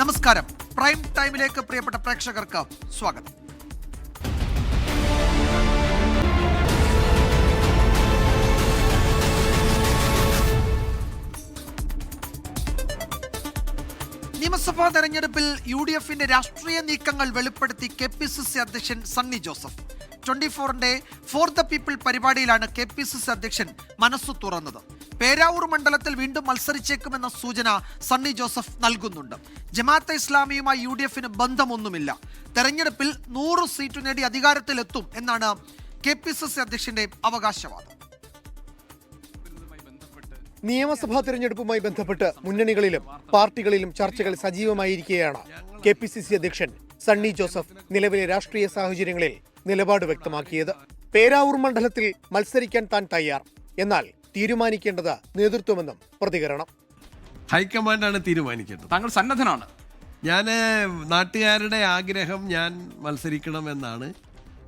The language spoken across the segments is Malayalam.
നമസ്കാരം. പ്രൈം ടൈമിലേക്ക് പ്രിയപ്പെട്ട പ്രേക്ഷകർക്ക് സ്വാഗതം. നിയമസഭാ തെരഞ്ഞെടുപ്പിൽ UDFന്റെ രാഷ്ട്രീയ നീക്കങ്ങൾ വെളിപ്പെടുത്തി KPCC അധ്യക്ഷൻ സണ്ണി ജോസഫ്. 24ന്റെ ഫോർ ദ പീപ്പിൾ പരിപാടിയിലാണ് KPCC അധ്യക്ഷൻ മനസ്സു തുറന്നത്. പേരാവൂർ മണ്ഡലത്തിൽ വീണ്ടും മത്സരിച്ചേക്കുമെന്ന സൂചന സണ്ണി ജോസഫ് നൽകുന്നുണ്ട്. ജമാഅത്തെ ഇസ്ലാമിയുമായി UDFന് ബന്ധമൊന്നുമില്ല. തെരഞ്ഞെടുപ്പിൽ 100 സീറ്റ് നേടി അധികാരത്തിലെത്തും എന്നാണ് KPCC അധ്യക്ഷന്റെ അവകാശവാദം. നിയമസഭാ തെരഞ്ഞെടുപ്പുമായി ബന്ധപ്പെട്ട് മുന്നണികളിലും പാർട്ടികളിലും ചർച്ചകൾ സജീവമായിരിക്കെയാണ് KPCC അധ്യക്ഷൻ സണ്ണി ജോസഫ് നിലവിലെ രാഷ്ട്രീയ സാഹചര്യങ്ങളിൽ നിലപാട് വ്യക്തമാക്കിയത്. പേരാവൂർ മണ്ഡലത്തിൽ മത്സരിക്കാൻ താൻ തയ്യാർ, എന്നാൽ തീരുമാനിക്കേണ്ടത് നേതൃത്വമെന്നും പ്രതികരണം. ഹൈക്കമാൻഡാണ് തീരുമാനിക്കേണ്ടത്. താങ്കൾ സന്നദ്ധനാണ്. ഞാൻ നാട്ടുകാരുടെ ആഗ്രഹം ഞാൻ മത്സരിക്കണമെന്നാണ്.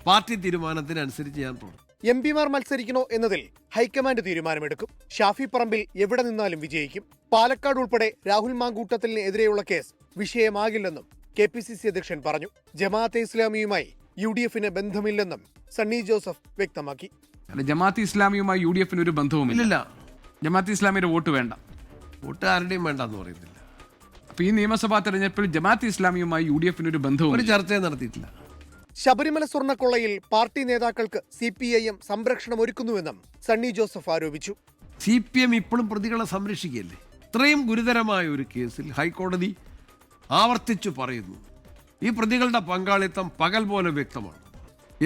പാർട്ടി തീരുമാനത്തിനനുസരിച്ച് ഞാൻ പോകും. MP-മാർ മത്സരിക്കണോ എന്നതിൽ ഹൈക്കമാൻഡ് തീരുമാനമെടുക്കും. ഷാഫി പറമ്പിൽ എവിടെ നിന്നാലും വിജയിക്കും. പാലക്കാട് ഉൾപ്പെടെ രാഹുൽ മാങ്കൂട്ടത്തിന് എതിരെയുള്ള കേസ് വിഷയമാകില്ലെന്നും KPCC അധ്യക്ഷൻ പറഞ്ഞു. ജമാഅത്തെ ഇസ്ലാമിയുമായി UDFന് ബന്ധമില്ലെന്നും സണ്ണി ജോസഫ് വ്യക്തമാക്കി. ജമാഅത്തെ ഇസ്ലാമിയുമായി UDFന് ഒരു ബന്ധവുമില്ല. ജമാഅത്തെ ഇസ്ലാമിയുടെ വോട്ട് വേണ്ട, വോട്ട് ആരുടെയും വേണ്ടെന്ന് പറയുന്നില്ല. അപ്പൊ ഈ നിയമസഭാ തെരഞ്ഞെടുപ്പിൽ ജമാഅത്തെ ഇസ്ലാമിയുമായി UDFന് ഒരു ബന്ധവും ഒരു ചർച്ചയും നടത്തിയിട്ടില്ല. ശബരിമല സ്വർണ്ണക്കൊള്ളയിൽ പാർട്ടി നേതാക്കൾക്ക് CPIM സംരക്ഷണം ഒരുക്കുന്നുവെന്നും സണ്ണി ജോസഫ് ആരോപിച്ചു. CPM ഇപ്പോഴും പ്രതികളെ സംരക്ഷിക്കുകയല്ലേ? ഇത്രയും ഗുരുതരമായ ഒരു കേസിൽ ഹൈക്കോടതി ആവർത്തിച്ചു പറയുന്നു ഈ പ്രതികളുടെ പങ്കാളിത്തം പകൽ പോലെ വ്യക്തമാണ്.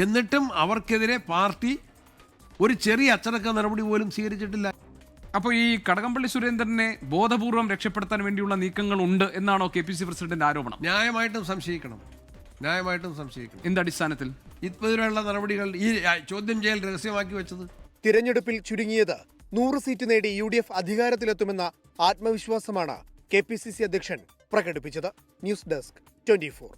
എന്നിട്ടും അവർക്കെതിരെ പാർട്ടി ഒരു ചെറിയ അച്ചടക്ക നടപടി പോലും സ്വീകരിച്ചിട്ടില്ല. അപ്പോൾ ഈ കടകംപള്ളി സുരേന്ദ്രനെ ബോധപൂർവം രക്ഷപ്പെടുത്താൻ വേണ്ടിയുള്ള നീക്കങ്ങൾ ഉണ്ട് എന്നാണോ KPCC പ്രസിഡന്റിന്റെ ആരോപണം? ന്യായമായിട്ടും സംശയിക്കണം. എന്തടിസ്ഥാനത്തിൽ ഇതുവരെയുള്ള നടപടികൾ ഈ ചോദ്യം ചെയ്യൽ രഹസ്യമാക്കി വെച്ചത്? തിരഞ്ഞെടുപ്പിൽ ചുരുങ്ങിയത് 100 സീറ്റ് നേടി UDF അധികാരത്തിലെത്തുമെന്ന ആത്മവിശ്വാസമാണ് KPCC അധ്യക്ഷൻ പ്രകടിപ്പിച്ചത്. News desk 24.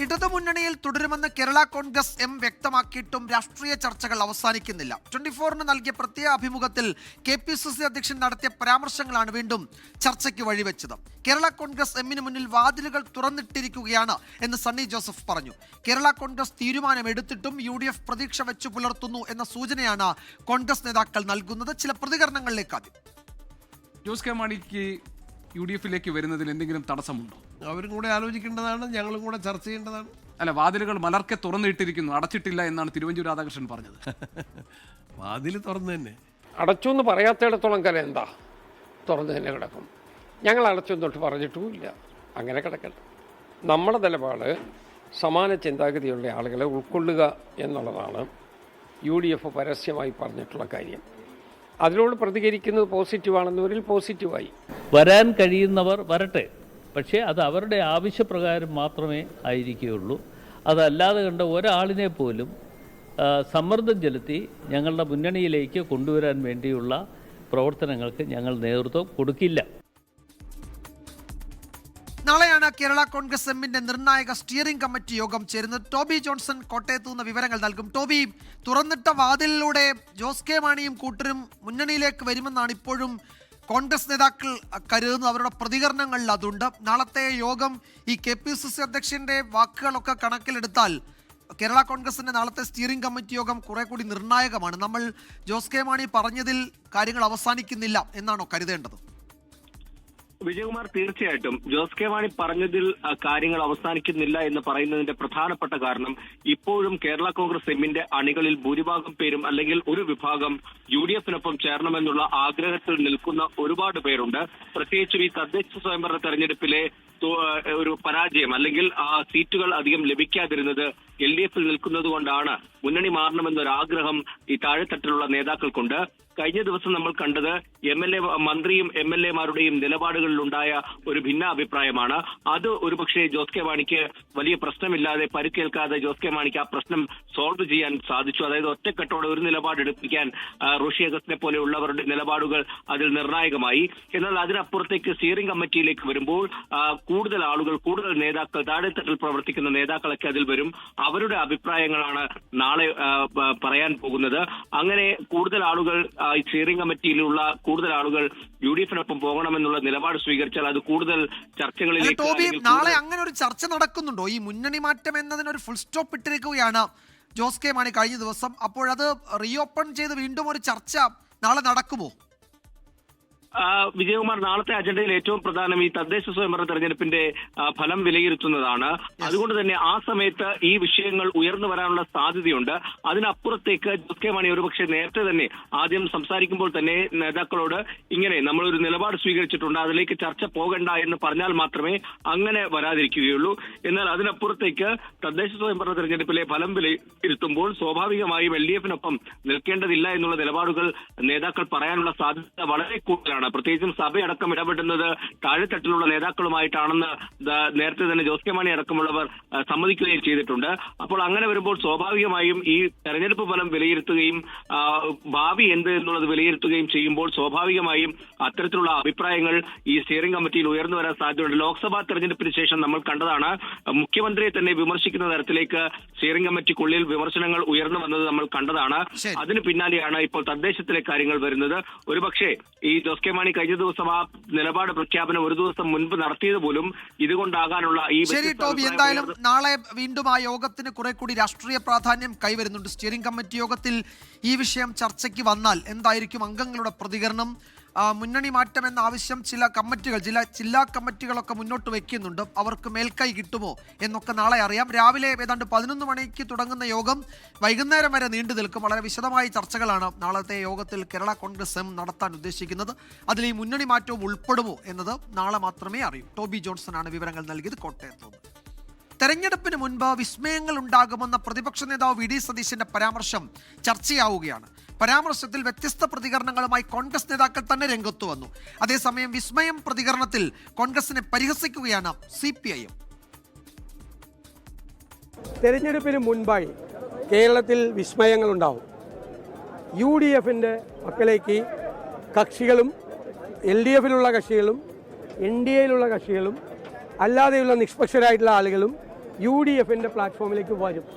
ഇടതുമുന്നണിയിൽ തുടരുമെന്ന് കേരള കോൺഗ്രസ് M വ്യക്തമാക്കിയിട്ടും രാഷ്ട്രീയ ചർച്ചകൾ അവസാനിക്കുന്നില്ല. 24ന് നൽകിയ പ്രത്യേക അഭിമുഖത്തിൽ KPCC അധ്യക്ഷൻ നടത്തിയ പരാമർശങ്ങളാണ് വീണ്ടും ചർച്ചയ്ക്ക് വഴിവെച്ചത്. കേരള കോൺഗ്രസ് M മുന്നിൽ വാതിലുകൾ തുറന്നിട്ടിരിക്കുകയാണ് എന്ന് സണ്ണി ജോസഫ് പറഞ്ഞു. കേരള കോൺഗ്രസ് തീരുമാനമെടുത്തിട്ടും UDF പ്രതീക്ഷ വെച്ചു പുലർത്തുന്നു എന്ന സൂചനയാണ് കോൺഗ്രസ് നേതാക്കൾ നൽകുന്നത്. ചില പ്രതികരണങ്ങളിലേക്ക് ആദ്യം. ജോസ് കെ മാണിക്ക് UDFിലേക്ക് വരുന്നതിൽ എന്തെങ്കിലും തടസ്സമുണ്ടോ? അവരും കൂടെ ആലോചിക്കേണ്ടതാണ്, ഞങ്ങളും കൂടെ ചർച്ച ചെയ്യേണ്ടതാണ്. അല്ല, വാതിലുകൾ മലർക്കെ തുറന്നിട്ടിരിക്കുന്നു, അടച്ചിട്ടില്ല എന്നാണ് തിരുവഞ്ചൂർ രാധാകൃഷ്ണൻ പറഞ്ഞത്. വാതിൽ തുറന്നു തന്നെ. അടച്ചു എന്ന് പറയാത്തിടത്തോളം കാലം എന്താ തുറന്നു തന്നെ കിടക്കും. ഞങ്ങൾ അടച്ചു തൊട്ട് പറഞ്ഞിട്ടുമില്ല. അങ്ങനെ കിടക്കട്ടെ. നമ്മുടെ നിലപാട് സമാന ചിന്താഗതിയുള്ള ആളുകളെ ഉൾക്കൊള്ളുക എന്നുള്ളതാണ് UDF പരസ്യമായി പറഞ്ഞിട്ടുള്ള കാര്യം. അതിനോട് പ്രതികരിക്കുന്നത് പോസിറ്റീവാണെന്നവരിൽ പോസിറ്റീവായി വരാൻ കഴിയുന്നവർ വരട്ടെ, പക്ഷേ അത് അവരുടെ ആവശ്യപ്രകാരം മാത്രമേ ആയിരിക്കുകയുള്ളൂ. അതല്ലാതെ കണ്ട ഒരാളിനെ പോലും സമ്മർദ്ദം ചെലുത്തി ഞങ്ങളുടെ മുന്നണിയിലേക്ക് കൊണ്ടുവരാൻ വേണ്ടിയുള്ള പ്രവർത്തനങ്ങൾക്ക് ഞങ്ങൾ നേതൃത്വം കൊടുക്കില്ല. നാളെയാണ് കേരള കോൺഗ്രസ് എമ്മിന്റെ നിർണായക സ്റ്റിയറിംഗ് കമ്മിറ്റി യോഗം ചേരുന്നത്. ടോബി ജോൺസൺ കോട്ടയത്തു നിന്ന് വിവരങ്ങൾ നൽകും. ടോബി, തുറന്നിട്ട വാതിലിലൂടെ ജോസ് കെ മാണിയും കൂട്ടരും മുന്നണിയിലേക്ക് വരുമെന്നാണ് ഇപ്പോഴും കോൺഗ്രസ് നേതാക്കൾ കരുതുന്നത്. അവരുടെ പ്രതികരണങ്ങളിൽ അതുണ്ട്. നാളത്തെ യോഗം ഈ KPCC അധ്യക്ഷന്റെ വാക്കുകളൊക്കെ കണക്കിലെടുത്താൽ കേരള കോൺഗ്രസിന്റെ നാളത്തെ സ്റ്റിയറിംഗ് കമ്മിറ്റി യോഗം കുറെ കൂടി നിർണായകമാണ്. നമ്മൾ ജോസ് കെ മാണി പറഞ്ഞതിൽ കാര്യങ്ങൾ അവസാനിക്കുന്നില്ല എന്നാണോ കരുതേണ്ടത്? വിജയകുമാർ, തീർച്ചയായിട്ടും ജോസ് കെ മാണി പറഞ്ഞതിൽ കാര്യങ്ങൾ അവസാനിക്കുന്നില്ല എന്ന് പറയുന്നതിന്റെ പ്രധാനപ്പെട്ട കാരണം ഇപ്പോഴും കേരള കോൺഗ്രസ് എമ്മിന്റെ അണികളിൽ ഭൂരിഭാഗം പേരും അല്ലെങ്കിൽ ഒരു വിഭാഗം UDFനൊപ്പം ചേരണമെന്നുള്ള ആഗ്രഹത്തിൽ നിൽക്കുന്ന ഒരുപാട് പേരുണ്ട്. പ്രത്യേകിച്ചും ഈ തദ്ദേശ സ്വയംഭരണ തെരഞ്ഞെടുപ്പിലെ ഒരു പരാജയം അല്ലെങ്കിൽ ആ സീറ്റുകൾ അധികം ലഭിക്കാതിരുന്നത് LDFിൽ നിൽക്കുന്നത് കൊണ്ടാണ് മുന്നണി മാറണമെന്നൊരാഗ്രഹം ഈ താഴെത്തട്ടിലുള്ള നേതാക്കൾക്കുണ്ട്. കഴിഞ്ഞ ദിവസം നമ്മൾ കണ്ടത് മന്ത്രിയും MLA-മാരുടെയും നിലപാടുകളിലുണ്ടായ ഒരു ഭിന്നാഭിപ്രായമാണ്. അത് ഒരുപക്ഷെ ജോസ് കെ മാണിക്ക് വലിയ പ്രശ്നമില്ലാതെ, പരിക്കേൽക്കാതെ ജോസ് കെ മാണിക്ക് ആ പ്രശ്നം സോൾവ് ചെയ്യാൻ സാധിച്ചു. അതായത് ഒറ്റക്കെട്ടോടെ ഒരു നിലപാടെടുപ്പിക്കാൻ റോഷി അഗസ്റ്റിനെ പോലെയുള്ളവരുടെ നിലപാടുകൾ അതിൽ നിർണായകമായി. എന്നാൽ അതിനപ്പുറത്തേക്ക് സ്റ്റിയറിംഗ് കമ്മിറ്റിയിലേക്ക് വരുമ്പോൾ കൂടുതൽ ആളുകൾ, കൂടുതൽ നേതാക്കൾ, താഴെത്തട്ടിൽ പ്രവർത്തിക്കുന്ന നേതാക്കളൊക്കെ അതിൽ വരും. അവരുടെ അഭിപ്രായങ്ങളാണ് നാളെ പറയാൻ പോകുന്നത്. അങ്ങനെ കൂടുതൽ ആളുകൾ ഈ സ്റ്റിയറിംഗ് കമ്മിറ്റിയിലുള്ള കൂടുതൽ ആളുകൾ UDF-നൊപ്പം പോകണമെന്നുള്ള നിലപാട് സ്വീകരിച്ചാൽ അത് കൂടുതൽ ചർച്ചകളിലേക്ക്. ടോബി, നാളെ അങ്ങനെ ഒരു ചർച്ച നടക്കുന്നുണ്ടോ? ഈ മുന്നണി മാറ്റം എന്നതിനൊരു ഫുൾ സ്റ്റോപ്പ് ഇട്ടിരിക്കുകയാണ് ജോസ് കെ മാണി കഴിഞ്ഞ ദിവസം. അപ്പോഴത് റീഓപ്പൺ ചെയ്ത് വീണ്ടും ഒരു ചർച്ച നാളെ നടക്കുമോ? വിജയകുമാർ, നാളത്തെ അജണ്ടയിൽ ഏറ്റവും പ്രധാനം ഈ തദ്ദേശ സ്വയംഭരണ തെരഞ്ഞെടുപ്പിന്റെ ഫലം വിലയിരുത്തുന്നതാണ്. അതുകൊണ്ട് തന്നെ ആ സമയത്ത് ഈ വിഷയങ്ങൾ ഉയർന്നു വരാനുള്ള സാധ്യതയുണ്ട്. അതിനപ്പുറത്തേക്ക് ജോസ് കെ മാണി ഒരുപക്ഷെ നേരത്തെ തന്നെ ആദ്യം സംസാരിക്കുമ്പോൾ തന്നെ നേതാക്കളോട് ഇങ്ങനെ നമ്മളൊരു നിലപാട് സ്വീകരിച്ചിട്ടുണ്ട്, അതിലേക്ക് ചർച്ച പോകണ്ട എന്ന് പറഞ്ഞാൽ മാത്രമേ അങ്ങനെ വരാതിരിക്കുകയുള്ളൂ. എന്നാൽ അതിനപ്പുറത്തേക്ക് തദ്ദേശ സ്വയംഭരണ തെരഞ്ഞെടുപ്പിലെ ഫലം വിലയിരുത്തുമ്പോൾ സ്വാഭാവികമായും LDF-നൊപ്പം നിൽക്കേണ്ടതില്ല എന്നുള്ള നിലപാടുകൾ നേതാക്കൾ പറയാനുള്ള സാധ്യത വളരെ കൂടുതലാണ്. പ്രത്യേകിച്ചും സഭയടക്കം ഇടപെടുന്നത് താഴെത്തട്ടിലുള്ള നേതാക്കളുമായിട്ടാണെന്ന് നേരത്തെ തന്നെ ജോസ് കെ മാണി അടക്കമുള്ളവർ സമ്മതിക്കുകയും ചെയ്തിട്ടുണ്ട്. അപ്പോൾ അങ്ങനെ വരുമ്പോൾ സ്വാഭാവികമായും ഈ തെരഞ്ഞെടുപ്പ് ഫലം വിലയിരുത്തുകയും ഭാവി എന്ത് എന്നുള്ളത് വിലയിരുത്തുകയും ചെയ്യുമ്പോൾ സ്വാഭാവികമായും അത്തരത്തിലുള്ള അഭിപ്രായങ്ങൾ ഈ സ്റ്റിയറിംഗ് കമ്മിറ്റിയിൽ ഉയർന്നു വരാൻ സാധ്യതയുണ്ട്. ലോക്സഭാ തെരഞ്ഞെടുപ്പിന് ശേഷം നമ്മൾ കണ്ടതാണ്, മുഖ്യമന്ത്രിയെ തന്നെ വിമർശിക്കുന്ന തരത്തിലേക്ക് സ്റ്റിയറിംഗ് കമ്മിറ്റിക്കുള്ളിൽ വിമർശനങ്ങൾ ഉയർന്നു വന്നത് നമ്മൾ കണ്ടതാണ്. അതിന് പിന്നാലെയാണ് ഇപ്പോൾ തദ്ദേശത്തിലെ കാര്യങ്ങൾ വരുന്നത്. ഒരുപക്ഷെ ഈ ജോസ് കെ മാണി കഴിഞ്ഞ ദിവസം ആ നിലപാട് പ്രഖ്യാപനം ഒരു ദിവസം മുൻപ് നടത്തിയത് പോലും ഇതുകൊണ്ടാകാനുള്ള ഈ. ശരി ടോബി, എന്തായാലും നാളെ വീണ്ടും ആ യോഗത്തിന് കുറെ കൂടി രാഷ്ട്രീയ പ്രാധാന്യം കൈവരുന്നുണ്ട്. സ്റ്റിയറിംഗ് കമ്മിറ്റി യോഗത്തിൽ ഈ വിഷയം ചർച്ചയ്ക്ക് വന്നാൽ എന്തായിരിക്കും അംഗങ്ങളുടെ പ്രതികരണം? മുന്നണി മാറ്റം എന്ന ആവശ്യം ചില കമ്മിറ്റികൾ, ജില്ലാ കമ്മിറ്റികളൊക്കെ മുന്നോട്ട് വെക്കുന്നുണ്ട്. അവർക്ക് മേൽക്കൈ കിട്ടുമോ എന്നൊക്കെ നാളെ അറിയാം. രാവിലെ ഏതാണ്ട് 11 മണിക്ക് തുടങ്ങുന്ന യോഗം വൈകുന്നേരം വരെ നീണ്ടു നിൽക്കും. വളരെ വിശദമായ ചർച്ചകളാണ് നാളത്തെ യോഗത്തിൽ കേരള കോൺഗ്രസ് എം നടത്താൻ ഉദ്ദേശിക്കുന്നത്. അതിൽ ഈ മുന്നണി മാറ്റവും ഉൾപ്പെടുമോ എന്നത് നാളെ മാത്രമേ അറിയൂ. ടോബി ജോൺസൺ ആണ് വിവരങ്ങൾ നൽകിയത് കോട്ടയത്ത് നിന്ന്. തെരഞ്ഞെടുപ്പിന് മുൻപ് വിസ്മയങ്ങൾ ഉണ്ടാകുമെന്ന പ്രതിപക്ഷ നേതാവ് VD സതീശന്റെ പരാമർശം ചർച്ചയാവുകയാണ്. പരാമർശത്തിൽ വ്യത്യസ്ത പ്രതികരണങ്ങളുമായി കോൺഗ്രസ് നേതാക്കൾ തന്നെ രംഗത്തു വന്നു. അതേസമയം വിസ്മയം പ്രതികരണത്തിൽ കോൺഗ്രസിനെ പരിഹസിക്കുകയാണ് CPIM. തെരഞ്ഞെടുപ്പിന് മുൻപായി കേരളത്തിൽ വിസ്മയങ്ങളുണ്ടാവും. UDF-ന്റെ പക്കലേക്ക് കക്ഷികളും LDF-ലുള്ള കക്ഷികളും NDA-യിലുള്ള കക്ഷികളും അല്ലാതെയുള്ള നിഷ്പക്ഷരായിട്ടുള്ള ആളുകളും UDF-ന്റെ പ്ലാറ്റ്ഫോമിലേക്ക് വരും.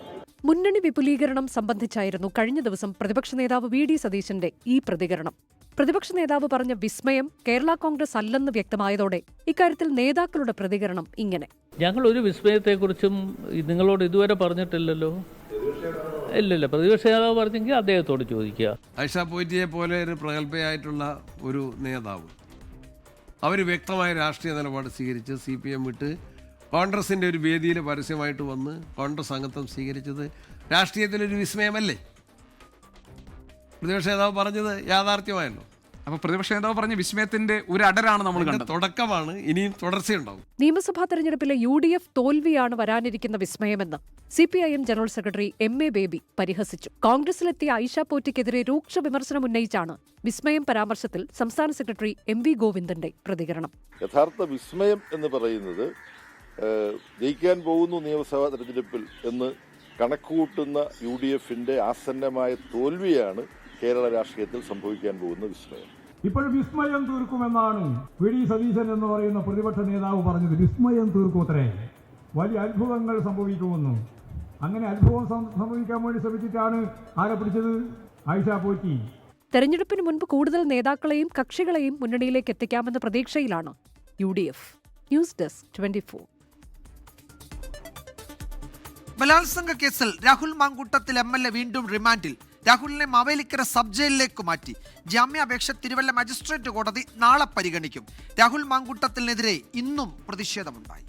മുന്നണി വിപുലീകരണം സംബന്ധിച്ചായിരുന്നു കഴിഞ്ഞ ദിവസം പ്രതിപക്ഷ നേതാവ് VD സതീശന്റെ ഈ പ്രതികരണം. പ്രതിപക്ഷ നേതാവ് പറഞ്ഞ വിസ്മയം കേരള കോൺഗ്രസ് അല്ലെന്ന് വ്യക്തമായതോടെ ഇക്കാര്യത്തിൽ നേതാക്കളുടെ പ്രതികരണം ഇങ്ങനെ. ഞങ്ങൾ ഒരു വിസ്മയത്തെക്കുറിച്ചും നിങ്ങളോട് ഇതുവരെ പറഞ്ഞിട്ടില്ലല്ലോ. ഇല്ലല്ല, പ്രതിപക്ഷ നേതാവ് പറഞ്ഞെങ്കിൽ അദ്ദേഹത്തോട് ചോദിക്കുക. ആയിഷ പോറ്റിയെ പോലെ ഒരു പ്രഗത്ഭയായിട്ടുള്ള ഒരു നേതാവ്, അവർ വ്യക്തമായ രാഷ്ട്രീയ നിലപാട് സ്വീകരിച്ച് CPM വിട്ട് കോൺഗ്രസിൻ്റെ ഒരു വേദിയിൽ പരസ്യമായിട്ട് വന്ന് കോൺഗ്രസ് അംഗത്വം സ്വീകരിച്ചത് രാഷ്ട്രീയത്തിലൊരു വിസ്മയമല്ലേ? പ്രതിപക്ഷ നേതാവ് പറഞ്ഞത് യാഥാർത്ഥ്യമായല്ലോ. അപ്പൊ പ്രതിപക്ഷ നേതാവ് പറഞ്ഞ വിസ്മയത്തിന്റെ ഒരു അടരാണ് നമ്മൾ കണ്ടത്. തുടക്കമാണ്, ഇനിയും തുടർച്ചയുണ്ടാവും. നിയമസഭാ തെരഞ്ഞെടുപ്പിലെ UDF തോൽവിയാണ് വരാനിരിക്കുന്ന വിസ്മയമെന്ന് CPIM general secretary MA baby പരിഹസിച്ചു. കോൺഗ്രസിലെത്തിയ ആയിഷ പോറ്റിക്കെതിരെ രൂക്ഷ വിമർശനം ഉന്നയിച്ചാണ് വിസ്മയം പരാമർശത്തിൽ സംസ്ഥാന സെക്രട്ടറി MV ഗോവിന്ദന്റെ പ്രതികരണം. യഥാർത്ഥ വിസ്മയം എന്ന് പറയുന്നത് ജയിക്കാൻ പോകുന്നു നിയമസഭാ തെരഞ്ഞെടുപ്പിൽ എന്ന് കണക്കുകൂട്ടുന്ന UDF-ന്റെ ആസന്നമായ തോൽവിയാണ് കേരള രാഷ്ട്രീയത്തിൽ സംഭവിക്കാൻ പോകുന്ന വിസ്മയം. ഇപ്പോൾ വിസ്മയം തീർക്കുമെന്നാണ് VD സതീശൻ എന്ന് പറയുന്ന പ്രതിപക്ഷ നേതാവ് പറഞ്ഞത്. വിസ്മയം തീർക്കൂത്രേ, വലിയ അത്ഭുതങ്ങൾ സംഭവിക്കുമെന്നു. അങ്ങനെ അത്ഭുതം സംഭവിക്കാൻ വേണ്ടി ശ്രമിച്ചിട്ടാണ് ആരെ പിടിച്ചത്? ആയിഷ പോറ്റി. തെരഞ്ഞെടുപ്പിന് മുൻപ് കൂടുതൽ നേതാക്കളെയും കക്ഷികളെയും മുന്നണിയിലേക്ക് എത്തിക്കാമെന്ന പ്രതീക്ഷയിലാണ് UDF. News desk 24. ബലാത്സംഗ കേസിൽ രാഹുൽ മാങ്കൂട്ടത്തിൽ MLA വീണ്ടും റിമാൻഡിൽ. രാഹുലിനെ മാവേലിക്കര സബ് ജയിലിലേക്ക് മാറ്റി. ജാമ്യാപേക്ഷ തിരുവല്ല മജിസ്ട്രേറ്റ് കോടതി നാളെ പരിഗണിക്കും. രാഹുൽ മാങ്കൂട്ടത്തിനെതിരെ ഇന്നും പ്രതിഷേധമുണ്ടായി.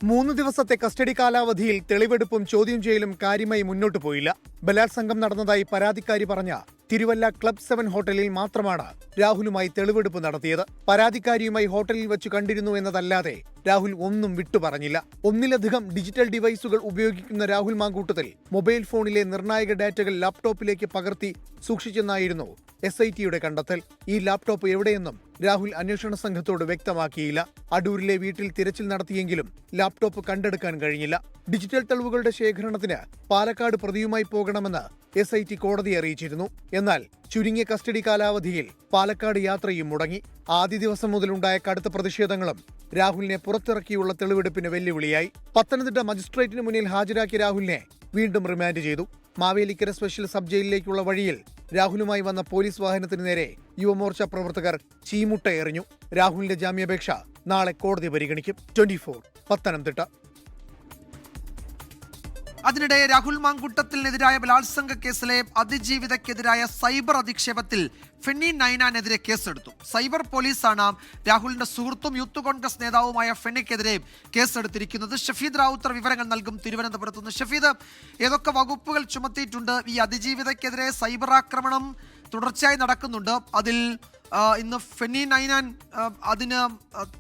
3 ദിവസത്തെ കസ്റ്റഡി കാലാവധിയിൽ തെളിവെടുപ്പും ചോദ്യം ചെയ്യലും കാര്യമായി മുന്നോട്ടു പോയില്ല. ബലാത്സംഗം നടന്നതായി പരാതിക്കാരി പറഞ്ഞ തിരുവല്ല ക്ലബ് 7 ഹോട്ടലിൽ മാത്രമാണ് രാഹുലുമായി തെളിവെടുപ്പ് നടത്തിയത്. പരാതിക്കാരിയുമായി ഹോട്ടലിൽ വെച്ച് കണ്ടിരുന്നു എന്നതല്ലാതെ രാഹുൽ ഒന്നും വിട്ടുപറഞ്ഞില്ല. ഒന്നിലധികം ഡിജിറ്റൽ ഡിവൈസുകൾ ഉപയോഗിക്കുന്ന രാഹുൽ മാങ്കൂട്ടത്തിൽ മൊബൈൽ ഫോണിലെ നിർണായക ഡാറ്റകൾ ലാപ്ടോപ്പിലേക്ക് പകർത്തി സൂക്ഷിച്ചെന്നായിരുന്നു SITയുടെ കണ്ടെത്തൽ. ഈ ലാപ്ടോപ്പ് എവിടെയെന്നും രാഹുൽ അന്വേഷണ സംഘത്തോട് വ്യക്തമാക്കിയില്ല. അടൂരിലെ വീട്ടിൽ തിരച്ചിൽ നടത്തിയെങ്കിലും ലാപ്ടോപ്പ് കണ്ടെടുക്കാൻ കഴിഞ്ഞില്ല. ഡിജിറ്റൽ തെളിവുകളുടെ ശേഖരണത്തിന് പാലക്കാട് പ്രതിയുമായി പോകണമെന്ന് SIT കോടതിയെ അറിയിച്ചിരുന്നു. എന്നാൽ ചുരുങ്ങിയ കസ്റ്റഡി കാലാവധിയിൽ പാലക്കാട് യാത്രയും മുടങ്ങി. ആദ്യ ദിവസം മുതലുണ്ടായ കടുത്ത പ്രതിഷേധങ്ങളും രാഹുലിനെ പുറത്തിറക്കിയുള്ള തെളിവെടുപ്പിന് വെല്ലുവിളിയായി. പത്തനംതിട്ട മജിസ്ട്രേറ്റിന് മുന്നിൽ ഹാജരാക്കിയ രാഹുലിനെ വീണ്ടും റിമാൻഡ് ചെയ്തു. മാവേലിക്കര സ്പെഷ്യൽ സബ് ജയിലിലേക്കുള്ള വഴിയിൽ രാഹുലുമായി വന്ന പോലീസ് വാഹനത്തിനു നേരെ യുവമോർച്ച പ്രവർത്തകർ ചീമുട്ട എറിഞ്ഞു. രാഹുലിന്റെ ജാമ്യാപേക്ഷ നാളെ കോടതി പരിഗണിക്കും. 24 പത്തനംതിട്ട. അതിനിടെ രാഹുൽ മാങ്കൂട്ടത്തിനെതിരായ ബലാത്സംഗ കേസിലെ അതിജീവിതയ്ക്കെതിരായ സൈബർ അധിക്ഷേപത്തിൽ ഫെന്നി നൈനാനെതിരെ കേസെടുത്തു. സൈബർ പോലീസാണ് രാഹുലിന്റെ സുഹൃത്തും യൂത്ത് കോൺഗ്രസ് നേതാവുമായ ഫെന്നിക്കെതിരെ കേസെടുത്തിരിക്കുന്നത്. ഷഫീദ് റാവുത്തർ വിവരങ്ങൾ നൽകും തിരുവനന്തപുരത്ത് നിന്ന്. ഷഫീദ്, ഏതൊക്കെ വകുപ്പുകൾ ചുമത്തിയിട്ടുണ്ട്? ഈ അതിജീവിതയ്ക്കെതിരെ സൈബർ ആക്രമണം തുടർച്ചയായി നടക്കുന്നുണ്ട്. അതിൽ ഇന്ന് ഫെന്നി നൈനാൻ അതിന്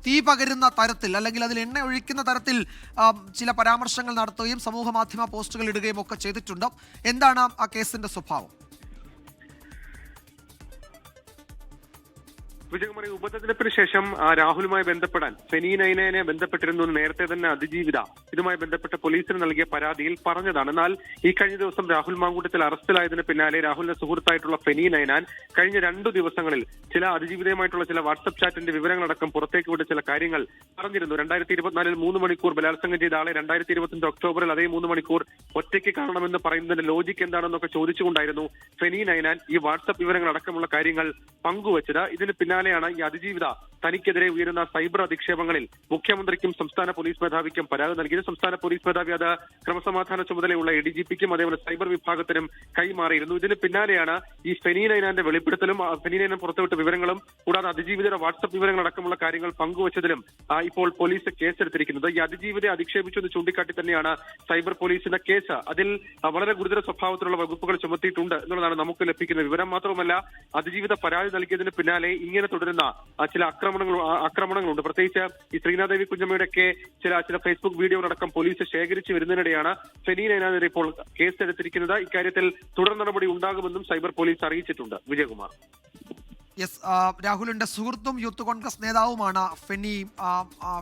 തീ പകരുന്ന തരത്തിൽ, അല്ലെങ്കിൽ അതിൽ എണ്ണ ഒഴിക്കുന്ന തരത്തിൽ ചില പരാമർശങ്ങൾ നടത്തുകയും സമൂഹ മാധ്യമ പോസ്റ്റുകൾ ഇടുകയും ഒക്കെ ചെയ്തിട്ടുണ്ട്. എന്താണ് ആ കേസിന്റെ സ്വഭാവം? വിജയകുമാരി, ഉപതെരഞ്ഞെടുപ്പിന് ശേഷം രാഹുലുമായി ബന്ധപ്പെടാൻ ഫെനി നൈനെ ബന്ധപ്പെട്ടിരുന്നു എന്ന് നേരത്തെ തന്നെ അതിജീവിത ഇതുമായി ബന്ധപ്പെട്ട പോലീസിന് നൽകിയ പരാതിയിൽ പറഞ്ഞതാണ്. എന്നാൽ ഈ കഴിഞ്ഞ ദിവസം രാഹുൽ മാങ്കൂട്ടത്തിൽ അറസ്റ്റിലായതിന് പിന്നാലെ രാഹുലിന്റെ സുഹൃത്തായിട്ടുള്ള ഫെനി നൈനാൻ കഴിഞ്ഞ 2 ദിവസങ്ങളിൽ ചില അതിജീവിതയുമായിട്ടുള്ള ചില വാട്സ്ആപ്പ് ചാറ്റിന്റെ വിവരങ്ങളടക്കം പുറത്തേക്ക് വിട്ട ചില കാര്യങ്ങൾ പറഞ്ഞിരുന്നു. 2024 3 മണിക്കൂർ ബലാത്സംഗം ചെയ്ത ആളെ 2025 ഒക്ടോബറിൽ അതേ 3 മണിക്കൂർ ഒറ്റയ്ക്ക് കാണണമെന്ന് പറയുന്നതിന്റെ ലോജിക്ക് എന്താണെന്നൊക്കെ ചോദിച്ചുകൊണ്ടായിരുന്നു ഫെനി നൈനാൻ ഈ വാട്സ്ആപ്പ് വിവരങ്ങൾ അടക്കമുള്ള കാര്യങ്ങൾ പങ്കുവച്ചത്. ഇതിന് പിന്നാലെയാണ് ഈ അതിജീവിത തനിക്കെതിരെ ഉയരുന്ന സൈബർ അധിക്ഷേപങ്ങളിൽ മുഖ്യമന്ത്രിക്കും സംസ്ഥാന പോലീസ് മേധാവിക്കും പരാതി നൽകിയത്. സംസ്ഥാന പോലീസ് മേധാവി അത് ക്രമസമാധാന ചുമതലയുള്ള ADGPക്കും അതേപോലെ സൈബർ വിഭാഗത്തിനും കൈമാറിയിരുന്നു. ഇതിന് പിന്നാലെയാണ് ഈ ഫെനി നൈനാന്റെ വെളിപ്പെടുത്തലും ഫെനി നൈനാൻ പുറത്തുവിട്ട വിവരങ്ങളും കൂടാതെ അതിജീവിതയുടെ വാട്സ്ആപ്പ് വിവരങ്ങൾ അടക്കമുള്ള കാര്യങ്ങൾ പങ്കുവച്ചതിലും ഇപ്പോൾ പോലീസ് കേസെടുത്തിരിക്കുന്നത്. ഈ അതിജീവിതയെ അധിക്ഷേപിച്ചു എന്ന് ചൂണ്ടിക്കാട്ടി തന്നെയാണ് സൈബർ പോലീസിന്റെ കേസ്. അതിൽ വളരെ ഗുരുതര സ്വഭാവത്തിലുള്ള വകുപ്പുകൾ ചുമത്തിയിട്ടുണ്ട് എന്നുള്ളതാണ് നമുക്ക് ലഭിക്കുന്ന വിവരം. മാത്രമല്ല, അതിജീവിത പരാതി നൽകിയതിന് പിന്നാലെ ഇങ്ങനെ തുടരുന്ന ചില ആക്രമണങ്ങളുണ്ട്. പ്രത്യേകിച്ച് ഈ ശ്രീനാദേവി കുഞ്ഞമ്മയുടെയൊക്കെ ചില ഫേസ്ബുക്ക് വീഡിയോകളടക്കം പോലീസ് ശേഖരിച്ചു വരുന്നതിനിടെയാണ് ഫെനി നൈനാനെതിരെ ഇപ്പോൾ കേസെടുത്തിരിക്കുന്നത്. ഇക്കാര്യത്തിൽ തുടർ നടപടി ഉണ്ടാകുമെന്നും സൈബർ പോലീസ് അറിയിച്ചിട്ടുണ്ട്. വിജയകുമാർ. യെസ്, രാഹുലിന്റെ സുഹൃത്തും യൂത്ത് കോൺഗ്രസ് നേതാവുമാണ്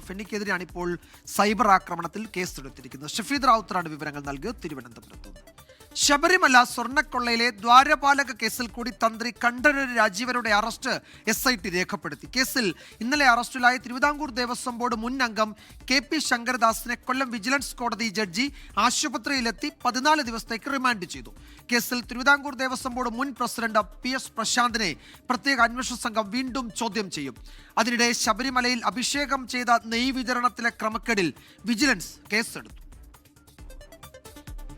ഫെന്നിക്കെതിരെയാണ് ഇപ്പോൾ സൈബർ ആക്രമണത്തിൽ കേസെടുത്തിരിക്കുന്നത്. ഷഫീദ് റാവുത്തറാണ് വിവരങ്ങൾ നൽകിയത് തിരുവനന്തപുരത്ത്. ശബരിമല സ്വർണ്ണക്കൊള്ളയിലെ ദ്വാരപാലക കേസിൽ കൂടി തന്ത്രി കണ്ഠരര് രാജീവരുടെ അറസ്റ്റ് SIT രേഖപ്പെടുത്തി. കേസിൽ ഇന്നലെ അറസ്റ്റിലായ തിരുവിതാംകൂർ ദേവസ്വം ബോർഡ് മുൻ അംഗം KP ശങ്കരദാസിനെ കൊല്ലം വിജിലൻസ് കോടതി ജഡ്ജി ആശുപത്രിയിലെത്തി 14 ദിവസത്തേക്ക് റിമാൻഡ് ചെയ്തു. കേസിൽ തിരുവിതാംകൂർ ദേവസ്വം ബോർഡ് മുൻ പ്രസിഡന്റ് PS പ്രശാന്തിനെ പ്രത്യേക അന്വേഷണ സംഘം വീണ്ടും ചോദ്യം ചെയ്യും. അതിനിടെ ശബരിമലയിൽ അഭിഷേകം ചെയ്ത നെയ് വിതരണത്തിലെ ക്രമക്കേടിൽ വിജിലൻസ് കേസെടുത്തു.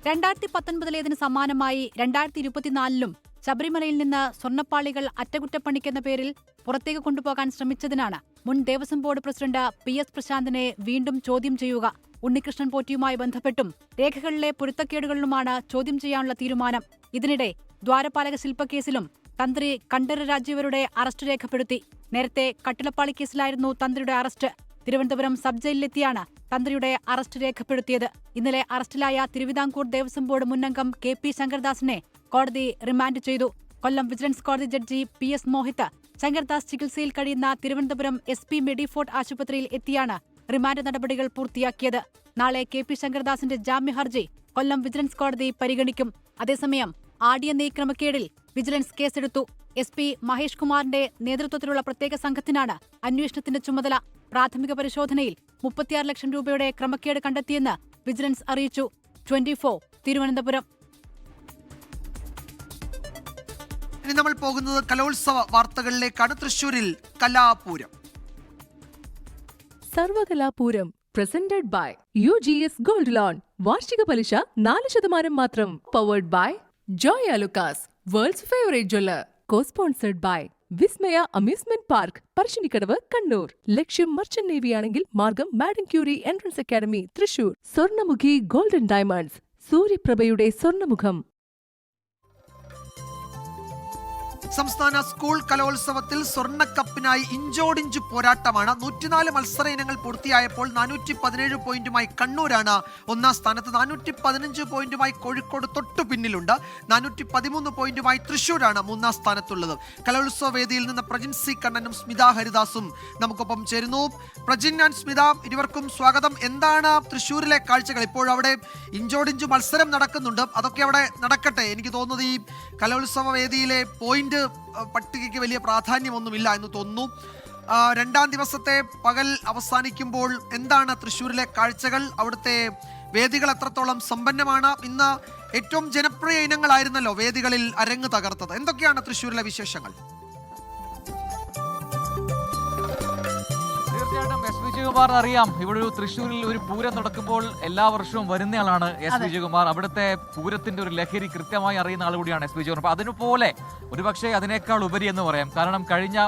2019 സമാനമായി 2024 ശബരിമലയിൽ നിന്ന് സ്വർണ്ണപ്പാളികൾ അറ്റകുറ്റപ്പണിക്കെന്ന പേരിൽ പുറത്തേക്ക് കൊണ്ടുപോകാൻ ശ്രമിച്ചതിനാണ് മുൻ ദേവസ്വം ബോർഡ് പ്രസിഡന്റ് PS പ്രശാന്തിനെ വീണ്ടും ചോദ്യം ചെയ്യുക. ഉണ്ണികൃഷ്ണൻ പോറ്റിയുമായി ബന്ധപ്പെട്ടും രേഖകളിലെ പൊരുത്തക്കേടുകളിലുമാണ് ചോദ്യം ചെയ്യാനുള്ള തീരുമാനം. ഇതിനിടെ ദ്വാരപാലക ശില്പക്കേസിലും തന്ത്രി കണ്ഠരര് രാജീവരുടെ അറസ്റ്റ് രേഖപ്പെടുത്തി. നേരത്തെ കട്ടിളപ്പാളി കേസിലായിരുന്നു തന്ത്രിയുടെ അറസ്റ്റ്. തിരുവനന്തപുരം സബ് ജയിലിലെത്തിയാണ് തന്ത്രിയുടെ അറസ്റ്റ് രേഖപ്പെടുത്തിയത്. ഇന്നലെ അറസ്റ്റിലായ തിരുവിതാംകൂർ ദേവസ്വം ബോർഡ് മുന്നംഗം KP ശങ്കർദാസിനെ കോടതി റിമാൻഡ് ചെയ്തു. കൊല്ലം വിജിലൻസ് കോടതി ജഡ്ജി PS മോഹിത് ശങ്കർദാസ് ചികിത്സയിൽ കഴിയുന്ന തിരുവനന്തപുരം SP മെഡിഫോർട്ട് ആശുപത്രിയിൽ എത്തിയാണ് റിമാൻഡ് നടപടികൾ പൂർത്തിയാക്കിയത്. നാളെ KP ശങ്കർദാസിന്റെ ജാമ്യ ഹർജി കൊല്ലം വിജിലൻസ് കോടതി പരിഗണിക്കും. അതേസമയം ആടിയ നെയ് ക്രമക്കേടിൽ വിജിലൻസ് കേസെടുത്തു. SP മഹേഷ് കുമാറിന്റെ നേതൃത്വത്തിലുള്ള പ്രത്യേക സംഘത്തിനാണ് അന്വേഷണത്തിന്റെ ചുമതല. പ്രാഥമിക പരിശോധനയിൽ 36 ലക്ഷം രൂപയുടെ ക്രമക്കേട് കണ്ടെത്തിയെന്ന് വിജിലൻസ് അറിയിച്ചു. 24 തിരുവനന്തപുരം. ഇനി നമ്മൾ പോകുന്നത് കലോത്സവ വാർത്തകളിലേക്കാണ്. തൃശൂരിൽ കലാപൂരം. സർവകലാപൂരം presented by UGS gold loan. വാർഷിക പലിശ 4% മാത്രം. Powered by Joy Alukkas, world's favourite jeweller. Co-sponsored by Vismaya amusement park, Parassinikkadavu, Kannur. ലക്ഷ്യം മർച്ചന്റ് നേവിയാണെങ്കിൽ മാർഗം Madame Curie entrance academy, Thrissur. Swarnamukhi golden diamonds, സൂര്യപ്രഭയുടെ സ്വർണ്ണമുഖം. സംസ്ഥാന സ്കൂൾ കലോത്സവത്തിൽ സ്വർണ്ണക്കപ്പിനായി ഇഞ്ചോടിഞ്ച് പോരാട്ടമാണ്. 104 മത്സര ഇനങ്ങൾ പൂർത്തിയായപ്പോൾ 417 പോയിന്റുമായി കണ്ണൂരാണ് ഒന്നാം സ്ഥാനത്ത്. 415 പോയിന്റുമായി കോഴിക്കോട് തൊട്ടു പിന്നിലുണ്ട്. 413 പോയിന്റുമായി തൃശ്ശൂരാണ് മൂന്നാം സ്ഥാനത്തുള്ളത്. കലോത്സവ വേദിയിൽ നിന്ന് പ്രജിൻ സി കണ്ണനും സ്മിത ഹരിദാസും നമുക്കൊപ്പം ചേരുന്നു. പ്രജിൻ ആൻഡ് സ്മിത, ഇരുവർക്കും സ്വാഗതം. എന്താണ് തൃശ്ശൂരിലെ കാഴ്ചകൾ? ഇപ്പോൾ അവിടെ ഇഞ്ചോടിഞ്ച് മത്സരം നടക്കുന്നുണ്ട്. അതൊക്കെ അവിടെ നടക്കട്ടെ. എനിക്ക് തോന്നുന്നത് ഈ കലോത്സവ വേദിയിലെ പോയിന്റ് പട്ടികയ്ക്ക് വലിയ പ്രാധാന്യമൊന്നുമില്ല എന്ന് തോന്നുന്നു. രണ്ടാം ദിവസത്തെ പകൽ അവസാനിക്കുമ്പോൾ എന്താണ് തൃശ്ശൂരിലെ കാഴ്ചകൾ? അവിടുത്തെ വേദികൾ എത്രത്തോളം സമ്പന്നമാണ്? ഇന്ന് ഏറ്റവും ജനപ്രിയ ഇനങ്ങളായിരുന്നല്ലോ വേദികളിൽ അരങ്ങ് തകർത്തത്. എന്തൊക്കെയാണ് തൃശ്ശൂരിലെ വിശേഷങ്ങൾ? തീർച്ചയായിട്ടും എസ് വിജയകുമാറിന് അറിയാം, ഇവിടെ ഒരു തൃശ്ശൂരിൽ ഒരു പൂരം നടക്കുമ്പോൾ എല്ലാ വർഷവും വരുന്നയാളാണ് എസ് വിജയകുമാർ. അവിടുത്തെ പൂരത്തിന്റെ ഒരു ലഹരി കൃത്യമായി അറിയുന്ന ആൾ കൂടിയാണ് എസ് വിജയകുമാർ. അപ്പൊ അതിനുപോലെ ഒരുപക്ഷെ അതിനേക്കാൾ ഉപരി എന്ന് പറയാം. കാരണം കഴിഞ്ഞ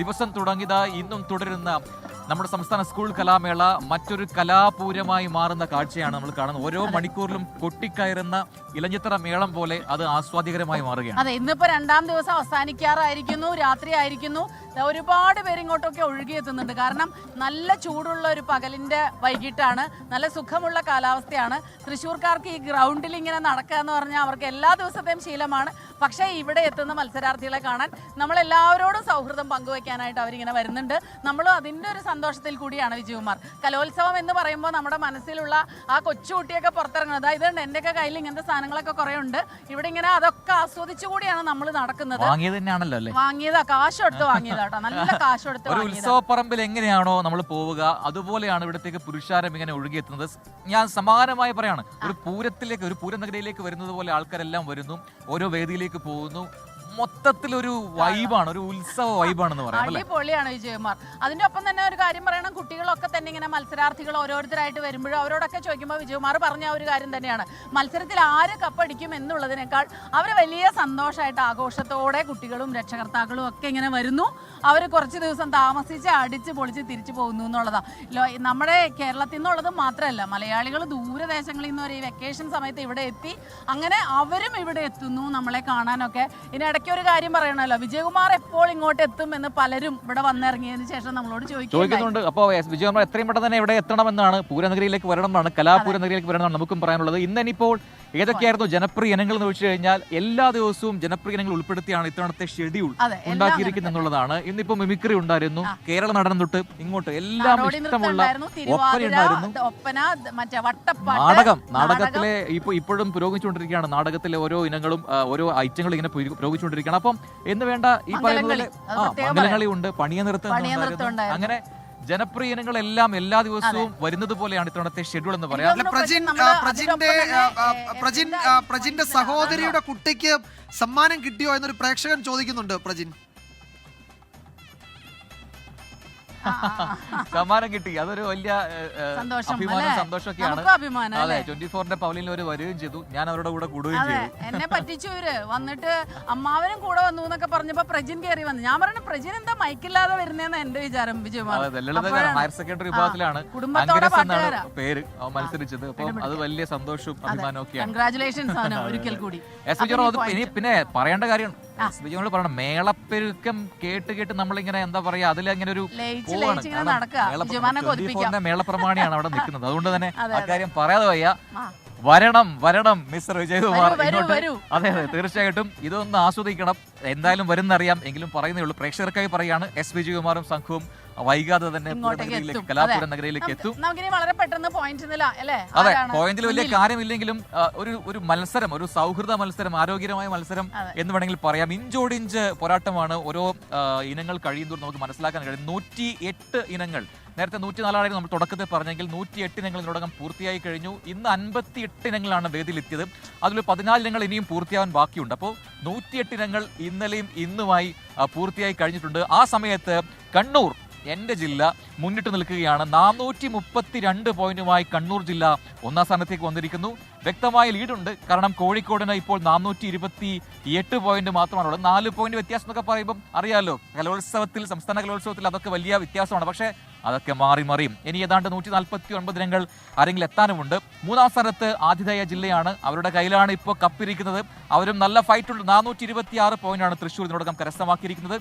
ദിവസം തുടങ്ങിയത് ഇന്നും തുടരുന്ന നമ്മുടെ സംസ്ഥാന സ്കൂൾ കലാമേള മറ്റൊരു കലാപൂരമായി മാറുന്ന കാഴ്ചയാണ് നമ്മൾ കാണുന്നത്. ഓരോ മണിക്കൂറിലും കൊട്ടിക്കയറുന്ന ഇലഞ്ഞിത്തറ മേളം പോലെ അത് ആസ്വാദികരമായി മാറുകയാണ്. അതെ, ഇന്നിപ്പോ രണ്ടാം ദിവസം അവസാനിക്കാറായിരിക്കുന്നു, രാത്രി ആയിരിക്കുന്നു. ഒരുപാട് പേര് ഇങ്ങോട്ടൊക്കെ ഒഴുകിയെത്തുന്നുണ്ട്. കാരണം നല്ല ചൂടുള്ള ഒരു പകലിന്റെ വൈകിട്ടാണ്, നല്ല സുഖമുള്ള കാലാവസ്ഥയാണ്. തൃശ്ശൂർക്കാർക്ക് ഈ ഗ്രൗണ്ടിൽ ഇങ്ങനെ നടക്കുക എന്ന് പറഞ്ഞാൽ അവർക്ക് എല്ലാ ദിവസത്തെയും ശീലമാണ്. പക്ഷേ ഇവിടെ എത്തുന്ന മത്സരാർത്ഥികളെ കാണാൻ നമ്മളെല്ലാവരോടും സൗഹൃദം പങ്കുവയ്ക്കാനായിട്ട് അവരിങ്ങനെ വരുന്നുണ്ട്. നമ്മളും അതിൻ്റെ ഒരു സന്തോഷത്തിൽ കൂടിയാണ് വിജയകുമാർ. കലോത്സവം എന്ന് പറയുമ്പോൾ നമ്മുടെ മനസ്സിലുള്ള ആ കൊച്ചുകുട്ടിയൊക്കെ പുറത്തിറങ്ങുന്നത്, ഇതുണ്ട് എൻ്റെയൊക്കെ കയ്യിൽ ഇങ്ങനത്തെ സാധനങ്ങളൊക്കെ കുറേ ഉണ്ട്. ഇവിടെ ഇങ്ങനെ അതൊക്കെ ആസ്വദിച്ചു കൂടിയാണ് നമ്മൾ നടക്കുന്നത്. വാങ്ങിയതാ, കാശ് കൊടുത്ത് വാങ്ങിയതാ കേട്ടോ, നല്ല കാശ് കൊടുത്ത്. ഒരു ഉത്സവപ്പറമ്പിൽ എങ്ങനെയാണോ നമ്മൾ പോവുക അതുപോലെയാണ് ഇവിടത്തേക്ക് പുരുഷാരം ഇങ്ങനെ ഒഴുകിയെത്തുന്നത്. ഞാൻ സമാനമായി പറയാണ്, ഒരു പൂരത്തിലേക്ക്, ഒരു പൂരനഗരിയിലേക്ക് വരുന്നത് പോലെ ആൾക്കാരെല്ലാം വരുന്നു, ഓരോ വേദിയിലേക്ക് പോകുന്നു. മൊത്തത്തിലൊരു വൈബാണ്, ഒരു ഉത്സവ വൈബാണെന്ന് പറയാം. അടിപൊളിയാണ് വിജയകുമാർ. അതിന്റെ ഒപ്പം തന്നെ ഒരു കാര്യം പറയണം, കുട്ടികളൊക്കെ തന്നെ ഇങ്ങനെ മത്സരാർത്ഥികൾ ഓരോരുത്തരായിട്ട് വരുമ്പോഴും അവരോടൊക്കെ ചോദിക്കുമ്പോൾ വിജയകുമാർ പറഞ്ഞ ഒരു കാര്യം തന്നെയാണ്, മത്സരത്തിൽ ആര് കപ്പടിക്കും എന്നുള്ളതിനേക്കാൾ അവർ വലിയ സന്തോഷമായിട്ട് ആഘോഷത്തോടെ കുട്ടികളും രക്ഷകർത്താക്കളും ഒക്കെ ഇങ്ങനെ വരുന്നു. അവർ കുറച്ച് ദിവസം താമസിച്ച് അടിച്ച് പൊളിച്ച് തിരിച്ചു പോകുന്നു എന്നുള്ളതാണ്. നമ്മുടെ കേരളത്തിൽ നിന്നുള്ളത് മാത്രമല്ല, മലയാളികൾ ദൂരദേശങ്ങളിൽ നിന്ന് ഈ വെക്കേഷൻ സമയത്ത് ഇവിടെ എത്തി, അങ്ങനെ അവരും ഇവിടെ എത്തുന്നു നമ്മളെ കാണാനൊക്കെ. ഇതിനിടയ്ക്ക് ഒരു കാര്യം പറയണല്ലോ, വിജയകുമാർ എപ്പോൾ ഇങ്ങോട്ട് എത്തും എന്ന് പലരും ഇവിടെ വന്നിറങ്ങിയതിന് ശേഷം നമ്മളോട് ചോദിക്കുന്നുണ്ട്. അപ്പോൾ വിജയകുമാർ എത്രയും പെട്ടെന്ന് തന്നെ ഇവിടെ എത്തണമെന്നാണ്, പൂരനഗരിയിലേക്ക് വരണം എന്നാണ്, കലാപൂരനഗരിയിലേക്ക് വരണം എന്നാണ് നമുക്കും പറയാനുള്ളത്. ഇന്നിപ്പോൾ ഏതൊക്കെയായിരുന്നു ജനപ്രിയ ഇനങ്ങൾ എന്ന് വെച്ച് കഴിഞ്ഞാൽ എല്ലാ ദിവസവും ജനപ്രിയ ഇനങ്ങൾ ഉൾപ്പെടുത്തിയാണ് ഇത്തവണത്തെ ഷെഡ്യൂൾ ഉണ്ടാക്കിയിരിക്കുന്നത് എന്നുള്ളതാണ്. ഇന്നിപ്പോ മിമിക്രി ഉണ്ടായിരുന്നു, കേരള നടനം തൊട്ട് ഇങ്ങോട്ട് എല്ലാം ഇഷ്ടമുള്ള നാടകത്തിലെ ഇപ്പോഴും പുരോഗമിച്ചുകൊണ്ടിരിക്കുകയാണ്. നാടകത്തിലെ ഓരോ ഇനങ്ങളും ഓരോ ഐറ്റങ്ങളും ഇങ്ങനെ പുരോഗമിച്ചുകൊണ്ടിരിക്കുകയാണ്. അപ്പം എന്ന് വേണ്ട ഈ പറയുന്ന പോലെ മംഗലങ്ങളി ഉണ്ട്, പണിയ നൃത്തം, അങ്ങനെ ജനപ്രിയ ഇനങ്ങളെല്ലാം എല്ലാ ദിവസവും വരുന്നത് പോലെയാണ് ഇത്തവണത്തെ ഷെഡ്യൂൾ എന്ന് പറയാം. പ്രജിന്റെ സഹോദരിയുടെ കുട്ടിക്ക് സമ്മാനം കിട്ടിയോ എന്നൊരു പ്രേക്ഷകൻ ചോദിക്കുന്നുണ്ട്. പ്രജിൻ, സമ്മാനം കിട്ടി, അതൊരു വലിയ അഭിമാനം, സന്തോഷമൊക്കെയാണ്. അതെ, 24ന്റെ പവലിൽ അവർ വരികയും ചെയ്തു, ഞാൻ അവരുടെ കൂടെ കൂടുകയും ചെയ്തു. എന്നെ പറ്റിച്ചവര് വന്നിട്ട് അമ്മാവനും കൂടെ വന്നു എന്നൊക്കെ പറഞ്ഞപ്പോ പ്രജിൻ കയറി വന്നു. ഞാൻ പറഞ്ഞു, പ്രജിൻ എന്താ മൈക്കില്ലാതെ വരുന്നതെന്ന് എന്റെ വിചാരം. വിജയകുമാർ ഹയർ സെക്കൻഡറി വിഭാഗത്തിലാണ് പേര് മത്സരിച്ചത്. അപ്പം അത് വലിയ സന്തോഷവും അഭിമാനവും ഒക്കെയാണ്. കൺഗ്രാറ്റുലേഷൻസ് ഒരിക്കൽ കൂടി. പിന്നെ പറയേണ്ട കാര്യം വിജയനോട് പറയണം, മേളപ്പെരുക്കം കേട്ട് നമ്മളിങ്ങനെ എന്താ പറയാ, അതിലങ്ങനെ ഒരു മേളപ്രമാണിയാണ് അവിടെ നിൽക്കുന്നത്. അതുകൊണ്ട് തന്നെ ആ കാര്യം പറയാതെ വയ്യ. വരണം മിസ്റ്റർ വിജയകുമാർ ഇങ്ങോട്ട്. അതെ, തീർച്ചയായിട്ടും ഇതൊന്ന് ആസ്വദിക്കണം. എന്തായാലും വരുന്നറിയാം, എങ്കിലും പറയുന്നേ ഉള്ളൂ. പ്രേക്ഷകർക്കായി പറയാണ്, എസ് വിജയകുമാറും സംഘവും വൈകാതെ തന്നെ കലാപൂര നഗരയിലേക്ക് എത്തും. അതെ, പോയിന്റിൽ വലിയ കാര്യമില്ലെങ്കിലും ഒരു മത്സരം, ഒരു സൗഹൃദ മത്സരം, ആരോഗ്യകരമായ മത്സരം എന്ന് വേണമെങ്കിൽ പറയാം. ഇഞ്ചോടിഞ്ച് പോരാട്ടമാണ്. ഓരോ ഇനങ്ങൾ കഴിയുന്നതോറും നമുക്ക് മനസ്സിലാക്കാൻ കഴിയും. 108 ഇനങ്ങൾ, നേരത്തെ 104 നമ്മൾ തുടക്കത്തിൽ പറഞ്ഞെങ്കിൽ 108 ഇനങ്ങൾ ഇതിനോടകം പൂർത്തിയായി കഴിഞ്ഞു. ഇന്ന് 58 ഇനങ്ങളാണ് വേദിയിലെത്തിയത്. അതിൽ 14 ഇനങ്ങൾ ഇനിയും പൂർത്തിയാവാൻ ബാക്കിയുണ്ട്. അപ്പോൾ 108 ഇനങ്ങൾ ഇന്നലെയും ഇന്നുമായി പൂർത്തിയായി കഴിഞ്ഞിട്ടുണ്ട്. ആ സമയത്ത് കണ്ണൂർ, എന്റെ ജില്ല, മുന്നിട്ട് നിൽക്കുകയാണ്. 432 പോയിന്റുമായി കണ്ണൂർ ജില്ല ഒന്നാം സ്ഥാനത്തേക്ക് വന്നിരിക്കുന്നു. വ്യക്തമായ ലീഡുണ്ട്. കാരണം കോഴിക്കോടിന് ഇപ്പോൾ 428 പോയിന്റ് മാത്രമാണുള്ളത്. 4 പോയിന്റ് വ്യത്യാസം എന്നൊക്കെ പറയുമ്പോൾ അറിയാലോ, കലോത്സവത്തിൽ, സംസ്ഥാന കലോത്സവത്തിൽ അതൊക്കെ വലിയ വ്യത്യാസമാണ്. പക്ഷേ അതൊക്കെ മാറി മറിയും. ഇനി ഏതാണ്ട് 149 ഇനങ്ങൾ ആരെങ്കിലും എത്താനുമുണ്ട്. 3-ാം സ്ഥാനത്ത് ആതിഥേയ ജില്ലയാണ്. അവരുടെ കയ്യിലാണ് ഇപ്പോൾ കപ്പിരിക്കുന്നത്. അവരും നല്ല ഫൈറ്റുണ്ട്. 426 പോയിന്റാണ് തൃശ്ശൂർ ഇതിനോടകം കരസ്ഥമാക്കിയിരിക്കുന്നത്.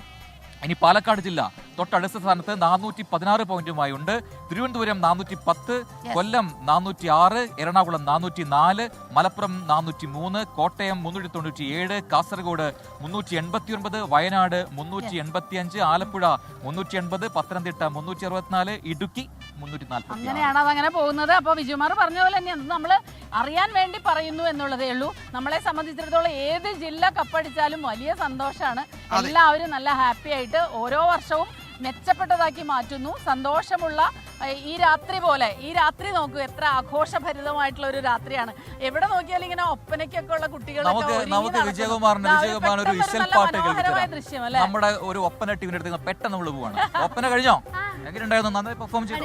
ഇനി പാലക്കാട് ജില്ല തൊട്ടടുത്ത സ്ഥാനത്ത് 416 പോയിന്റുമായി ഉണ്ട്. തിരുവനന്തപുരം 410, കൊല്ലം 406, എറണാകുളം 404, മലപ്പുറം 403, കോട്ടയം 397, കാസർഗോഡ് 389, വയനാട് 385, ആലപ്പുഴ 380, പത്തനംതിട്ട 364, ഇടുക്കി 340. അങ്ങനെയാണ് അതങ്ങനെ പോകുന്നത്. അപ്പോൾ വിജയകുമാർ പറഞ്ഞ പോലെ തന്നെ നമ്മൾ അറിയാൻ വേണ്ടി പറയുന്നു എന്നുള്ളതേ ഉള്ളൂ. നമ്മളെ സംബന്ധിച്ചിടത്തോളം ഏത് ജില്ല കപ്പടിച്ചാലും വലിയ സന്തോഷമാണ്. എല്ലാവരും നല്ല ഹാപ്പി ആയിട്ട് ഓരോ വർഷവും മെച്ചപ്പെട്ടതാക്കി മാറ്റുന്നു. സന്തോഷമുള്ള ഈ രാത്രി പോലെ, ഈ രാത്രി നോക്കൂ എത്ര ആഘോഷഭരിതമായിട്ടുള്ള ഒരു രാത്രിയാണ്. എവിടെ നോക്കിയാലും ഇങ്ങനെ ഒപ്പനയ്ക്കൊക്കെ ഉള്ള കുട്ടികളൊക്കെ വിജയകുമാറിന് ഒരു വിഷ്വൽ പാട്ട് കേൾപ്പിച്ചു. നമ്മുടെ ഒരു ഒപ്പന ടീമിന്റെ അടുത്ത് പെട്ടെന്ന് നമ്മൾ പോവാണ്. ഒപ്പന കഴിഞ്ഞോ? എങ്ങനെയുണ്ടായിരുന്നു? നന്നായി പെർഫോം ചെയ്തു.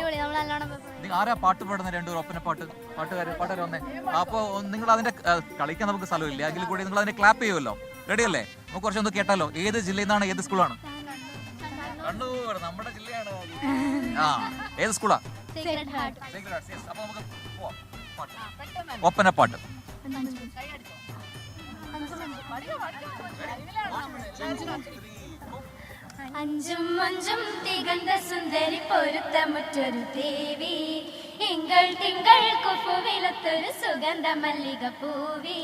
ആരാ പാട്ട് പാടുന്ന? രണ്ടു ഒപ്പന പാട്ടുകാർ വന്നേ. അപ്പൊ നിങ്ങൾ അതിന്റെ കളിക്കാൻ നമുക്ക് സ്ഥലമില്ല, എങ്കിൽ കൂടി നിങ്ങൾ അതിനെ ക്ലാപ്പ് ചെയ്യുമല്ലോ. റെഡിയല്ലേ? നമുക്ക് കുറച്ചൊന്ന് കേട്ടാലോ. ഏത് ജില്ലയിൽ നിന്നാണ്? ഏത് സ്കൂളാണ്? കണ്ണൂർ, നമ്മുടെ ജില്ലയാണ്. ഏത് സ്കൂളാ? അപ്പൊ നമുക്ക് ഒപ്പന പാട്ട്. അഞ്ചും അഞ്ചും തികന്ത സുന്ദരി പൊരുത്തമുറ്റൊരു ദേവി, എങ്കൾ തിങ്കൾ കുപ്പുവിലത്തൊരു സുഗന്ധ മല്ലിക പൂവി.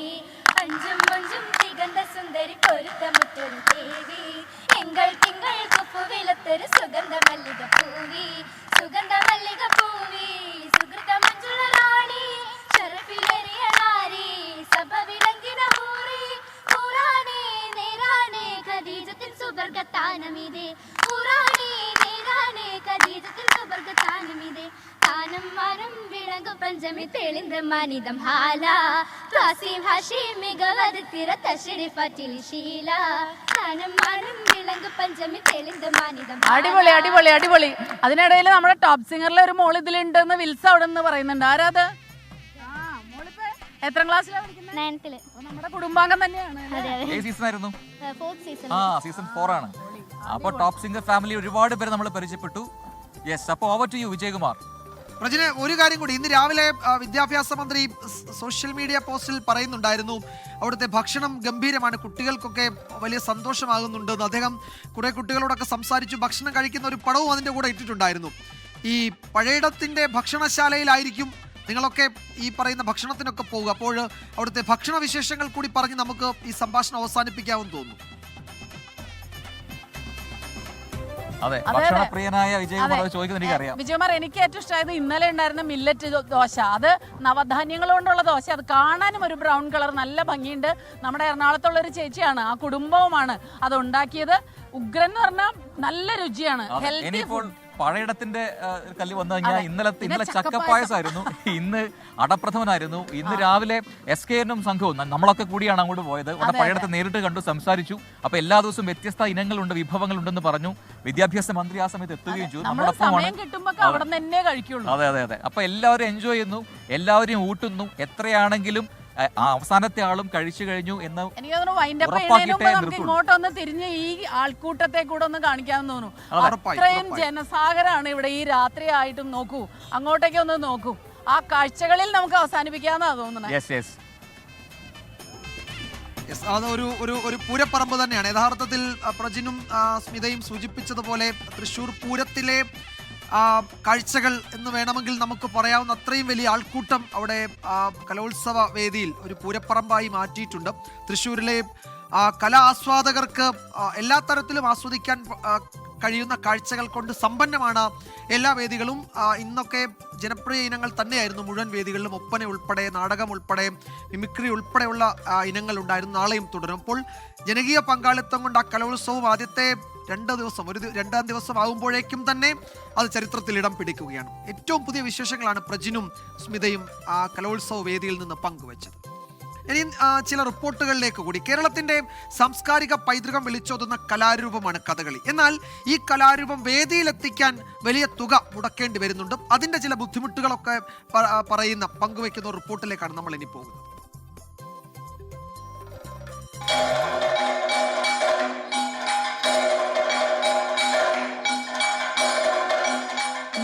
അഞ്ചും അഞ്ചും തികന്ത സുന്ദരി പൊരുത്തമുറ്റൊരു ദേവി, എങ്കൾ തിങ്കൾ കുപ്പുവിലത്തൊരു സുഗന്ധ മല്ലിക പൂവി. സുഗന്ധ മല്ലിക പൂവി, സുഹൃത മഞ്ജുള റാണി, ഷറഫിലേറിയ നാരി, സഭ വിളങ്ങിന ഹൂറി. ഖുറാനേ നേരാനേ ഖദീജത്തിൻ സുബർഗത്താനമിതേ, ഖുറാനേ നേരാനേ ഖദീജത്തിൻ സുബർഗത്താനമിതേ. താനം മാനം വിളങ്ങു പഞ്ചമി തെളിന്ത മാനിതം ഹാല, ത്വാസീം ഹാഷിം മികവത് തിര തശ്രീഫത്തിൽ ശീല. താനം മാനം വിളങ്ങു പഞ്ചമി തെളിന്ത മാനിതം. അടിപൊളി അടിപൊളി അടിപൊളി. അതിനിടയിൽ നമ്മുടെ ടോപ്പ് സിംഗറിലെ ഒരു മോൾ ഇതിലുണ്ടെന്ന് വിൽസ അവിടെ നിന്ന് പറയുന്നുണ്ട്. ആരാത്? എത്ര ക്ലാസ്സിലാണ് പഠിക്കുന്നത്? 9th. നമ്മുടെ കുടുംബാംഗം തന്നെയാണ്. സീസൺ 4 ആണ്. അപ്പൊ ടോപ്പ് സിംഗർ ഫാമിലി ഒരുപാട് പേര് നമ്മൾ പരിചയപ്പെട്ടു. യെസ്, അപ്പൊ ഓവർ ടു യു വിജയകുമാർ. പ്രജിനെ, ഒരു കാര്യം കൂടി. ഇന്ന് രാവിലെ വിദ്യാഭ്യാസ മന്ത്രി സോഷ്യൽ മീഡിയ പോസ്റ്റിൽ പറയുന്നുണ്ടായിരുന്നു അവിടുത്തെ ഭക്ഷണം ഗംഭീരമാണ്, കുട്ടികൾക്കൊക്കെ വലിയ സന്തോഷമാകുന്നുണ്ടെന്ന്. അദ്ദേഹം കുറേ കുട്ടികളോടൊക്കെ സംസാരിച്ചു. ഭക്ഷണം കഴിക്കുന്ന ഒരു പടവും അതിൻ്റെ കൂടെ ഇട്ടിട്ടുണ്ടായിരുന്നു. ഈ പഴയിടത്തിൻ്റെ ഭക്ഷണശാലയിലായിരിക്കും നിങ്ങളൊക്കെ ഈ പറയുന്ന ഭക്ഷണത്തിനൊക്കെ പോകുക. അപ്പോൾ അവിടുത്തെ ഭക്ഷണ വിശേഷങ്ങൾ കൂടി പറഞ്ഞ് നമുക്ക് ഈ സംഭാഷണം അവസാനിപ്പിക്കാമെന്ന് തോന്നുന്നു. വിജയകുമാർ, എനിക്ക് ഏറ്റവും ഇഷ്ടമായത് ഇന്നലെ ഉണ്ടായിരുന്ന മില്ലറ്റ് ദോശ. അത് നവധാന്യങ്ങൾ കൊണ്ടുള്ള ദോശ. അത് കാണാനും ഒരു ബ്രൗൺ കളർ, നല്ല ഭംഗിയുണ്ട്. നമ്മുടെ എറണാകുളത്തുള്ള ഒരു ചേച്ചിയാണ്, ആ കുടുംബവുമാണ് അത് ഉണ്ടാക്കിയത്. ഉഗ്രൻ എന്ന് പറഞ്ഞാൽ നല്ല രുചിയാണ്. Healthy food. പഴയിടത്തിന്റെ കല്ല് വന്നു കഴിഞ്ഞാൽ ഇന്നലെ ചക്കപ്പായസമായിരുന്നു, ഇന്ന് അടപ്രഥമനായിരുന്നു. ഇന്ന് രാവിലെ SKN സംഘവും നമ്മളൊക്കെ കൂടിയാണ് അങ്ങോട്ട് പോയത്. അവിടെ പഴയിടത്തെ നേരിട്ട് കണ്ടു, സംസാരിച്ചു. അപ്പൊ എല്ലാ ദിവസവും വ്യത്യസ്ത ഇനങ്ങളുണ്ട്, വിഭവങ്ങളുണ്ടെന്ന് പറഞ്ഞു. വിദ്യാഭ്യാസ മന്ത്രി ആ സമയത്ത് എത്തുകയും ചെയ്തു. അതെ അതെ അതെ. അപ്പൊ എല്ലാവരും എൻജോയ് ചെയ്യുന്നു, എല്ലാവരും ഊട്ടുന്നു. എത്രയാണെങ്കിലും അവസാനത്തെ ആളും കഴിച്ചു കഴിഞ്ഞു എന്ന് എനിക്ക് തോന്നുന്നു. ഇങ്ങോട്ടൊന്ന് തിരിഞ്ഞ് ഈ ആൾക്കൂട്ടത്തെ കൂടെ ഒന്ന് കാണിക്കാമെന്ന് തോന്നുന്നു. അത്രയും ജനസാഗരാണ് ഇവിടെ ഈ രാത്രി ആയിട്ടും. നോക്കൂ, അങ്ങോട്ടേക്ക് ഒന്ന് നോക്കൂ. ആ കാഴ്ചകളിൽ നമുക്ക് അവസാനിപ്പിക്കാമെന്നാ തോന്നുന്നത്. അത് ഒരു പൂരപ്പറമ്പ് തന്നെയാണ് യഥാർത്ഥത്തിൽ. പ്രജിനും സ്മിതയും സൂചിപ്പിച്ചതുപോലെ തൃശ്ശൂർ പൂരത്തിലെ കാഴ്ചകൾ എന്ന് വേണമെങ്കിൽ നമുക്ക് പറയാവുന്ന അത്രയും വലിയ ആൾക്കൂട്ടം അവിടെ കലോത്സവ വേദിയിൽ ഒരു പൂരപ്പറമ്പായി മാറ്റിയിട്ടുണ്ട്. തൃശ്ശൂരിലെ കലാ ആസ്വാദകർക്ക് എല്ലാ തരത്തിലും ആസ്വദിക്കാൻ കഴിയുന്ന കാഴ്ചകൾ കൊണ്ട് സമ്പന്നമാണ് എല്ലാ വേദികളും. ഇന്നൊക്കെ ജനപ്രിയ ഇനങ്ങൾ തന്നെയായിരുന്നു മുഴുവൻ വേദികളിലും. ഒപ്പന ഉൾപ്പെടെ, നാടകം ഉൾപ്പെടെ, മിമിക്രി ഉൾപ്പെടെയുള്ള ഇനങ്ങൾ ഉണ്ടായിരുന്നു. നാളെയും തുടരും. അപ്പോൾ ജനകീയ പങ്കാളിത്തം കൊണ്ട് ആ കലോത്സവം ആദ്യത്തെ 2 ദിവസം, രണ്ടാം ദിവസം ആകുമ്പോഴേക്കും തന്നെ അത് ചരിത്രത്തിൽ ഇടം പിടിക്കുകയാണ്. ഏറ്റവും പുതിയ വിശേഷങ്ങളാണ് പ്രജിനും സ്മിതയും ആ കലോത്സവ വേദിയിൽ നിന്ന് പങ്കുവച്ചത്. ഇനി ചില റിപ്പോർട്ടുകളിലേക്ക് കൂടി. കേരളത്തിന്റെ സാംസ്കാരിക പൈതൃകം വിളിച്ചോതുന്ന കലാരൂപമാണ് കഥകളി. എന്നാൽ ഈ കലാരൂപം വേദിയിലെത്തിക്കാൻ വലിയ തുക മുടക്കേണ്ടി വരുന്നുണ്ട്. അതിന്റെ ചില ബുദ്ധിമുട്ടുകളൊക്കെ പങ്കുവയ്ക്കുന്ന റിപ്പോർട്ടിലേക്കാണ് നമ്മൾ ഇനി പോകുന്നത്.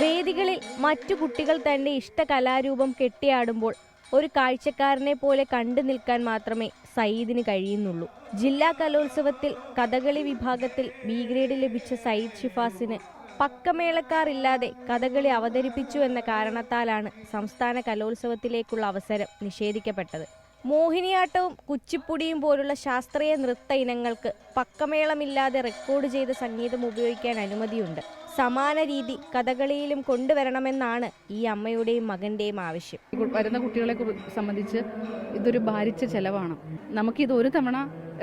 വേദികളിൽ മറ്റു കുട്ടികൾ തന്റെ ഇഷ്ട കലാരൂപം കെട്ടിയാടുമ്പോൾ ഒരു കാഴ്ചക്കാരനെ പോലെ കണ്ടു നിൽക്കാൻ മാത്രമേ സയ്യിദിന് കഴിയുന്നുള്ളൂ. ജില്ലാ കലോത്സവത്തിൽ കഥകളി വിഭാഗത്തിൽ ബി ഗ്രേഡ് ലഭിച്ച സയ്യിദ് ഷിഫാസിന് പക്കമേളക്കാരില്ലാതെ കഥകളി അവതരിപ്പിച്ചു എന്ന കാരണത്താലാണ് സംസ്ഥാന കലോത്സവത്തിലേക്കുള്ള അവസരം നിഷേധിക്കപ്പെട്ടത്. മോഹിനിയാട്ടവും കുച്ചിപ്പുടിയും പോലുള്ള ശാസ്ത്രീയ നൃത്ത ഇനങ്ങൾക്ക് പക്കമേളമില്ലാതെ റെക്കോർഡ് ചെയ്ത സംഗീതം ഉപയോഗിക്കാൻ അനുമതിയുണ്ട്. സമാന രീതി കഥകളിയിലും കൊണ്ടുവരണമെന്നാണ് ഈ അമ്മയുടെയും മകന്റെയും ആവശ്യം. വരുന്ന കുട്ടികളെ സംബന്ധിച്ച് ഇതൊരു ഭാരിച്ച ചെലവാണ്. നമുക്കിത് ഒരു തവണ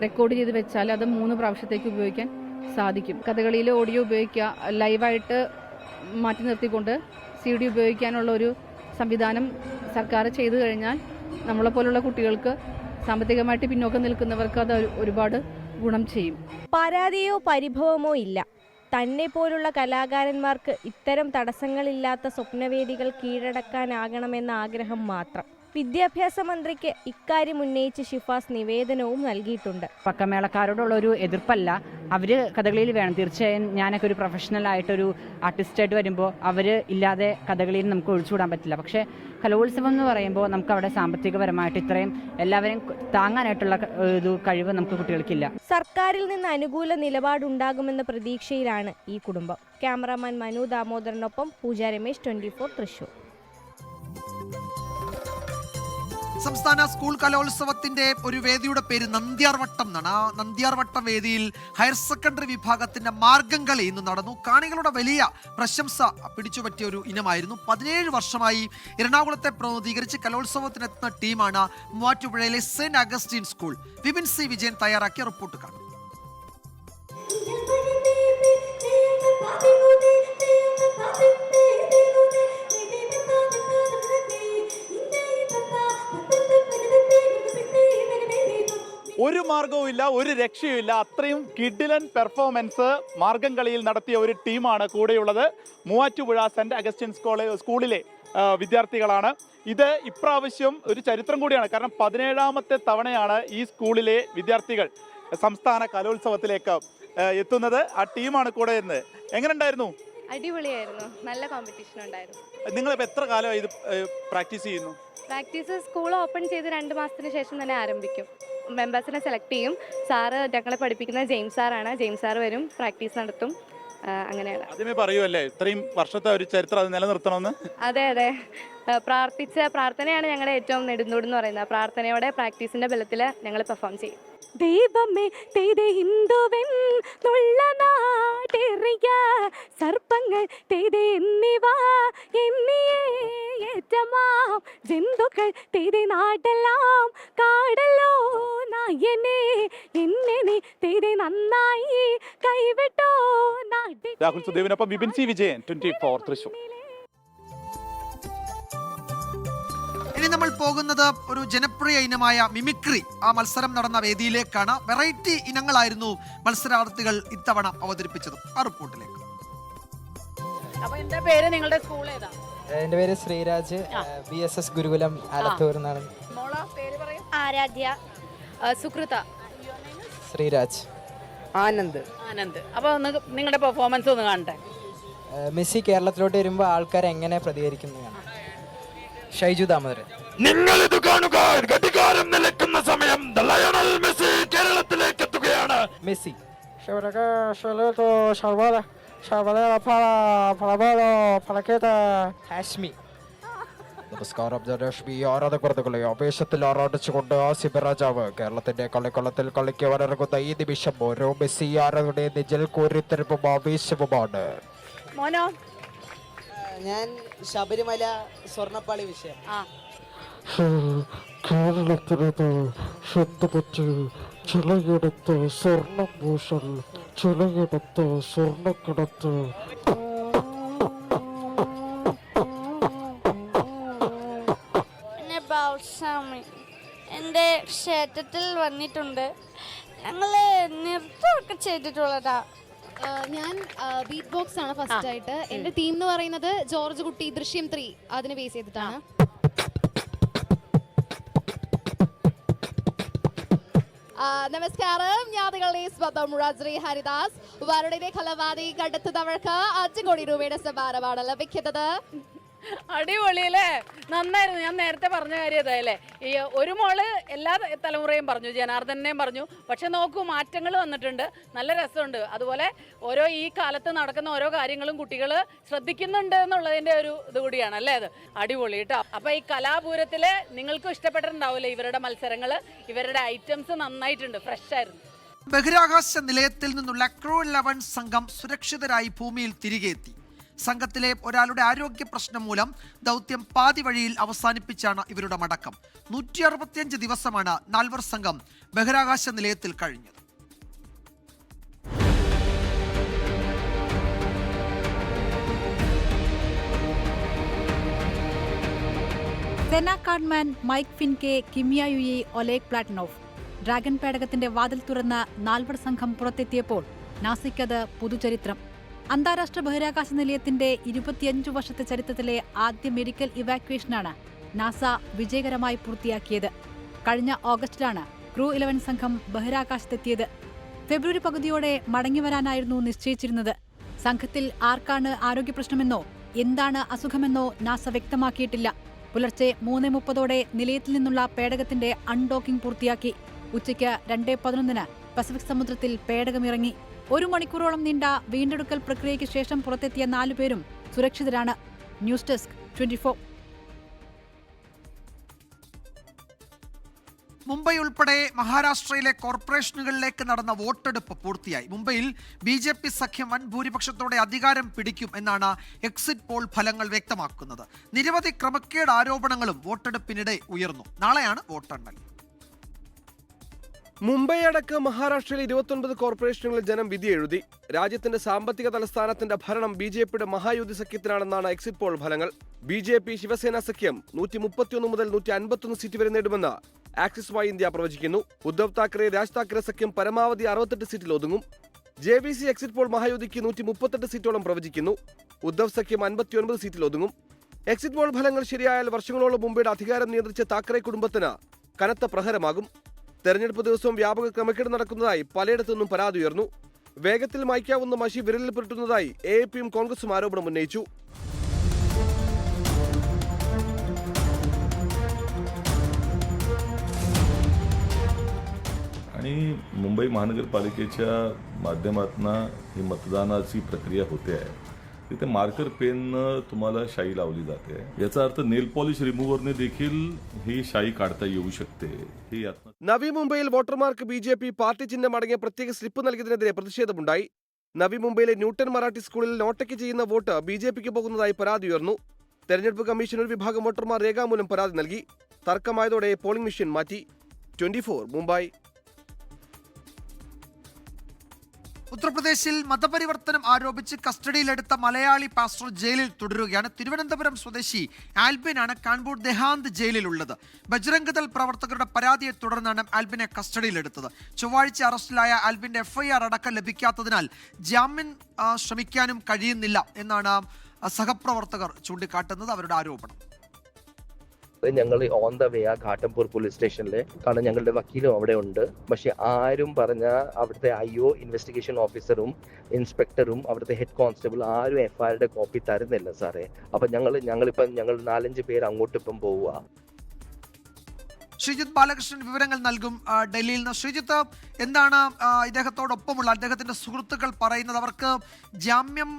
റെക്കോർഡ് ചെയ്ത് വെച്ചാൽ അത് 3 പ്രാവശ്യത്തേക്ക് ഉപയോഗിക്കാൻ സാധിക്കും. കഥകളിയിൽ ഓഡിയോ ഉപയോഗിക്കുക, ലൈവായിട്ട് മാറ്റി നിർത്തിക്കൊണ്ട് CD ഉപയോഗിക്കാനുള്ള ഒരു സംവിധാനം സർക്കാർ ചെയ്തു കഴിഞ്ഞാൽ നമ്മളെപ്പോലുള്ള കുട്ടികൾക്ക് സാമ്പത്തികമായിട്ട് പിന്നോക്കം നിൽക്കുന്നവർക്ക് അത് ഒരുപാട് ഗുണം ചെയ്യും. പരാതിയോ പരിഭവമോ ഇല്ല. തന്നെ പോലുള്ള കലാകാരന്മാർക്ക് ഇത്തരം തടസ്സങ്ങളില്ലാത്ത സ്വപ്നവേദികൾ കീഴടക്കാനാകണമെന്ന ആഗ്രഹം മാത്രം. വിദ്യാഭ്യാസ മന്ത്രിക്ക് ഇക്കാര്യം ഉന്നയിച്ച് ഷിഫാസ് നിവേദനവും നൽകിയിട്ടുണ്ട്. പക്കമേളക്കാരോടുള്ള ഒരു എതിർപ്പല്ല, അവർ കഥകളിയിൽ വേണം. തീർച്ചയായും ഞാനൊക്കെ ഒരു പ്രൊഫഷണൽ ആയിട്ടൊരു ആർട്ടിസ്റ്റായിട്ട് വരുമ്പോൾ അവർ ഇല്ലാതെ കഥകളിയിൽ നമുക്ക് ഒഴിച്ചുകൂടാൻ പറ്റില്ല. പക്ഷേ കലോത്സവം എന്ന് പറയുമ്പോൾ നമുക്ക് അവിടെ സാമ്പത്തികപരമായിട്ട് ഇത്രയും എല്ലാവരെയും താങ്ങാനായിട്ടുള്ള ഒരു കഴിവ് നമുക്ക് കുട്ടികൾക്കില്ല. സർക്കാരിൽ നിന്ന് അനുകൂല നിലപാടുണ്ടാകുമെന്ന പ്രതീക്ഷയിലാണ് ഈ കുടുംബം. ക്യാമറാമാൻ മനു ദാമോദരനൊപ്പം പൂജ രമേശ്, 24 തൃശൂർ. സംസ്ഥാന സ്കൂൾ കലോത്സവത്തിന്റെ ഒരു വേദിയുടെ പേര് നന്ദ്യാർവട്ടം എന്നാണ്. ആ നന്ദ്യാർവട്ടം വേദിയിൽ ഹയർ സെക്കൻഡറി വിഭാഗത്തിന്റെ മാർഗം കളി ഇന്ന് നടന്നു. കാണികളുടെ വലിയ പ്രശംസ പിടിച്ചുപറ്റിയ ഒരു ഇനമായിരുന്നു. 17 വർഷമായി എറണാകുളത്തെ പ്രതിനിധീകരിച്ച് കലോത്സവത്തിനെത്തുന്ന ടീമാണ് മൂവാറ്റുപുഴയിലെ Saint Augustine school. Vipin C Vijayan തയ്യാറാക്കിയ റിപ്പോർട്ട് കാണും. ഒരു മാർഗവും ഇല്ല, ഒരു രക്ഷയുമില്ല. അത്രയും കിഡിലൻ പെർഫോമൻസ് മാർഗം കളിയിൽ നടത്തിയ ഒരു ടീമാണ് കൂടെയുള്ളത്. മൂവാറ്റുപുഴ സെന്റ് അഗസ്റ്റിൻ സ്കൂളിലെ വിദ്യാർത്ഥികളാണ്. ഇത് ഇപ്രാവശ്യം ഒരു ചരിത്രം കൂടിയാണ്. കാരണം 17ാമത്തെ തവണയാണ് ഈ സ്കൂളിലെ വിദ്യാർത്ഥികൾ സംസ്ഥാന കലോത്സവത്തിലേക്ക് എത്തുന്നത്. ആ ടീമാണ് കൂടെ ഇരുന്നത്. എങ്ങനെ ഉണ്ടായിരുന്നു? അടിപൊളിയായിരുന്നു, നല്ല കോമ്പറ്റീഷൻ ഉണ്ടായിരുന്നു. നിങ്ങളിപ്പോൾ എത്ര കാലമായി ഇത് പ്രാക്ടീസ് ചെയ്യുന്നു? പ്രാക്ടീസ് സ്കൂൾ ഓപ്പൺ ചെയ്ത് 2 മാസത്തിന് ശേഷം തന്നെ ആരംഭിക്കും. മെമ്പേഴ്സിനെ സെലക്ട് ചെയ്യും. സാറ് ഞങ്ങളെ പഠിപ്പിക്കുന്ന ജെയിംസ് സാറാണ്. ജെയിംസ് സാറ് വരും, പ്രാക്ടീസ് നടത്തും. അങ്ങനെയാണ്. ആദ്യമേ പറയുമല്ലേ ഇത്രയും വർഷത്തെ ഒരു ചരിത്രം അത് നിലനിർത്തണമെന്ന്? അതെ അതെ, പ്രാർത്ഥനയാണ് ഞങ്ങളുടെ ഏറ്റവും നെടുന്നൂടെന്ന് പറയുന്നത്. പ്രാർത്ഥനയോടെ പ്രാക്ടീസിന്റെ ബലത്തിൽ ഞങ്ങൾ പെർഫോം ചെയ്യും. ദൈവമേ തെയ്തേ ഹിന്ദുവെന്നുള്ള നാടെറിയ സർപ്പങ്ങൾ തെയ്തേ എന്നിവ എന്നിയേ ഏറ്റമാം ജന്തുക്കൾ തെയ്തേ നാടെല്ലാം കാടല്ലോ നായനെ എന്നെ നീ തെയ്തേ നന്നായി കൈവിട്ടോ നാട്ടിൽ. രാഹുൽ സുദേവിനൊപ്പം വിപിൻ സി വിജയൻ, 24 തൃശൂർ. ഇനി നമ്മൾ പോകുന്നത് ഒരു ജനപ്രിയ ഇനമായ മിമിക്രി. ആ മത്സരം നടന്ന വേദിയിലേക്കാണ്. വെറൈറ്റി ഇനങ്ങളായിരുന്നു മത്സരാർത്ഥികൾ ഇത്തവണ അവതരിപ്പിച്ചത്. ആ റിപ്പോർട്ടിലേക്ക്. അപ്പൊ എന്താ പേര്, നിങ്ങളുടെ സ്കൂൾ ഏതാ? എൻ്റെ പേര് ശ്രീരാജ്, BSS ഗുരുകുലം ആലത്തൂർ എന്നാണ്. ആരാധ്യ, സുകൃത, ശ്രീരാജ്, ആനന്ദ്. അപ്പൊ നിങ്ങളുടെ പെർഫോമൻസ് ഒന്ന് കാണട്ടെ. മെസ്സി കേരളത്തിലോട്ട് വരുമ്പോൾ ആൾക്കാർ എങ്ങനെ പ്രതികരിക്കുന്നതാണ്. ഷൈജു ദാമോദരൻ. നിങ്ങൾ ഇത് കാണുക, ഘടികാരം നിലയ്ക്കുന്ന സമയം ലയണൽ മെസ്സി കേരളത്തിലേക്ക് എത്തുകയാണ്. മെസ്സി ഹാഷ്മി. നമസ്കാരം ജനലക്ഷ്മി. ആരാധകർത്തുകളെ ആവേശത്തിൽ ആറാടിച്ചുകൊണ്ട് ആസിഫ് രാജാവ് കേരളത്തിന്റെ കളിക്കളത്തിൽ കളിക്കുവാനിറങ്ങുന്ന ഈ നിമിഷം ഓരോ മെസ്സി ആരാധകരുടെ നെഞ്ചിൽ കോരിത്തെറിപ്പും ആവേശവുമാണ്. മോനോ? ഞാൻ ശബരിമല സ്വർണ്ണപ്പാളി വിഷയം. കേരളത്തിനത് ശുദ്ധപറ്റി ചിലയിടത്ത് സ്വർണം പൂശൽ, ചിലയിടത്ത് സ്വർണ്ണക്കടത്ത്. എൻ്റെ ക്ഷേത്രത്തിൽ വന്നിട്ടുണ്ട്. ഞങ്ങൾ നൃത്തമൊക്കെ ചെയ്തിട്ടുള്ളതാ. ഞാൻ ബീറ്റ് ബോക്സ് ആണ് ഫസ്റ്റ് ആയിട്ട്. എൻ്റെ ടീം എന്ന് പറയുന്നത് ജോർജ് കുട്ടി, ദൃശ്യം 3 അതിനെ ബേസ് ചെയ്തിട്ടാണ്. നമസ്കാരം, ഞാൻ നിങ്ങളുടെ സ്വന്തം രാജ്രി ഹരിദാസ്. വരുടെ കലവാദി കണ്ടെത്തുന്നവർക്ക് 5 കോടി രൂപയുടെ സമ്മാനമാണ് ലഭിക്കുന്നത്. അടിപൊളിയല്ലേ, നന്നായിരുന്നു. ഞാൻ നേരത്തെ പറഞ്ഞ കാര്യം അതായല്ലേ, ഈ ഒരു മോള് എല്ലാ തലമുറയും പറഞ്ഞു, ജനാർദ്ദനെയും പറഞ്ഞു. പക്ഷെ നോക്കൂ, മാറ്റങ്ങൾ വന്നിട്ടുണ്ട്, നല്ല രസമുണ്ട്. അതുപോലെ ഓരോ ഈ കാലത്ത് നടക്കുന്ന ഓരോ കാര്യങ്ങളും കുട്ടികൾ ശ്രദ്ധിക്കുന്നുണ്ട് എന്നുള്ളതിന്റെ ഒരു ഇത് കൂടിയാണ് അല്ലേ അത്. അടിപൊളി കേട്ടോ. അപ്പൊ ഈ കലാപൂരത്തില് നിങ്ങൾക്കും ഇഷ്ടപ്പെട്ടിട്ടുണ്ടാവില്ലേ ഇവരുടെ മത്സരങ്ങൾ? ഇവരുടെ ഐറ്റംസ് നന്നായിട്ടുണ്ട്, ഫ്രഷ് ആയിരുന്നു. ബഹിരാകാശ നിലയത്തിൽ നിന്നുള്ള ക്രൂ 11 സംഘം സുരക്ഷിതരായി ഭൂമിയിൽ തിരികെ എത്തി. സംഘത്തിലെ ഒരാളുടെ ആരോഗ്യ പ്രശ്നം മൂലം ദൗത്യം പാതി വഴിയിൽ അവസാനിപ്പിച്ചാണ് ഇവരുടെ മടക്കം. 165 ദിവസമാണ് 4 സംഘം ബഹിരാകാശ നിലയത്തിൽ കഴിഞ്ഞത്. Zena Cardman, Mike Fincke, Kimiya Yui, Oleg Platonov. Dragon പേടകത്തിന്റെ വാതിൽ തുറന്ന് 4 സംഘം പുറത്തെത്തിയപ്പോൾ നാസയ്ക്കത് പുതുചരിത്രം. അന്താരാഷ്ട്ര ബഹിരാകാശ നിലയത്തിന്റെ 25 വർഷത്തെ ചരിത്രത്തിലെ ആദ്യ മെഡിക്കൽ ഇവാക്യുവേഷനാണ് നാസ വിജയകരമായി പൂർത്തിയാക്കിയത്. കഴിഞ്ഞ ഓഗസ്റ്റിലാണ് ക്രൂ 11 സംഘം ബഹിരാകാശത്തെത്തിയത്. ഫെബ്രുവരി പകുതിയോടെ മടങ്ങിവരാനായിരുന്നു നിശ്ചയിച്ചിരുന്നത്. സംഘത്തിൽ ആർക്കാണ് ആരോഗ്യപ്രശ്നമെന്നോ എന്താണ് അസുഖമെന്നോ നാസ വ്യക്തമാക്കിയിട്ടില്ല. പുലർച്ചെ 3:30 നിലയത്തിൽ നിന്നുള്ള പേടകത്തിന്റെ അൺഡോക്കിംഗ് പൂർത്തിയാക്കി. ഉച്ചയ്ക്ക് 2:11 പസഫിക് സമുദ്രത്തിൽ പേടകമിറങ്ങി. 1 മണിക്കൂറോളം നീണ്ട വീണ്ടെടുക്കൽ പ്രക്രിയയ്ക്ക് ശേഷം പുറത്തെത്തിയ 4 പേരും സുരക്ഷിതരാണ്. News desk 24. മുംബൈ ഉൾപ്പെടെ മഹാരാഷ്ട്രയിലെ കോർപ്പറേഷനുകളിലേക്ക് നടന്ന വോട്ടെടുപ്പ് പൂർത്തിയായി. മുംബൈയിൽ BJP സഖ്യം വൻ ഭൂരിപക്ഷത്തോടെ അധികാരം പിടിക്കും എന്നാണ് എക്സിറ്റ് പോൾ ഫലങ്ങൾ വ്യക്തമാക്കുന്നത്. നിരവധി ക്രമക്കേട് ആരോപണങ്ങളും വോട്ടെടുപ്പിനിടെ ഉയർന്നു. നാളെയാണ് വോട്ടെണ്ണൽ. മുംബൈ അടക്കം മഹാരാഷ്ട്രയിലെ 29 കോർപ്പറേഷനുകളിൽ ജനം വിധി എഴുതി. രാജ്യത്തിന്റെ സാമ്പത്തിക തലസ്ഥാനത്തിന്റെ ഭരണം BJPയുടെ മഹായുതി സഖ്യത്തിനാണെന്നാണ് എക്സിറ്റ് പോൾ ഫലങ്ങൾ. BJP ശിവസേന സഖ്യം 131 മുതൽ 151 സീറ്റ് വരെ നേടുമെന്ന് ആക്സിസ് വൈ ഇന്ത്യ പ്രവചിക്കുന്നു. ഉദ്ധവ് താക്കറെ, രാജ് താക്കറെ സഖ്യം പരമാവധി 68 സീറ്റിൽ ഒതുങ്ങും. JVC എക്സിറ്റ് പോൾ മഹായുതിക്ക് 138 സീറ്റോളം പ്രവചിക്കുന്നു. ഉദ്ധവ് സഖ്യം 59 സീറ്റിൽ ഒതുങ്ങും. എക്സിറ്റ് പോൾ ഫലങ്ങൾ ശരിയായാൽ വർഷങ്ങളോളം മുംബൈയുടെ അധികാരം നിയന്ത്രിച്ച താക്കറെ കുടുംബത്തിന് കനത്ത പ്രഹരമാകും. തെരഞ്ഞെടുപ്പ് ദിവസവും വ്യാപക ക്രമക്കേട് നടക്കുന്നതായി പലയിടത്തുനിന്നും പരാതി ഉയർന്നു. വേഗത്തിൽ മായ്ക്കാവുന്ന മഷി വിരലിൽ പുരട്ടുന്നതായി AAPയും കോൺഗ്രസും ആരോപണം ഉന്നയിച്ചു. आणि मुंबई महानगरपालिकेच्या माध्यमातून ही मतदानाची प्रक्रिया होते आहे. तिथे मार्कर पेन तुम्हाला शाई लावली जाते. याचा अर्थ नेल पॉलिश रिमूव्हरने देखील ही शाई काढता येऊ शकते. ही നവി മുംബൈയിൽ വോട്ടർമാർക്ക് BJP പാർട്ടി ചിഹ്നം അടങ്ങിയ പ്രത്യേക സ്ലിപ്പ് നൽകിയതിനെതിരെ പ്രതിഷേധമുണ്ടായി. നവി മുംബൈയിലെ ന്യൂട്ടൺ മറാഠി സ്കൂളിൽ നോട്ടയ്ക്ക് ചെയ്യുന്ന വോട്ട് BJPക്ക് പോകുന്നതായി പരാതി ഉയർന്നു. തെരഞ്ഞെടുപ്പ് കമ്മീഷൻ ഒരു വിഭാഗം വോട്ടർമാർ രേഖാമൂലം പരാതി നൽകി. തർക്കമായതോടെ പോളിംഗ് മെഷീൻ മാറ്റി. 24 മുംബൈ. ഉത്തർപ്രദേശിൽ മതപരിവർത്തനം ആരോപിച്ച് കസ്റ്റഡിയിലെടുത്ത മലയാളി പാസ്റ്റർ ജയിലിൽ തുടരുകയാണ്. തിരുവനന്തപുരം സ്വദേശി ആൽബിനാണ് കാൺപൂർ ദെഹാന്ത് ജയിലിലുള്ളത്. ബജ്രംഗ് ദൾ പ്രവർത്തകരുടെ പരാതിയെ തുടർന്നാണ് ആൽബിനെ കസ്റ്റഡിയിലെടുത്തത്. ചൊവ്വാഴ്ച അറസ്റ്റിലായ ആൽബിന്റെ FIR അടക്കം ലഭിക്കാത്തതിനാൽ ജാമ്യം ശ്രമിക്കാനും കഴിയുന്നില്ല എന്നാണ് സഹപ്രവർത്തകർ ചൂണ്ടിക്കാട്ടുന്നത്. അവരുടെ ആരോപണം. ഞങ്ങൾ ഓൺ ദ വേ ആ ഘാട്ടംപൂർ പോലീസ് സ്റ്റേഷനിൽ, കാരണം ഞങ്ങളുടെ വക്കീലും അവിടെ ഉണ്ട്. പക്ഷെ ആരും പറഞ്ഞ അവിടുത്തെ IO ഇൻവെസ്റ്റിഗേഷൻ ഓഫീസറും ഇൻസ്പെക്ടറും അവിടുത്തെ ഹെഡ് കോൺസ്റ്റബിൾ ആരും FIRയുടെ കോപ്പി തരുന്നില്ല സാറേ. അപ്പൊ ഞങ്ങൾ 4-5 പേര് അങ്ങോട്ട് ഇപ്പം പോവുക. ശ്രീജിത്ത് ബാലകൃഷ്ണൻ വിവരങ്ങൾ നൽകും ഡൽഹിയിൽ നിന്ന്. ശ്രീജിത്ത്, എന്താണ് ഇദ്ദേഹത്തോടൊപ്പമുള്ള അദ്ദേഹത്തിന്റെ സുഹൃത്തുക്കൾ പറയുന്നത്? അവർക്ക് ജാമ്യം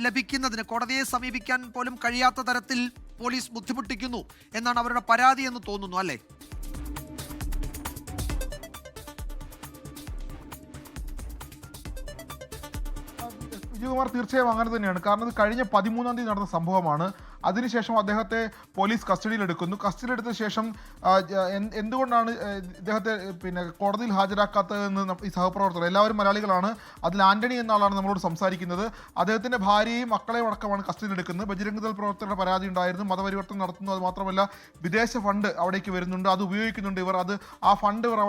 ലഭിക്കുന്നതിന് കോടതിയെ സമീപിക്കാൻ പോലും കഴിയാത്ത തരത്തിൽ പോലീസ് ബുദ്ധിമുട്ടിക്കുന്നു എന്നാണ് അവരുടെ പരാതി എന്ന് തോന്നുന്നു, അല്ലേ? വിജയകുമാർ, തീർച്ചയായും അങ്ങനെ തന്നെയാണ്. കാരണം ഇത് കഴിഞ്ഞ 13-ാം തീയതി നടന്ന സംഭവമാണ്. അതിനുശേഷം അദ്ദേഹത്തെ പോലീസ് കസ്റ്റഡിയിലെടുക്കുന്നു. കസ്റ്റഡിയിലെടുത്ത ശേഷം എന്തുകൊണ്ടാണ് ഇദ്ദേഹത്തെ കോടതിയിൽ ഹാജരാക്കാത്തതെന്ന് ഈ സഹപ്രവർത്തകർ, എല്ലാവരും മലയാളികളാണ്, അതിൽ ആന്റണി എന്ന ആളാണ് നമ്മളോട് സംസാരിക്കുന്നത്. അദ്ദേഹത്തിന്റെ ഭാര്യയും മക്കളെയും അടക്കമാണ് കസ്റ്റഡിയിലെടുക്കുന്നത്. ബജരംഗ് ദൾ പ്രവർത്തകരുടെ പരാതി ഉണ്ടായിരുന്നു, മതപരിവർത്തനം നടത്തുന്നു. അത് മാത്രമല്ല വിദേശ ഫണ്ട് അവിടേക്ക് വരുന്നുണ്ട്, അത് ഉപയോഗിക്കുന്നുണ്ട് ഇവർ, ആ ഫണ്ട് ഇവർ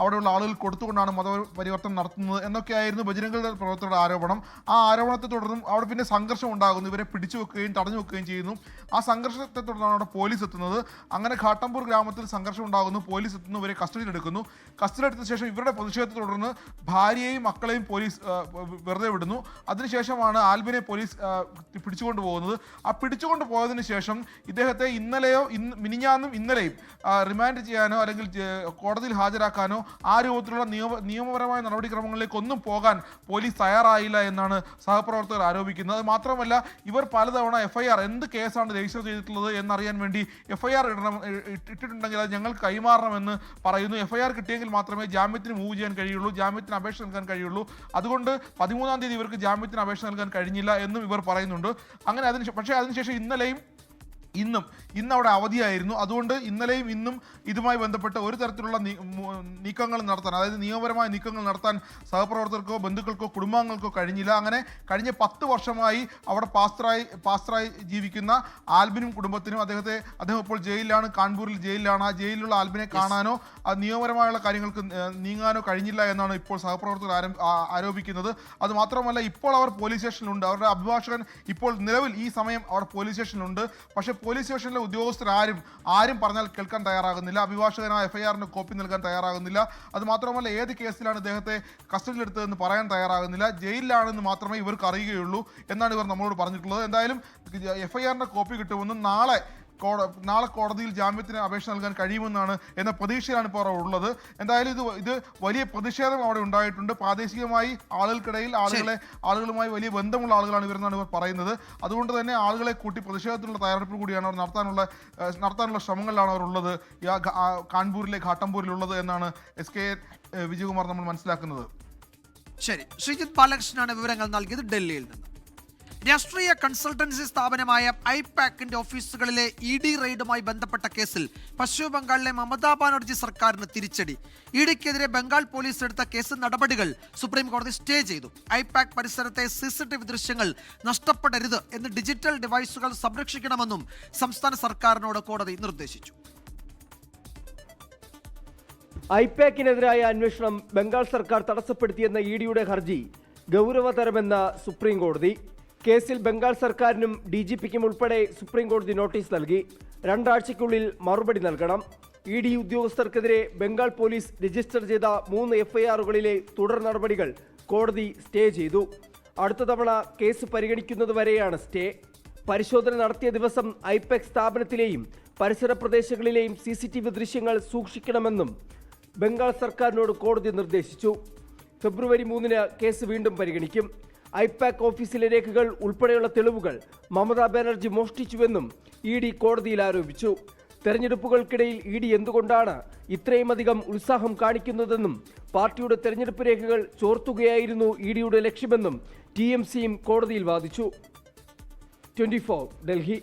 അവിടെയുള്ള ആളുകൾ കൊടുത്തുകൊണ്ടാണ് മതപരിവർത്തനം നടത്തുന്നത് എന്നൊക്കെയായിരുന്നു ബജരംഗ് ദൾ പ്രവർത്തകരുടെ ആരോപണം. ആ ആരോപണത്തെ തുടർന്നും അവിടെ പിന്നെ സംഘർഷം ഉണ്ടാകുന്നു. ഇവരെ പിടിച്ചു വെക്കുകയും തടഞ്ഞു വെക്കുകയും ചെയ്യുന്നു. ആ സംഘർഷത്തെ തുടർന്നാണ് അവിടെ പോലീസ് എത്തുന്നത്. അങ്ങനെ ഘാട്ടംപൂർ ഗ്രാമത്തിൽ സംഘർഷം ഉണ്ടാകുന്നു. പോലീസ് എത്തുന്നു, ഇവരെ കസ്റ്റഡിയിലെടുക്കുന്നു. കസ്റ്റഡിയിലെടുത്ത ശേഷം ഇവരുടെ പ്രതിഷേധത്തെ തുടർന്ന് ഭാര്യയെയും മക്കളെയും പോലീസ് വെറുതെ വിടുന്നു. അതിനുശേഷമാണ് ആൽബിനെ പോലീസ് പിടിച്ചുകൊണ്ട് പോകുന്നത്. ആ പിടിച്ചുകൊണ്ട് പോയതിനു ശേഷം ഇദ്ദേഹത്തെ മിനിഞ്ഞാന്നും ഇന്നലെയും റിമാൻഡ് ചെയ്യാനോ അല്ലെങ്കിൽ കോടതിയിൽ ഹാജരാക്കാനോ ആ രൂപത്തിലുള്ള നിയമപരമായ നടപടിക്രമങ്ങളിലേക്ക് ഒന്നും പോകാൻ പോലീസ് തയ്യാറായില്ല എന്നാണ് സഹപ്രവർത്തകർ ആരോപിക്കുന്നത്. അത് മാത്രമല്ല ഇവർ പലതവണ FIR എന്ത് കേസാണ് രജിസ്റ്റർ ചെയ്തിട്ടുള്ളത് എന്നറിയാൻ വേണ്ടി FIR ഇട്ടിട്ടുണ്ടെങ്കിൽ അത് ഞങ്ങൾ കൈമാറണമെന്ന് പറയുന്നു. FIR കിട്ടിയെങ്കിൽ മാത്രമേ ജാമ്യത്തിന് മൂവ് ചെയ്യാൻ കഴിയുള്ളൂ, ജാമ്യത്തിന് അപേക്ഷ നൽകാൻ കഴിയുള്ളൂ. അതുകൊണ്ട് 13-ാം തീയതി ഇവർക്ക് ജാമ്യത്തിന് അപേക്ഷ നൽകാൻ കഴിഞ്ഞില്ല എന്നും ഇവർ പറയുന്നുണ്ട്. അങ്ങനെ പക്ഷേ അതിനുശേഷം ഇന്നലെയും ഇന്ന് അവിടെ അവധിയായിരുന്നു. അതുകൊണ്ട് ഇന്നലെയും ഇന്നും ഇതുമായി ബന്ധപ്പെട്ട് ഒരു തരത്തിലുള്ള നീക്കങ്ങൾ നടത്താൻ, അതായത് നിയമപരമായ നീക്കങ്ങൾ നടത്താൻ സഹപ്രവർത്തകർക്കോ ബന്ധുക്കൾക്കോ കുടുംബാംഗങ്ങൾക്കോ കഴിഞ്ഞില്ല. അങ്ങനെ കഴിഞ്ഞ 10 വർഷമായി അവിടെ പാസ്റ്ററായി ജീവിക്കുന്ന ആൽബിനും കുടുംബത്തിനും അദ്ദേഹം ഇപ്പോൾ ജയിലിലാണ്, കാൺപൂരിൽ ജയിലിലാണ്. ആ ജയിലിലുള്ള ആൽബിനെ കാണാനോ നിയമപരമായുള്ള കാര്യങ്ങൾക്ക് നീങ്ങാനോ കഴിഞ്ഞില്ല എന്നാണ് ഇപ്പോൾ സഹപ്രവർത്തകർ ആരോപിക്കുന്നത്. അത് മാത്രമല്ല ഇപ്പോൾ അവർ പോലീസ് സ്റ്റേഷനിലുണ്ട്. അവരുടെ അഭിഭാഷകൻ ഇപ്പോൾ നിലവിൽ ഈ സമയം അവർ പോലീസ് സ്റ്റേഷനിലുണ്ട്. പക്ഷേ പോലീസ് സ്റ്റേഷനിലെ ഉദ്യോഗസ്ഥർ ആരും പറഞ്ഞാൽ കേൾക്കാൻ തയ്യാറാകുന്നില്ല. അഭിഭാഷകനായ FIR-ന് കോപ്പി നൽകാൻ തയ്യാറാകുന്നില്ല. അത് മാത്രമല്ല ഏത് കേസിലാണ് ഇദ്ദേഹത്തെ കസ്റ്റഡിയിലെടുത്തതെന്ന് പറയാൻ തയ്യാറാകുന്നില്ല. ജയിലിലാണെന്ന് മാത്രമേ ഇവർക്ക് അറിയുകയുള്ളൂ എന്നാണ് ഇവർ നമ്മളോട് പറഞ്ഞിട്ടുള്ളത്. എന്തായാലും FIR-ന്റെ കോപ്പി കിട്ടുമെന്നും നാളെ കോടതിയിൽ ജാമ്യത്തിന് അപേക്ഷ നൽകാൻ കഴിയുമെന്നാണ് എന്ന പ്രതീക്ഷയിലാണ് ഇപ്പോൾ അവിടെ ഉള്ളത്. എന്തായാലും ഇത് വലിയ പ്രതിഷേധം അവിടെ ഉണ്ടായിട്ടുണ്ട്. പ്രാദേശികമായി ആളുകൾക്കിടയിൽ ആളുകളുമായി വലിയ ബന്ധമുള്ള ആളുകളാണ് ഇവരെന്നാണ് ഇവർ പറയുന്നത്. അതുകൊണ്ട് തന്നെ ആളുകളെ കൂട്ടി പ്രതിഷേധത്തിനുള്ള തയ്യാറെടുപ്പ് കൂടിയാണ് അവർ നടത്താനുള്ള ശ്രമങ്ങളിലാണ് അവർ ഉള്ളത്, കാൺപൂരിലെ ഘാട്ടംപൂരിലുള്ളത് എന്നാണ് SK വിജയകുമാർ നമ്മൾ മനസ്സിലാക്കുന്നത്. ശരി, ശ്രീജിത്ത് ബാലകൃഷ്ണനാണ് വിവരങ്ങൾ നൽകിയത് ഡൽഹിയിൽ നിന്ന്. രാഷ്ട്രീയ കൺസൾട്ടൻസി സ്ഥാപനമായ ഐപാക്കിന്റെ ഓഫീസുകളിലെ ED റെയ്ഡുമായി ബന്ധപ്പെട്ട കേസിൽ പശ്ചിമ ബംഗാളിലെ മമതാ ബാനർജി സർക്കാരിന് തിരിച്ചടി. EDക്കെതിരെ ബംഗാൾ പോലീസ് എടുത്ത കേസ് നടപടികൾ സുപ്രീം കോടതി സ്റ്റേ ചെയ്തു. ഐപാക് പരിസരത്തെ CCTV ദൃശ്യങ്ങൾ നഷ്ടപ്പെടരുത് എന്ന് ഡിജിറ്റൽ ഡിവൈസുകൾ സംരക്ഷിക്കണമെന്നും സംസ്ഥാന സർക്കാരിനോട് കോടതി നിർദ്ദേശിച്ചു. ഐപാക്കിനെതിരായ അന്വേഷണം ബംഗാൾ സർക്കാർ തടസ്സപ്പെടുത്തിയെന്ന EDയുടെ ഹർജി ഗൗരവതരമെന്ന സുപ്രീം കോടതി. കേസിൽ ബംഗാൾ സർക്കാരിനും DGPക്കും ഉൾപ്പെടെ സുപ്രീം കോടതി നോട്ടീസ് നൽകി. 2 ആഴ്ചയ്ക്കുള്ളിൽ മറുപടി നൽകണം. ED ഉദ്യോഗസ്ഥർക്കെതിരെ ബംഗാൾ പോലീസ് രജിസ്റ്റർ ചെയ്ത 3 FIR-കളിലെ തുടർ നടപടികൾ കോടതി സ്റ്റേ ചെയ്തു. അടുത്ത തവണ കേസ് പരിഗണിക്കുന്നതുവരെയാണ് സ്റ്റേ. പരിശോധന നടത്തിയ ദിവസം ഐപാക് സ്ഥാപനത്തിലെയും പരിസര പ്രദേശങ്ങളിലെയും CCTV ദൃശ്യങ്ങൾ സൂക്ഷിക്കണമെന്നും ബംഗാൾ സർക്കാരിനോട് കോടതി നിർദ്ദേശിച്ചു. ഫെബ്രുവരി 3-ന് കേസ് വീണ്ടും പരിഗണിക്കും. ഐപാക് ഓഫീസിലെ രേഖകൾ ഉൾപ്പെടെയുള്ള തെളിവുകൾ മമതാ ബാനർജി മോഷ്ടിച്ചുവെന്നും ED കോടതിയിൽ ആരോപിച്ചു. തെരഞ്ഞെടുപ്പുകൾക്കിടയിൽ ED എന്തുകൊണ്ടാണ് ഇത്രയുമധികം ഉത്സാഹം കാണിക്കുന്നതെന്നും പാർട്ടിയുടെ തെരഞ്ഞെടുപ്പ് രേഖകൾ ചോർത്തുകയായിരുന്നു EDയുടെ ലക്ഷ്യമെന്നും TMCയും കോടതിയിൽ വാദിച്ചു. 24 ഡൽഹി.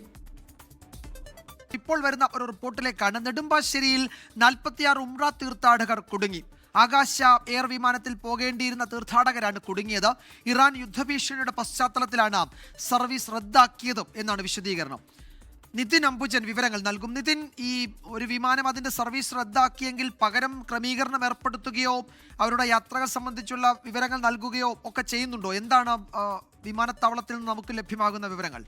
ഇപ്പോൾ വരുന്ന ഒരു റിപ്പോർട്ടിലേക്കാണ്. നെടുമ്പാശ്ശേരിയിൽ 46 ഉംറ തീർത്ഥാടകർ കുടുങ്ങി. ആകാശ എയർ വിമാനത്തിൽ പോകേണ്ടിയിരുന്ന തീർത്ഥാടകരാണ് കുടുങ്ങിയത്. ഇറാൻ യുദ്ധഭീഷണിയുടെ പശ്ചാത്തലത്തിലാണ് സർവീസ് റദ്ദാക്കിയതും എന്നാണ് വിശദീകരണം. നിതിൻ അംബുജൻ വിവരങ്ങൾ നൽകും. നിതിൻ, ഈ ഒരു വിമാനം അതിന്റെ സർവീസ് റദ്ദാക്കിയെങ്കിൽ പകരം ക്രമീകരണം ഏർപ്പെടുത്തുകയോ അവരുടെ യാത്രകൾ സംബന്ധിച്ചുള്ള വിവരങ്ങൾ നൽകുകയോ ഒക്കെ ചെയ്യുന്നുണ്ടോ? എന്താണ് വിമാനത്താവളത്തിൽ നിന്ന് നമുക്ക് ലഭ്യമാകുന്ന വിവരങ്ങൾ?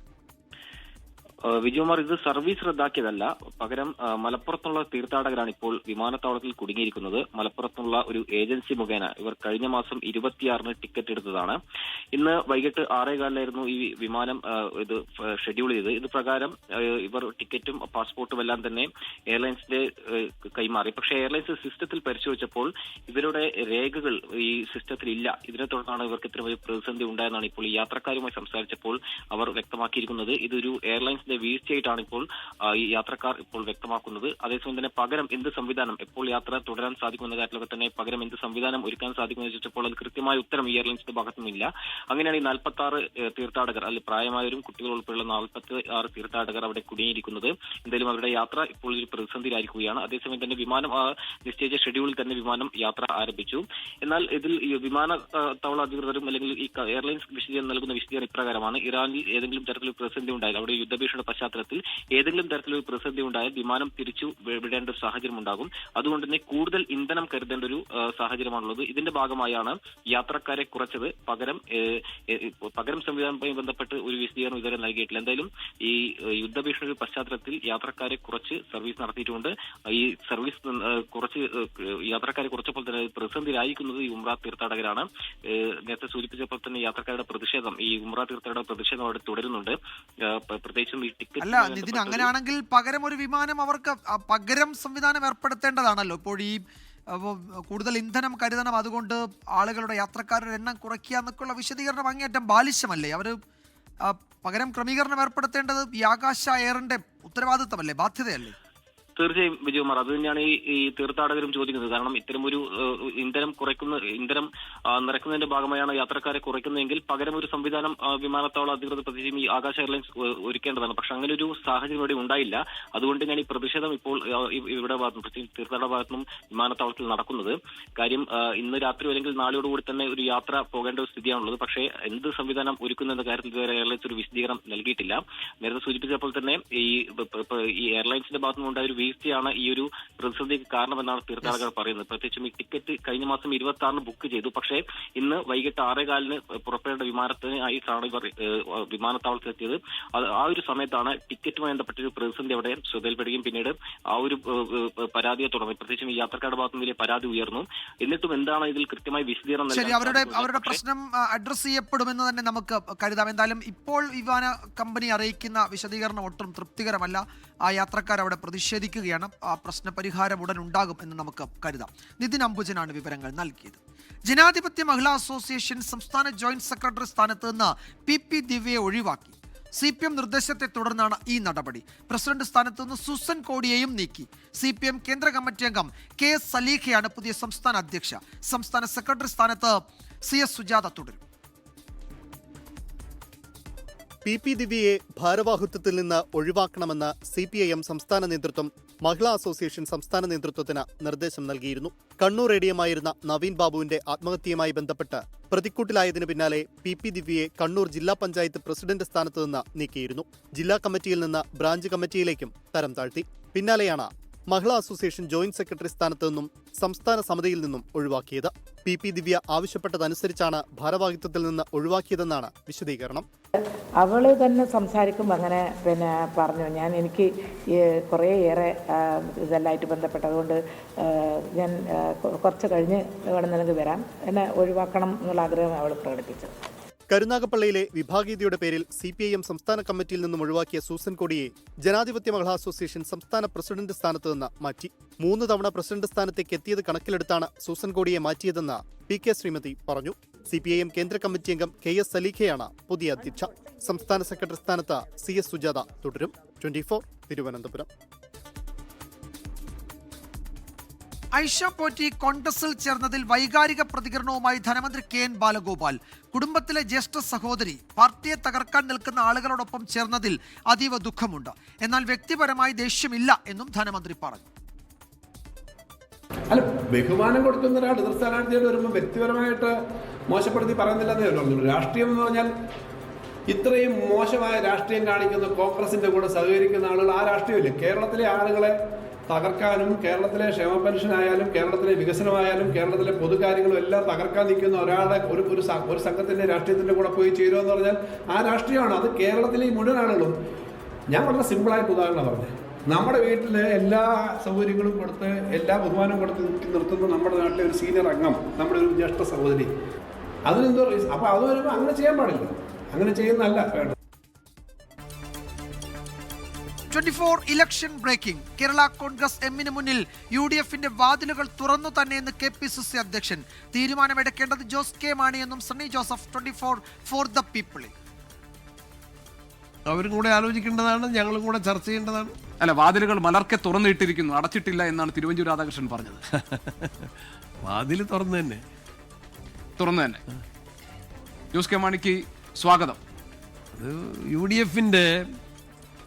വിജയകുമാർ, ഇത് സർവീസ് റദ്ദാക്കിയതല്ല, പകരം മലപ്പുറത്തുള്ള തീർത്ഥാടകരാണ് ഇപ്പോൾ വിമാനത്താവളത്തിൽ കുടുങ്ങിയിരിക്കുന്നത്. മലപ്പുറത്തുള്ള ഒരു ഏജൻസി മുഖേന ഇവർ കഴിഞ്ഞ മാസം 26-ന് ടിക്കറ്റ് എടുത്തതാണ്. ഇന്ന് വൈകിട്ട് 6:15 ഈ വിമാനം ഇത് ഷെഡ്യൂൾ ചെയ്ത്. ഇത് പ്രകാരം ഇവർ ടിക്കറ്റും പാസ്പോർട്ടും എല്ലാം തന്നെ എയർലൈൻസിന്റെ കൈമാറി. പക്ഷേ എയർലൈൻസ് സിസ്റ്റത്തിൽ പരിശോധിച്ചപ്പോൾ ഇവരുടെ രേഖകൾ ഈ സിസ്റ്റത്തിൽ ഇല്ല. ഇതിനെ തുടർന്നാണ് ഇവർക്ക് ഇത്ര വലിയ പ്രതിസന്ധി ഉണ്ടായെന്നാണ് ഇപ്പോൾ ഈ യാത്രക്കാരുമായി സംസാരിച്ചപ്പോൾ അവർ വ്യക്തമാക്കിയിരിക്കുന്നത്. ഇതൊരു എയർലൈൻസ് എയർലൈൻസിന്റെ വീഴ്ചയായിട്ടാണ് ഇപ്പോൾ ഈ യാത്രക്കാർ ഇപ്പോൾ വ്യക്തമാക്കുന്നത്. അതേസമയം തന്നെ പകരം എന്ത് സംവിധാനം എപ്പോൾ യാത്ര തുടരാൻ സാധിക്കുമെന്ന കാര്യത്തിലൊക്കെ തന്നെ പകരം എന്ത് സംവിധാനം ഒരുക്കാൻ സാധിക്കുമെന്ന് ചോദിച്ചപ്പോൾ അത് കൃത്യമായ ഉത്തരം ഈ എയർലൈൻസിന്റെ ഭാഗത്തുനിന്നില്ല. അങ്ങനെയാണ് ഈ 46 തീർത്ഥാടകർ അല്ലെങ്കിൽ പ്രായമായവരും കുട്ടികൾ ഉൾപ്പെടെയുള്ള 46 തീർത്ഥാടകർ അവിടെ കുടുങ്ങിയിരിക്കുന്നത്. എന്തായാലും അവരുടെ യാത്ര ഇപ്പോൾ ഒരു പ്രതിസന്ധിയിലായിരിക്കുകയാണ്. അതേസമയം തന്നെ വിമാനം നിശ്ചയിച്ച ഷെഡ്യൂളിൽ തന്നെ വിമാനം യാത്ര ആരംഭിച്ചു. എന്നാൽ ഇതിൽ ഈ വിമാനത്താവള അധികൃതരും അല്ലെങ്കിൽ ഈ എയർലൈൻസ് വിശദീകരണം നൽകുന്ന വിശദീകരണം ഇപ്രകാരമാണ്: ഇറാനിൽ ഏതെങ്കിലും തരത്തിലൊരു പ്രതിസന്ധി ഉണ്ടായാൽ, അവിടെ യുദ്ധഭീഷണിയുടെ പശ്ചാത്തലത്തിൽ ഏതെങ്കിലും തരത്തിലൊരു പ്രതിസന്ധി ഉണ്ടായാൽ വിമാനം തിരിച്ചു വിടേണ്ട ഒരു സാഹചര്യം ഉണ്ടാകും. അതുകൊണ്ട് തന്നെ കൂടുതൽ ഇന്ധനം കരുതേണ്ട ഒരു സാഹചര്യമാണുള്ളത്. ഇതിന്റെ ഭാഗമായാണ് യാത്രക്കാരെ കുറച്ചത്. പകരം സംവിധാനവുമായി ബന്ധപ്പെട്ട് ഒരു വിശദീകരണം ഇതുവരെ നൽകിയിട്ടില്ല. എന്തായാലും ഈ യുദ്ധഭീഷണിയുടെ പശ്ചാത്തലത്തിൽ യാത്രക്കാരെ കുറച്ച് സർവീസ് നടത്തിയിട്ടുണ്ട്. ഈ സർവീസ് കുറച്ച് യാത്രക്കാരെ കുറച്ചപ്പോൾ തന്നെ പ്രതിസന്ധിയിലായിരിക്കുന്നത് ഈ ഉംറ തീർത്ഥാടകരാണ്. നേരത്തെ സൂചിപ്പിച്ചപ്പോൾ തന്നെ യാത്രക്കാരുടെ പ്രതിഷേധം, ഈ ഉംറ തീർത്ഥാടകരുടെ പ്രതിഷേധം അവിടെ തുടരുന്നുണ്ട്. പ്രത്യേകിച്ചും ഈ ടിക്കറ്റ് അല്ല നിതിൻ, അങ്ങനെയാണെങ്കിൽ പകരം ഒരു വിമാനം അവർക്ക് പകരം സംവിധാനം ഏർപ്പെടുത്തേണ്ടതാണല്ലോ. ഇപ്പോൾ ഈ കൂടുതൽ ഇന്ധനം കരുതണം, അതുകൊണ്ട് ആളുകളുടെ യാത്രക്കാരുടെ എണ്ണം കുറയ്ക്കുക എന്നൊക്കെയുള്ള വിശദീകരണം അങ്ങേയറ്റം ബാലിശമല്ലേ? അവർ പകരം ക്രമീകരണം ഏർപ്പെടുത്തേണ്ടത് ഈ ആകാശ എയറിന്റെ ഉത്തരവാദിത്തമല്ലേ, ബാധ്യതയല്ലേ? തീർച്ചയായും വിജയകുമാർ, അത് തന്നെയാണ് ഈ തീർത്ഥാടകരും ചോദിക്കുന്നത്. കാരണം ഇത്തരമൊരു ഇന്ധനം നിറയ്ക്കുന്നതിന്റെ ഭാഗമായാണ് യാത്രക്കാരെ കുറയ്ക്കുന്നതെങ്കിൽ പകരം ഒരു സംവിധാനം വിമാനത്താവള അധികൃതർ പ്രത്യേകിച്ചും ഈ ആകാശ എയർലൈൻസ് ഒരുക്കേണ്ടതാണ്. പക്ഷെ അങ്ങനെ ഒരു സാഹചര്യം ഇവിടെ ഉണ്ടായില്ല. അതുകൊണ്ട് തന്നെയാണ് ഈ പ്രതിഷേധം ഇപ്പോൾ ഇവിടെ പ്രത്യേകിച്ച് തീർത്ഥാടക ഭാഗത്തുനിന്നും വിമാനത്താവളത്തിൽ നടക്കുന്നത്. കാര്യം ഇന്ന് രാത്രി അല്ലെങ്കിൽ നാളെയോടുകൂടി തന്നെ ഒരു യാത്ര പോകേണ്ട ഒരു സ്ഥിതിയാണുള്ളത്. പക്ഷേ എന്ത് സംവിധാനം ഒരുക്കുന്ന കാര്യത്തിൽ ഇതുവരെ എയർലൈൻസ് ഒരു വിശദീകരണം നൽകിയിട്ടില്ല. നേരത്തെ സൂചിപ്പിച്ചപ്പോൾ തന്നെ ഈ എയർലൈൻസിന്റെ ഭാഗത്തുനിന്നുണ്ടായ ഒരു വീഴ്ചയാണ് ഈ ഒരു പ്രതിസന്ധിക്ക് കാരണമെന്നാണ് തീർത്ഥാടകർ പറയുന്നത്. പ്രത്യേകിച്ചും ഈ ടിക്കറ്റ് കഴിഞ്ഞ മാസം 26 ബുക്ക് ചെയ്തു. പക്ഷേ ഇന്ന് വൈകിട്ട് 6:15 പുറപ്പെടേണ്ട വിമാനത്തിനായിട്ടാണ് ഇവർ വിമാനത്താവളത്തിലെത്തിയത്. ആ ഒരു സമയത്താണ് ടിക്കറ്റുമായി ബന്ധപ്പെട്ട ഒരു പ്രതിസന്ധി അവിടെ ശ്രദ്ധയിൽപ്പെടുകയും പിന്നീട് ആ ഒരു പരാതിയെ തുടർന്ന് പ്രത്യേകിച്ചും ഈ യാത്രക്കാരുടെ ഭാഗത്തുനിന്ന് വലിയ പരാതി ഉയർന്നു. എന്നിട്ടും എന്താണ് ഇതിൽ കൃത്യമായി വിശദീകരണം ശരി, അവരുടെ പ്രശ്നം അഡ്രസ് ചെയ്യപ്പെടുമെന്ന് തന്നെ നമുക്ക് കരുതാം. എന്തായാലും ഇപ്പോൾ വിമാന കമ്പനി അറിയിക്കുന്ന വിശദീകരണം ഒട്ടും തൃപ്തികരമല്ല. ആ യാത്രക്കാർ അവിടെ പ്രതിഷേധിക്കുകയാണ്. ആ പ്രശ്ന പരിഹാരം ഉടൻ ഉണ്ടാകും എന്ന് നമുക്ക് കരുതാം. നിതിൻ അംബുജനാണ് വിവരങ്ങൾ നൽകിയത്. ജനാധിപത്യ മഹിളാ അസോസിയേഷൻ സംസ്ഥാന ജോയിന്റ് സെക്രട്ടറി സ്ഥാനത്ത് നിന്ന് പി ദിവ്യയെ ഒഴിവാക്കി. CPM നിർദ്ദേശത്തെ തുടർന്നാണ് ഈ നടപടി. പ്രസിഡന്റ് സ്ഥാനത്ത് നിന്ന് സുസൻ കോടിയെയും നീക്കി. CPM കേന്ദ്ര കമ്മിറ്റി അംഗം KS സലീഖയാണ് പുതിയ സംസ്ഥാന അധ്യക്ഷ. സംസ്ഥാന സെക്രട്ടറി സ്ഥാനത്ത് CS സുജാത തുടരും. പി ദിവ്യയെ ഭാരവാഹിത്വത്തിൽ നിന്ന് ഒഴിവാക്കണമെന്ന് CPIM സംസ്ഥാന നേതൃത്വം മഹിളാ അസോസിയേഷൻ സംസ്ഥാന നേതൃത്വത്തിന് നിർദ്ദേശം നൽകിയിരുന്നു. കണ്ണൂർ ADM-ആയിരുന്ന നവീൻ ബാബുവിന്റെ ആത്മഹത്യയുമായി ബന്ധപ്പെട്ട് പ്രതിക്കൂട്ടിലായതിനു പിന്നാലെ പി ദിവ്യയെ കണ്ണൂർ ജില്ലാ പഞ്ചായത്ത് പ്രസിഡന്റ് സ്ഥാനത്ത് നിന്ന് നീക്കിയിരുന്നു. ജില്ലാ കമ്മിറ്റിയിൽ നിന്ന് ബ്രാഞ്ച് കമ്മിറ്റിയിലേക്കും തരം താഴ്ത്തി. പിന്നാലെയാണ് മഹിളാ അസോസിയേഷൻ ജോയിന്റ് സെക്രട്ടറി സ്ഥാനത്ത് നിന്നും സംസ്ഥാന സമിതിയിൽ നിന്നും ഒഴിവാക്കിയത്. പി ദിവ്യ ആവശ്യപ്പെട്ടതനുസരിച്ചാണ് ഭാരവാഹിത്വത്തിൽ നിന്ന് ഒഴിവാക്കിയതെന്നാണ് വിശദീകരണം. അവൾ തന്നെ സംസാരിക്കുമ്പോൾ അങ്ങനെ പറഞ്ഞു, എനിക്ക് കുറേയേറെ ഇതെല്ലാമായിട്ട് ബന്ധപ്പെട്ടതുകൊണ്ട് ഞാൻ കുറച്ച് കഴിഞ്ഞ് വേണമെന്നെങ്കിൽ വരാം, എന്നെ ഒഴിവാക്കണം എന്നുള്ള ആഗ്രഹം അവൾ പ്രകടിപ്പിച്ചത്. കരുനാഗപ്പള്ളിയിലെ വിഭാഗീയതയുടെ പേരിൽ CPIM സംസ്ഥാന കമ്മിറ്റിയിൽ നിന്നും ഒഴിവാക്കിയ സൂസൻ കോടിയെ ജനാധിപത്യ മഹിളാ അസോസിയേഷൻ സംസ്ഥാന പ്രസിഡന്റ് സ്ഥാനത്ത് നിന്ന് മാറ്റി. 3 തവണ പ്രസിഡന്റ് സ്ഥാനത്തേക്ക് എത്തിയത് കണക്കിലെടുത്താണ് സൂസൻ കോടിയെ മാറ്റിയതെന്ന് PK ശ്രീമതി പറഞ്ഞു. CPIM കേന്ദ്ര കമ്മിറ്റി അംഗം KS സലീഖയാണ് പുതിയ അധ്യക്ഷ. സംസ്ഥാന സെക്രട്ടറി സ്ഥാനത്ത് CS സുജാത തുടരും. 24 തിരുവനന്തപുരം. ഐഷ പോറ്റി കോൺഗ്രസിൽ ചേർന്നതിൽ വൈകാരിക പ്രതികരണവുമായി ധനമന്ത്രി KN ബാലഗോപാൽ. കുടുംബത്തിലെ ജ്യേഷ്ഠ സഹോദരി പാർട്ടിയെ തകർക്കാൻ നിൽക്കുന്ന ആളുകളോടൊപ്പം ചേർന്നതിൽ അതീവ ദുഃഖമുണ്ട്. എന്നാൽ വ്യക്തിപരമായി ദേഷ്യമില്ല എന്നും ധനമന്ത്രി പറഞ്ഞു. അല്ല, ബഹുമാനം കൊടുക്കുന്ന ഒരാൾ എതിർ സ്ഥാനാർത്ഥിയോട് വരുമ്പോൾ വ്യക്തിപരമായിട്ട് മോശപ്പെടുത്തി പറയുന്നില്ലെന്നേ ഉള്ളൂ. രാഷ്ട്രീയം എന്ന് പറഞ്ഞാൽ ഇത്രയും മോശമായ രാഷ്ട്രീയം കാണിക്കുന്ന കോൺഗ്രസിന്റെ കൂടെ സഹകരിക്കുന്ന ആളുകൾ ആ രാഷ്ട്രീയമില്ല. കേരളത്തിലെ ആളുകളെ തകർക്കാനും കേരളത്തിലെ ക്ഷേമ പെൻഷൻ ആയാലും കേരളത്തിലെ വികസനമായാലും കേരളത്തിലെ പൊതുകാര്യങ്ങളും എല്ലാം തകർക്കാൻ നിൽക്കുന്ന ഒരാളെ ഒരു സംഘത്തിന്റെ രാഷ്ട്രീയത്തിന്റെ കൂടെ പോയി ചേരുമെന്ന് പറഞ്ഞാൽ ആ രാഷ്ട്രീയമാണ്. അത് കേരളത്തിലെ ഈ മുഴുവൻ ആളുകളും. ഞാൻ വളരെ സിമ്പിളായിട്ട് ഉദാഹരണം പറഞ്ഞത്, നമ്മുടെ വീട്ടിൽ എല്ലാ സൗകര്യങ്ങളും കൊടുത്ത് എല്ലാ ബഹുമാനം കൊടുത്ത് നിർത്തുന്ന നമ്മുടെ നാട്ടിലെ ഒരു സീനിയർ അംഗം, നമ്മുടെ ഒരു ജ്യേഷ്ഠ സഹോദരി, അതിനെന്തോ അപ്പോൾ അത് വരുമ്പോൾ അങ്ങനെ ചെയ്യാൻ പാടില്ല. അങ്ങനെ ചെയ്യുന്നതല്ല വേണ്ടത്. 24 ഇലക്ഷൻ ബ്രേക്കിംഗ്. കേരള കോൺഗ്രസ് എമ്മിന് മുന്നിൽ UDF-ന്റെ വാതിലുകൾ തുറന്നു തന്നെയെന്ന് KPCC അധ്യക്ഷൻ. തീരുമാനമെടുക്കേണ്ടത് ജോസ് കെ മാണിയെന്നും സണ്ണി ജോസഫ് 24 ഫോർ ദ പീപ്പിളിൽ. അവരും കൂടെ ആലോചിക്കേണ്ടതാണ്, ഞങ്ങളും കൂടെ ചർച്ച ചെയ്യേണ്ടതാണ്. അല്ല, വാതിലുകൾ മലർക്കെ തുറന്നിട്ടിരിക്കുന്നു, അടച്ചിട്ടില്ല എന്നാണ് തിരുവഞ്ചൂർ രാധാകൃഷ്ണൻ പറഞ്ഞത്. വാതിൽ തുറന്നു തന്നെ. ജോസ് കെ മാണിക്ക് സ്വാഗതം. അത് UDFന്റെ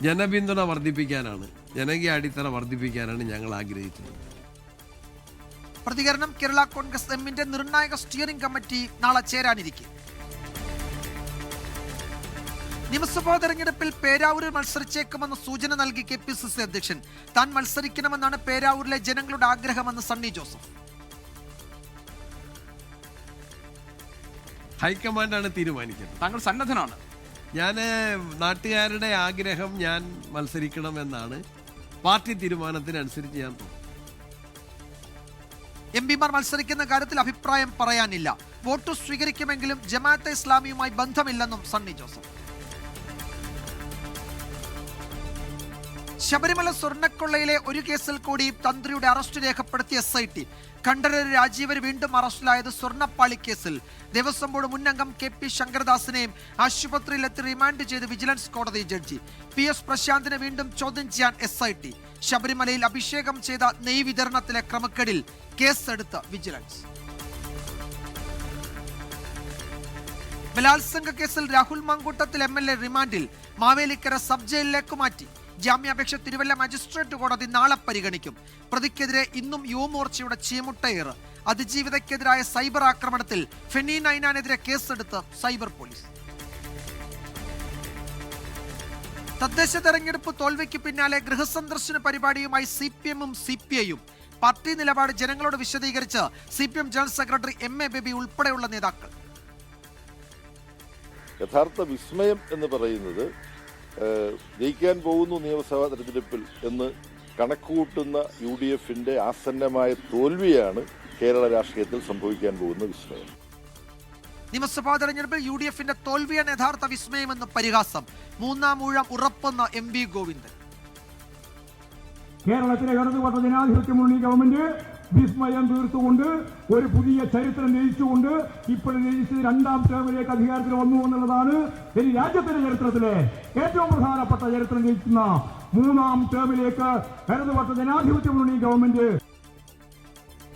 ജനപിന്തുണ വർദ്ധിപ്പിക്കാനാണ്, ജനകീയ അടിത്തറ വർദ്ധിപ്പിക്കാനാണ് ഞങ്ങൾ ആഗ്രഹിക്കുന്നത്. പ്രതികരണം. കേരള കോൺഗ്രസ് എമ്മിന്റെ നിർണായക സ്റ്റിയറിംഗ് കമ്മിറ്റി നാളെ ചേരാനിരിക്കെ നിയമസഭാ തെരഞ്ഞെടുപ്പിൽ പേരാവൂരിൽ മത്സരിച്ചേക്കുമെന്ന് സൂചന നൽകി KPCC അധ്യക്ഷൻ. താൻ മത്സരിക്കണമെന്നാണ് പേരാവൂരിലെ ജനങ്ങളുടെ ആഗ്രഹമെന്ന് സണ്ണി ജോസഫ്. ഹൈക്കമാൻഡാണ് തീരുമാനിക്കുന്നത്. താങ്കൾ സന്നദ്ധനാണ്. ഞാൻ നാട്ടുകാരുടെ ആഗ്രഹം, ഞാൻ മത്സരിക്കണമെന്നാണ്. പാർട്ടി തീരുമാനത്തിനനുസരിച്ച് ഞാൻ പോകും. MPമാർ മത്സരിക്കുന്ന കാര്യത്തിൽ അഭിപ്രായം പറയാനില്ല. വോട്ട് സ്വീകരിക്കുമെങ്കിലും ജമാഅത്തെ ഇസ്ലാമിയുമായി ബന്ധമില്ലെന്നും സണ്ണി ജോസഫ്. ശബരിമല സ്വർണ്ണക്കൊള്ളയിലെ ഒരു കേസിൽ കൂടി തന്ത്രിയുടെ അറസ്റ്റ് രേഖപ്പെടുത്തിയ SIT. കണ്ഠരര് രാജീവര് വീണ്ടും അറസ്റ്റിലായത് സ്വർണ്ണപ്പാളി കേസിൽ. ദേവസ്വം ബോർഡ് മുൻ അംഗം KP ശങ്കരദാസിനെയും ആശുപത്രിയിലെത്തി റിമാൻഡ് ചെയ്ത് വിജിലൻസ് കോടതി ജഡ്ജി. PS പ്രശാന്തിനെ വീണ്ടും ചോദ്യം ചെയ്യാൻ SIT. ശബരിമലയിൽ അഭിഷേകം ചെയ്ത നെയ് വിതരണത്തിലെ ക്രമക്കേടിൽ കേസെടുത്ത് വിജിലൻസ്. ബലാത്സംഗ കേസിൽ രാഹുൽ മാങ്കൂട്ടത്തിൽ MLA റിമാൻഡിൽ. മാവേലിക്കര സബ് ജയിലിലേക്ക് മാറ്റി. ജാമ്യാപേക്ഷ തിരുവല്ല മജിസ്ട്രേറ്റ് കോടതി നാളെ പരിഗണിക്കും. പ്രതിക്കെതിരെ ഇന്നും യുവമോർച്ചയുടെ ചീമുട്ടയേറ്. അതിജീവിതയ്ക്കെതിരായ സൈബർ ആക്രമണത്തിൽ ഫെനി നൈനാനെതിരെ കേസെടുത്ത് സൈബർ പോലീസ്. തദ്ദേശ തെരഞ്ഞെടുപ്പ് തോൽവിക്ക് പിന്നാലെ ഗൃഹസന്ദർശന പരിപാടിയുമായി CPM-ഉം CPI-യും. പാർട്ടി നിലപാട് ജനങ്ങളോട് വിശദീകരിച്ച് CPM general secretary MA baby ഉൾപ്പെടെയുള്ള നേതാക്കൾ. യഥാർത്ഥ വിസ്മയം എന്ന് പറയുന്നത് ജയിക്കാൻ പോകുന്നു നിയമസഭാ തെരഞ്ഞെടുപ്പിൽ എന്ന് കണക്കുകൂട്ടുന്ന UDFന്റെ ആസന്നമായ തോൽവിയാണ് കേരള രാഷ്ട്രീയത്തിൽ സംഭവിക്കാൻ പോകുന്ന വിസ്മയം. നിയമസഭാ തെരഞ്ഞെടുപ്പിൽ UDFന്റെ തോൽവിയാണ് യഥാർത്ഥ വിസ്മയമെന്ന് പരിഹാസം. മൂന്നാം ഊഴം ഉറപ്പെന്ന് MV ഗോവിന്ദൻ. കേരളത്തിലെ ഇടതുപക്ഷ ജനാധിപത്യ മുന്നണി ഗവൺമെന്റ് വിസ്മയം തീർത്തുകൊണ്ട് ഒരു പുതിയ ചരിത്രം രചിച്ചുകൊണ്ട് ഇപ്പോൾ രചിച്ച് 2ാം ടേമിലേക്ക് അധികാരത്തിൽ വന്നു എന്നുള്ളതാണ് ഇനി രാജ്യത്തിന്റെ ചരിത്രത്തിലെ ഏറ്റവും പ്രധാനപ്പെട്ട ചരിത്രം രചിക്കുന്ന 3ാം ടേമിലേക്ക് ഇടതുപക്ഷ ജനാധിപത്യ മുന്നണി ഗവൺമെന്റ്.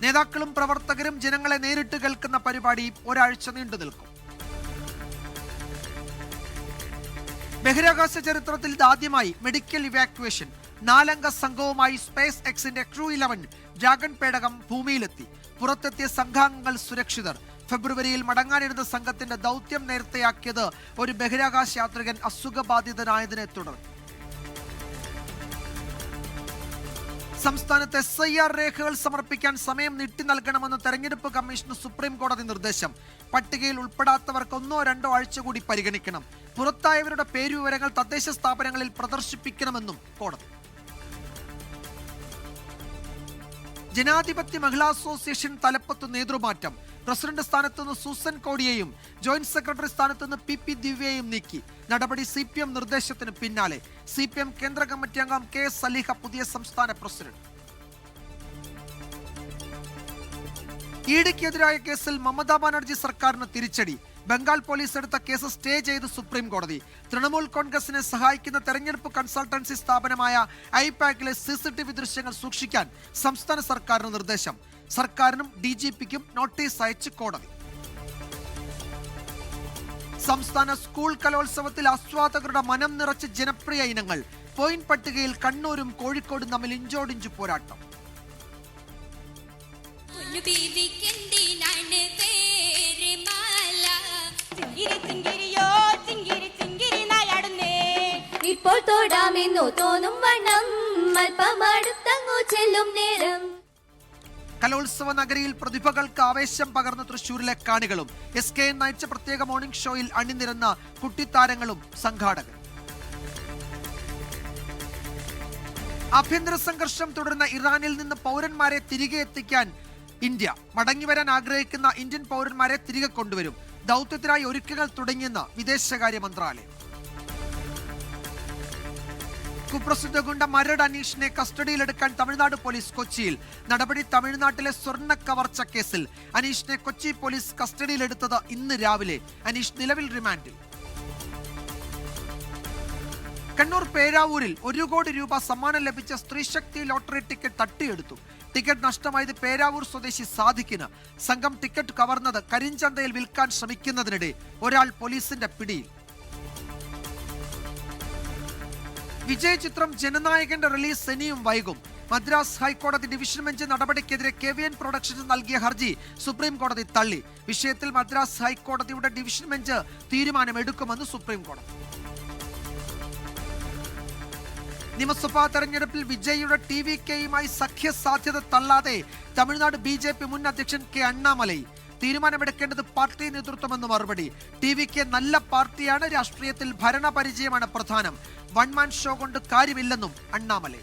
നേതാക്കളും പ്രവർത്തകരും ജനങ്ങളെ നേരിട്ട് കേൾക്കുന്ന പരിപാടി ഒരാഴ്ച നീണ്ടു നിൽക്കും. ബഹിരാകാശ ചരിത്രത്തിൽ ഇതാദ്യമായി മെഡിക്കൽ ഇവാക്യുവേഷൻ. 4 അംഗ സംഘവുമായി സ്പേസ് എക്സിന്റെ ക്രൂ 11 ഡ്രാഗൺ പേടകം ഭൂമിയിലെത്തി. പുറത്തെത്തിയ സംഘാംഗങ്ങൾ സുരക്ഷിതർ. ഫെബ്രുവരിയിൽ മടങ്ങാനിരുന്ന സംഘത്തിന്റെ ദൗത്യം നേരത്തെയാക്കിയത് ഒരു ബഹിരാകാശ യാത്രികൻ അസുഖബാധിതനായതിനെ തുടർന്ന്. സംസ്ഥാനത്ത് SIR രേഖകൾ സമർപ്പിക്കാൻ സമയം നീട്ടി നൽകണമെന്ന് തെരഞ്ഞെടുപ്പ് കമ്മീഷന് സുപ്രീം കോടതി നിർദ്ദേശം. പട്ടികയിൽ ഉൾപ്പെടാത്തവർക്ക് 1-2 ആഴ്ച കൂടി പരിഗണിക്കണം. പുറത്തായവരുടെ പേരുവിവരങ്ങൾ തദ്ദേശ സ്ഥാപനങ്ങളിൽ പ്രദർശിപ്പിക്കണമെന്നും കോടതി. ജനാധിപത്യ മഹിളാ അസോസിയേഷൻ തലപ്പത്ത് നേതൃമാറ്റം. പ്രസിഡന്റ് സ്ഥാനത്തുനിന്ന് സൂസൻ കോടിയെയും ജോയിന്റ് സെക്രട്ടറി സ്ഥാനത്തുനിന്ന് PP ദിവ്യയെയും നീക്കി. നടപടി CPM നിർദ്ദേശത്തിന് പിന്നാലെ. CPM കേന്ദ്ര കമ്മിറ്റി അംഗം KS സലീഹ പുതിയ സംസ്ഥാന പ്രസിഡന്റ്. EDക്കെതിരായ കേസിൽ മമതാ ബാനർജി സർക്കാരിന് തിരിച്ചടി. ബംഗാൾ പോലീസ് എടുത്ത കേസ് സ്റ്റേ ചെയ്ത് സുപ്രീം കോടതി. തൃണമൂൽ കോൺഗ്രസിനെ സഹായിക്കുന്ന തെരഞ്ഞെടുപ്പ് കൺസൾട്ടൻസി സ്ഥാപനമായ ഐപാക്കിലെ CCTV ദൃശ്യങ്ങൾ സൂക്ഷിക്കാൻ സംസ്ഥാന സർക്കാരിന് നിർദ്ദേശം. സർക്കാരിനും DGPക്കും നോട്ടീസ് അയച്ച് കോടതി. സംസ്ഥാന സ്കൂൾ കലോത്സവത്തിൽ ആസ്വാദകരുടെ മനം നിറച്ച് ജനപ്രിയ ഇനങ്ങൾ. പോയിന്റ് പട്ടികയിൽ കണ്ണൂരും കോഴിക്കോടും തമ്മിൽ ഇഞ്ചോടിഞ്ചു പോരാട്ടം. ഇപ്പോൾ തൊടാമെന്നു തോന്നും വണ്ണം അല്പമടുത്തങ്ങു ചെല്ലും നേരം. കലോത്സവ നഗരിയിൽ പ്രതിഭകൾക്ക് ആവേശം പകർന്ന തൃശൂരിലെ കാണികളും. SKN നയിച്ച പ്രത്യേക മോർണിംഗ് ഷോയിൽ അണിനിരന്ന കുട്ടിത്താരങ്ങളും സംഘാടകരും. ആഭ്യന്തര സംഘർഷം തുടരുന്ന ഇറാനിൽ നിന്ന് പൗരന്മാരെ തിരികെ എത്തിക്കാൻ ഇന്ത്യ. മടങ്ങിവരാൻ ആഗ്രഹിക്കുന്ന ഇന്ത്യൻ പൗരന്മാരെ തിരികെ കൊണ്ടുവരും. ദൗത്യത്തിനായി ഒരുക്കങ്ങൾ തുടങ്ങിയെന്ന് വിദേശകാര്യ മന്ത്രാലയം. കുപ്രസിദ്ധ ഗുണ്ട മരട് അനീഷിനെ കസ്റ്റഡിയിലെടുക്കാൻ തമിഴ്നാട് പോലീസ് കൊച്ചിയിൽ. നടപടി തമിഴ്നാട്ടിലെ സ്വർണ്ണ കവർച്ച കേസിൽ. അനീഷിനെ കൊച്ചി പോലീസ് കസ്റ്റഡിയിലെടുത്തത് ഇന്ന് രാവിലെ. അനീഷ് നിലവിൽ റിമാൻഡിൽ. കണ്ണൂർ പേരാവൂരിൽ 1 കോടി രൂപ സമ്മാനം ലഭിച്ച സ്ത്രീശക്തി ലോട്ടറി ടിക്കറ്റ് തട്ടിയെടുത്തു. ടിക്കറ്റ് നഷ്ടമായത് പേരാവൂർ സ്വദേശി സാദിഖിന്. സംഘം ടിക്കറ്റ് കവർന്നത് കരിഞ്ചന്തയിൽ വിൽക്കാൻ ശ്രമിക്കുന്നതിനിടെ ഒരാൾ പോലീസിന്റെ പിടിയിൽ. വിജയ് ചിത്രം ജനനായകന്റെ റിലീസ് ഇനിയും വൈകും. മദ്രാസ് ഹൈക്കോടതി ഡിവിഷൻ ബെഞ്ച് നടപടിക്കെതിരെ KVN പ്രൊഡക്ഷൻസ് നൽകിയ ഹർജി സുപ്രീം കോടതി തള്ളി. വിഷയത്തിൽ മദ്രാസ് ഹൈക്കോടതിയുടെ ഡിവിഷൻ ബെഞ്ച് തീരുമാനമെടുക്കുമെന്ന് സുപ്രീം കോടതി. നിയമസഭാ തെരഞ്ഞെടുപ്പിൽ വിജയിയുടെ TVKയുമായി സഖ്യസാധ്യത തള്ളാതെ തമിഴ്നാട് BJP മുൻ അധ്യക്ഷൻ K. അണ്ണാമലൈ. തീരുമാനമെടുക്കേണ്ടത് പാർട്ടി നേതൃത്വമെന്ന് മറുപടി. TVK നല്ല പാർട്ടിയാണ്, രാഷ്ട്രീയത്തിൽ ഭരണപരിചയമാണ് പ്രധാനം. വൺമാൻ ഷോ കൊണ്ട് കാര്യമില്ലെന്നും അണ്ണാമലൈ.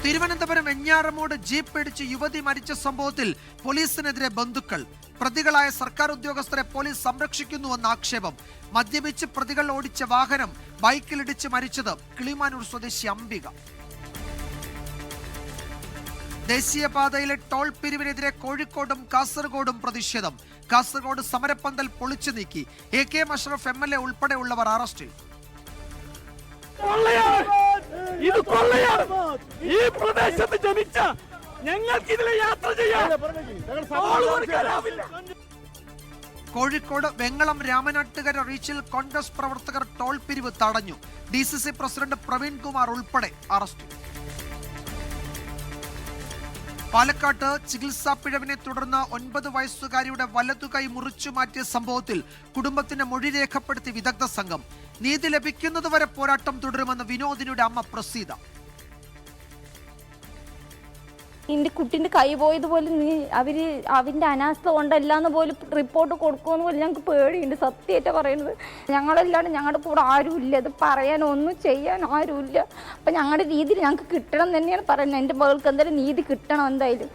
തിരുവനന്തപുരം വെഞ്ഞാറമൂട് ജീപ്പ് ഇടിച്ച് യുവതി മരിച്ച സംഭവത്തിൽ പോലീസിനെതിരെ ബന്ധുക്കൾ. പ്രതികളായ സർക്കാർ ഉദ്യോഗസ്ഥരെ പോലീസ് സംരക്ഷിക്കുന്നുവെന്ന ആക്ഷേപം. മദ്യപിച്ച് പ്രതികൾ ഓടിച്ച വാഹനം ബൈക്കിലിടിച്ച് മരിച്ചത് കിളിമാനൂർ സ്വദേശി അംബിക. ദേശീയപാതയിലെ ടോൾ പിരിവിനെതിരെ കോഴിക്കോടും കാസർഗോഡും പ്രതിഷേധം. കാസർഗോഡ് സമരപ്പന്തൽ പൊളിച്ചു നീക്കി. AK മഷ്റഫ് MLA ഉൾപ്പെടെയുള്ളവർ അറസ്റ്റിൽ. ഈ പ്രദേശത്ത് ജനിച്ച ഞങ്ങൾക്ക് ഇതിലെ യാത്ര ചെയ്യാൻ കോഴിക്കോട് വെങ്ങളം രാമനാട്ടുകര റീച്ചിൽ കോൺഗ്രസ് പ്രവർത്തകർ ടോൾ പിരിവ് തടഞ്ഞു. DCC പ്രസിഡന്റ് പ്രവീൺ കുമാർ ഉൾപ്പെടെ അറസ്റ്റിൽ. പാലക്കാട്ട് ചികിത്സാ പിഴവിനെ തുടർന്ന് 9 വയസ്സുകാരിയുടെ വലതുകൈ മുറിച്ചു മാറ്റിയ സംഭവത്തിൽ കുടുംബത്തിന്റെ മൊഴി രേഖപ്പെടുത്തി വിദഗ്ധ സംഘം. നീതി ലഭിക്കുന്നതുവരെ പോരാട്ടം തുടരുമെന്ന് വിനോദിനിയുടെ അമ്മ പ്രസീത. എൻ്റെ കുട്ടീൻ്റെ കൈ പോയതുപോലെ അവൻ്റെ അനാസ്ഥ കൊണ്ടല്ലാന്ന് പോലും റിപ്പോർട്ട് കൊടുക്കുമെന്ന് പോലും ഞങ്ങൾക്ക് പേടിയുണ്ട്. സത്യമായിട്ട് പറയുന്നത്, ഞങ്ങളല്ലാണ്ട് ഞങ്ങളുടെ കൂടെ ആരുമില്ല, അത് പറയാൻ ഒന്നും ചെയ്യാൻ ആരുമില്ല. അപ്പം ഞങ്ങളുടെ രീതിയിൽ ഞങ്ങൾക്ക് കിട്ടണം തന്നെയാണ് പറയുന്നത്. എൻ്റെ മകൾക്ക് എന്തായാലും നീതി കിട്ടണം എന്തായാലും.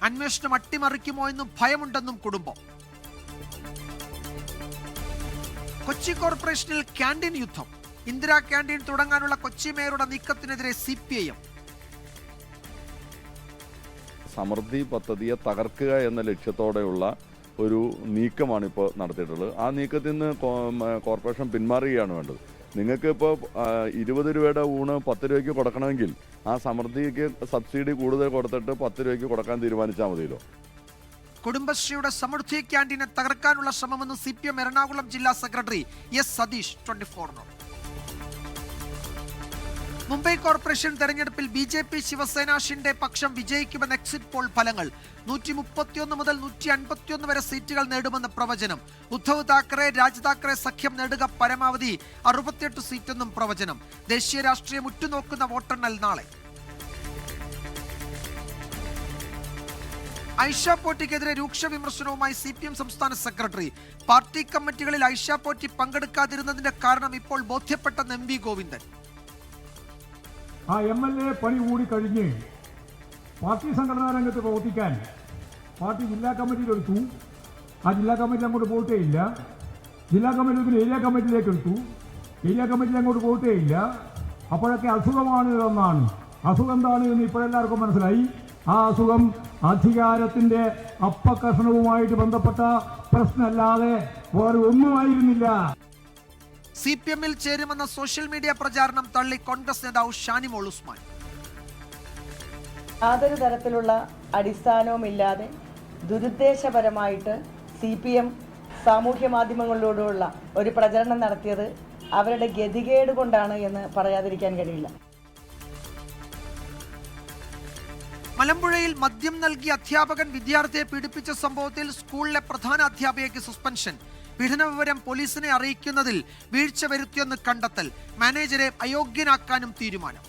അന്വേഷണം അട്ടിമറിക്കുമോ എന്നും ഭയമുണ്ടെന്നും കുടുംബം. കൊച്ചി കോർപ്പറേഷനിൽ ക്യാൻറ്റീൻ യുദ്ധം. ഇന്ദിരാ ക്യാൻറ്റീൻ തുടങ്ങാനുള്ള കൊച്ചി മേയറുടെ നീക്കത്തിനെതിരെ CPIM. സമൃദ്ധി പദ്ധതിയെ തകർക്കുക എന്ന ലക്ഷ്യത്തോടെയുള്ള ഒരു നീക്കമാണ് ഇപ്പോൾ നടത്തിയിട്ടുള്ളത്. ആ നീക്കത്തിൽ നിന്ന് കോർപ്പറേഷൻ പിന്മാറുകയാണ് വേണ്ടത്. നിങ്ങൾക്ക് ഇപ്പോൾ 20 രൂപയുടെ ഊണ് 10 രൂപയ്ക്ക് കൊടുക്കണമെങ്കിൽ ആ സമൃദ്ധിക്ക് സബ്സിഡി കൂടുതൽ കൊടുത്തിട്ട് 10 രൂപയ്ക്ക് കൊടുക്കാൻ തീരുമാനിച്ചാൽ മതിയല്ലോ. കുടുംബശ്രീയുടെ സമൃദ്ധി ക്യാൻറ്റീനെ തകർക്കാനുള്ള ശ്രമമെന്ന് CPM എറണാകുളം ജില്ലാ secretary S. Satheesh 24. Mumbai corporation തെരഞ്ഞെടുപ്പിൽ BJP ശിവസേന ഷിൻഡെ പക്ഷം വിജയിക്കുമെന്ന് എക്സിറ്റ് പോൾ ഫലങ്ങൾ. 131 മുതൽ 151 വരെ സീറ്റുകൾ നേടുമെന്ന് പ്രവചനം. ഉദ്ധവ് താക്കറെ രാജ് താക്കറെ സഖ്യം നേടുക പരമാവധി 68 സീറ്റെന്നും പ്രവചനം. ദേശീയ രാഷ്ട്രീയം ഉറ്റുനോക്കുന്ന വോട്ടെണ്ണൽ നാളെ. ഐഷ പോറ്റിക്കെതിരെ രൂക്ഷ വിമർശനവുമായി CPM സംസ്ഥാന സെക്രട്ടറി. പാർട്ടി കമ്മിറ്റികളിൽ ഐഷ പോറ്റി പങ്കെടുക്കാതിരുന്നതിന്റെ കാരണം ഇപ്പോൾ ബോധ്യപ്പെട്ടെന്ന് MV ഗോവിന്ദൻ. ആ MLA പണി കൂടി കഴിഞ്ഞ് പാർട്ടി സംഘടനാ രംഗത്ത് പ്രവർത്തിക്കാൻ പാർട്ടി ജില്ലാ കമ്മിറ്റിയിലെടുത്തു. ആ ജില്ലാ കമ്മിറ്റി അങ്ങോട്ട് പോയിട്ടേ ഇല്ല. ജില്ലാ കമ്മിറ്റി പിന്നെ ഏരിയ കമ്മിറ്റിയിലേക്ക് എടുത്തു. ഏരിയ കമ്മിറ്റിയിൽ അങ്ങോട്ട് പോയിട്ടേ ഇല്ല. അപ്പോഴൊക്കെ അസുഖമാണ് എന്നാണ്. അസുഖം എന്താണ് എന്ന് ഇപ്പോഴെല്ലാവർക്കും മനസ്സിലായി. ആ അസുഖം അധികാരത്തിന്റെ അപ്പകർഷണവുമായിട്ട് ബന്ധപ്പെട്ട പ്രശ്നമല്ലാതെ വേറെ ഒന്നുമായിരുന്നില്ല. CPMൽ ചേരുമെന്ന സോഷ്യൽ മീഡിയ പ്രചാരണം തള്ളി കോൺഗ്രസ് നേതാവ് ഷാനിമോൾ ഉസ്മാൻ. യാതൊരു തരത്തിലുള്ള അടിസ്ഥാനവുമില്ലാതെ ദുരുദ്ദേശപരമായിട്ട് CPM സാമൂഹ്യ മാധ്യമങ്ങളിലൂടെയുള്ള ഒരു പ്രചരണം നടത്തിയത് അവരുടെ ഗതികേട് കൊണ്ടാണ് എന്ന് പറയാതിരിക്കാൻ കഴിയില്ല. മലമ്പുഴയിൽ മദ്യം നൽകി അധ്യാപകൻ വിദ്യാർത്ഥിയെ പീഡിപ്പിച്ച സംഭവത്തിൽ സ്കൂളിലെ പ്രധാന അധ്യാപികയ്ക്ക് സസ്പെൻഷൻ. പീഡന വിവരം പോലീസിനെ അറിയിക്കുന്നതിൽ വീഴ്ച വരുത്തിയെന്ന് കണ്ടെത്തൽ. മാനേജരെ അയോഗ്യനാക്കാനും തീരുമാനം.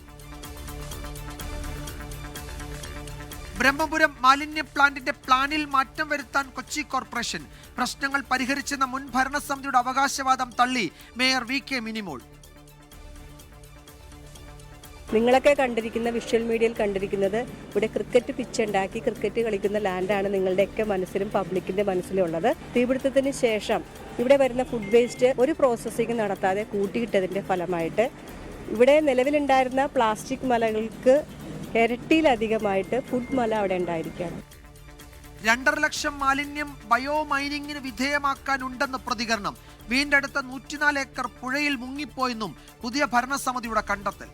ബ്രഹ്മപുരം മാലിന്യ പ്ലാന്റിന്റെ പ്ലാനിൽ മാറ്റം വരുത്താൻ കൊച്ചി കോർപ്പറേഷൻ. പ്രശ്നങ്ങൾ പരിഹരിച്ചെന്ന മുൻ ഭരണസമിതിയുടെ അവകാശവാദം തള്ളി മേയർ VK മിനിമോൾ. നിങ്ങളൊക്കെ കണ്ടിരിക്കുന്ന വിഷ്വൽ മീഡിയയിൽ കണ്ടിരിക്കുന്നത് ഇവിടെ ക്രിക്കറ്റ് പിച്ച് ഉണ്ടാക്കി ക്രിക്കറ്റ് കളിക്കുന്ന ലാൻഡാണ് നിങ്ങളുടെയൊക്കെ മനസ്സിലും പബ്ലിക്കിന്റെ മനസ്സിലും ഉള്ളത്. തീപിടുത്തത്തിന് ശേഷം ഇവിടെ വരുന്ന ഫുഡ് വേസ്റ്റ് ഒരു പ്രോസസ്സിംഗ് നടത്താതെ കൂട്ടിയിട്ടതിന്റെ ഫലമായിട്ട് ഇവിടെ നിലവിലുണ്ടായിരുന്ന പ്ലാസ്റ്റിക് മലകൾക്ക് ഇരട്ടിയിലധികമായിട്ട് ഫുഡ് മല അവിടെ ഉണ്ടായിരിക്കുകയാണ്. 2.5 ലക്ഷം മാലിന്യം ബയോ മൈനിങ്ങിന് വിധേയമാക്കാനുണ്ടെന്ന് പ്രതികരണം. വീണ്ടെടുത്ത 104 ഏക്കർ പുഴയിൽ മുങ്ങിപ്പോയെന്നും പുതിയ ഭരണസമിതിയുടെ കണ്ടെത്തൽ.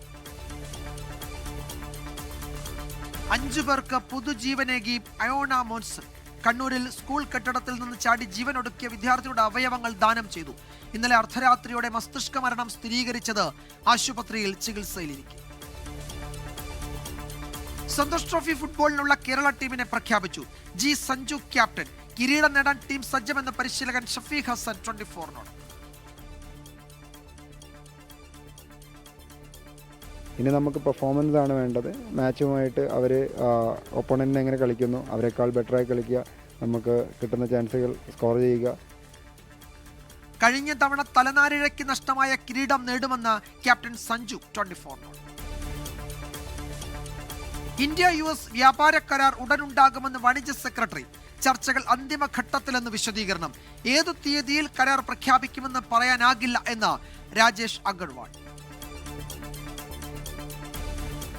5 പേർക്ക് പുതുജീവനേകി അയോണ മോൻസൺ. കണ്ണൂരിൽ സ്കൂൾ കെട്ടിടത്തിൽ നിന്ന് ചാടി ജീവനൊടുക്കിയ വിദ്യാർത്ഥിയുടെ അവയവങ്ങൾ ദാനം ചെയ്തു. ഇന്നലെ അർദ്ധരാത്രിയോടെ മസ്തിഷ്ക മരണം സ്ഥിരീകരിച്ചത് ആശുപത്രിയിൽ ചികിത്സയിലിരിക്കെ. സന്തോഷ് ട്രോഫി ഫുട്ബോളിനുള്ള കേരള ടീമിനെ പ്രഖ്യാപിച്ചു. G Sanju captain. കിരീടം നേടാൻ ടീം സജ്ജമെന്ന പരിശീലകൻ ഷഫീഖ് ഹസൻ 24-നോട്. ഇനി നമുക്ക് പെർഫോമൻസ് ആണ് വേണ്ടത്. മാച്ചുമായിട്ട് അവർ ഒപ്പോണൻറ്റിനെ എങ്ങനെ കളിക്കുന്നു, അവരെക്കാൾ ബെറ്ററായി കളിക്കുക, നമുക്ക് കിട്ടുന്ന ചാൻസുകൾ സ്കോർ ചെയ്യുക. കഴിഞ്ഞ തവണ തലനാരിഴയ്ക്ക് നഷ്ടമായ കിരീടം നേടുമെന്ന് ക്യാപ്റ്റൻ സഞ്ജു 24-നോട്. ഇന്ത്യ US വ്യാപാര കരാർ ഉടനുണ്ടാകുമെന്ന് വാണിജ്യ സെക്രട്ടറി. ചർച്ചകൾ അന്തിമഘട്ടത്തിലെന്ന് വിശദീകരണം. ഏതു തീയതിയിൽ കരാർ പ്രഖ്യാപിക്കുമെന്ന് പറയാനാകില്ല എന്ന് രാജേഷ് അഗർവാൾ.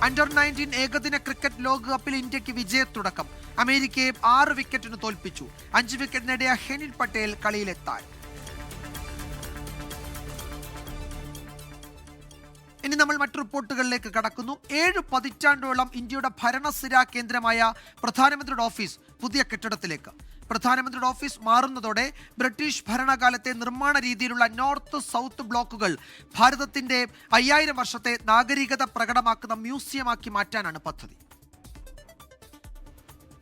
അണ്ടർ-19 ഏകദിന ക്രിക്കറ്റ് ലോകകപ്പിൽ ഇന്ത്യക്ക് വിജയത്തുടക്കം. അമേരിക്കയെ 6 വിക്കറ്റിന് തോൽപ്പിച്ചു. 5 വിക്കറ്റ് നേടിയ ഹെനിൽ പട്ടേൽ കളിയിലെത്താൻ. ഇനി നമ്മൾ മറ്റു റിപ്പോർട്ടുകളിലേക്ക് കടക്കുന്നു. 7 പതിറ്റാണ്ടോളം ഇന്ത്യയുടെ ഭരണസിരാ കേന്ദ്രമായ പ്രധാനമന്ത്രിയുടെ ഓഫീസ് പുതിയ കെട്ടിടത്തിലേക്ക്. പ്രധാനമന്ത്രിയുടെ ഓഫീസ് മാറുന്നതോടെ ബ്രിട്ടീഷ് ഭരണകാലത്തെ നിർമ്മാണ രീതിയിലുള്ള നോർത്ത് സൗത്ത് ബ്ലോക്കുകൾ ഭാരതത്തിന്റെ 5000 വർഷത്തെ നാഗരികത പ്രകടമാക്കുന്ന മ്യൂസിയമാക്കി മാറ്റാനാണ് പദ്ധതി.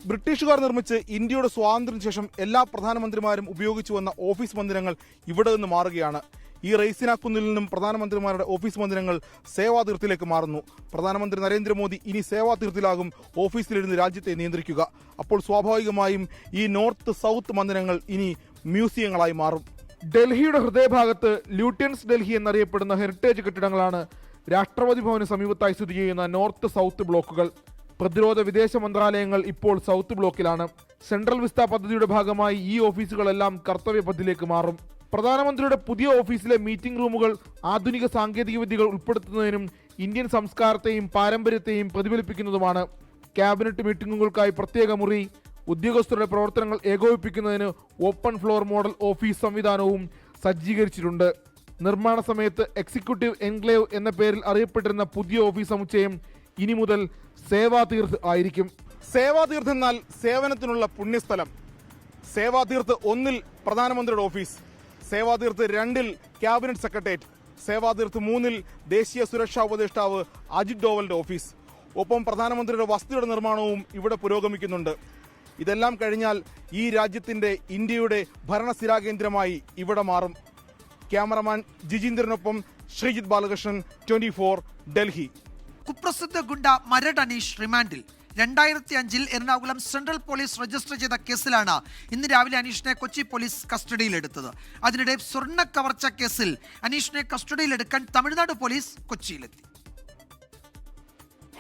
ബ്രിട്ടീഷുകാർ നിർമ്മിച്ച് ഇന്ത്യയുടെ സ്വാതന്ത്ര്യത്തിന് ശേഷം എല്ലാ പ്രധാനമന്ത്രിമാരും ഉപയോഗിച്ചു വന്ന ഓഫീസ് മന്ദിരങ്ങൾ ഇവിടെ നിന്ന് മാറുകയാണ്. ഈ റെയ്സിനാക്കുന്നിൽ നിന്നും പ്രധാനമന്ത്രിമാരുടെ ഓഫീസ് മന്ദിരങ്ങൾ സേവാതീർത്തിലേക്ക് മാറുന്നു. പ്രധാനമന്ത്രി നരേന്ദ്രമോദി ഇനി സേവാതീർത്തിലാകും ഓഫീസിലിരുന്ന് രാജ്യത്തെ നിയന്ത്രിക്കുക. അപ്പോൾ സ്വാഭാവികമായും ഈ നോർത്ത് സൗത്ത് മന്ദിരങ്ങൾ ഇനി മ്യൂസിയങ്ങളായി മാറും. ഡൽഹിയുടെ ഹൃദയഭാഗത്ത് ല്യൂട്ടൻസ് ഡൽഹി എന്നറിയപ്പെടുന്ന ഹെറിറ്റേജ് കെട്ടിടങ്ങളാണ് രാഷ്ട്രപതി ഭവന് സമീപത്തായി സ്ഥിതി ചെയ്യുന്ന നോർത്ത് സൗത്ത് ബ്ലോക്കുകൾ. പ്രതിരോധ വിദേശ മന്ത്രാലയങ്ങൾ ഇപ്പോൾ സൗത്ത് ബ്ലോക്കിലാണ്. സെൻട്രൽ വിസ്ത പദ്ധതിയുടെ ഭാഗമായി ഈ ഓഫീസുകളെല്ലാം കർത്തവ്യപഥിലേക്ക് മാറും. പ്രധാനമന്ത്രിയുടെ പുതിയ ഓഫീസിലെ മീറ്റിംഗ് റൂമുകൾ ആധുനിക സാങ്കേതിക വിദ്യകൾ ഉൾപ്പെടുത്തുന്നതിനും ഇന്ത്യൻ സംസ്കാരത്തെയും പാരമ്പര്യത്തെയും പ്രതിഫലിപ്പിക്കുന്നതുമാണ്. ക്യാബിനറ്റ് മീറ്റിംഗുകൾക്കായി പ്രത്യേക മുറി, ഉദ്യോഗസ്ഥരുടെ പ്രവർത്തനങ്ങൾ ഏകോപിപ്പിക്കുന്നതിന് ഓപ്പൺ ഫ്ലോർ മോഡൽ ഓഫീസ് സംവിധാനവും സജ്ജീകരിച്ചിട്ടുണ്ട്. നിർമ്മാണ സമയത്ത് എക്സിക്യൂട്ടീവ് എൻക്ലേവ് എന്ന പേരിൽ അറിയപ്പെട്ടിരുന്ന പുതിയ ഓഫീസ് സമുച്ചയം ഇനി മുതൽ സേവാതീർത്ത് ആയിരിക്കും. സേവാതീർത്ത് എന്നാൽ സേവനത്തിനുള്ള പുണ്യസ്ഥലം. സേവാതീർത്ത് 1 പ്രധാനമന്ത്രിയുടെ office, Sevatirth 2 cabinet secretariat, Sevatirth 3 ദേശീയ സുരക്ഷാ ഉപദേഷ്ടാവ് അജിത് ഡോവലിന്റെ ഓഫീസ്. ഒപ്പം പ്രധാനമന്ത്രിയുടെ വസതിയുടെ നിർമ്മാണവും ഇവിടെ പുരോഗമിക്കുന്നുണ്ട്. ഇതെല്ലാം കഴിഞ്ഞാൽ ഈ രാജ്യത്തിന്റെ ഇന്ത്യയുടെ ഭരണസിരാ കേന്ദ്രമായി ഇവിടെ മാറും. ക്യാമറമാൻ ജിജീന്ദ്രനൊപ്പം ശ്രീജിത്ത് ബാലകൃഷ്ണൻ, 24 ഡൽഹി. കുപ്രസിദ്ധ ഗുണ്ട മരട് അനീഷ് റിമാൻഡിൽ. 2005-ൽ എറണാകുളം സെൻട്രൽ പോലീസ് രജിസ്റ്റർ ചെയ്ത കേസിലാണ് ഇന്ന് രാവിലെ അനീഷിനെ കൊച്ചി പോലീസ് കസ്റ്റഡിയിലെടുത്തത്. അതിനിടെ സ്വർണ്ണ കവർച്ച കേസിൽ അനീഷിനെ കസ്റ്റഡിയിലെടുക്കാൻ തമിഴ്നാട് പോലീസ് കൊച്ചിയിലെത്തി.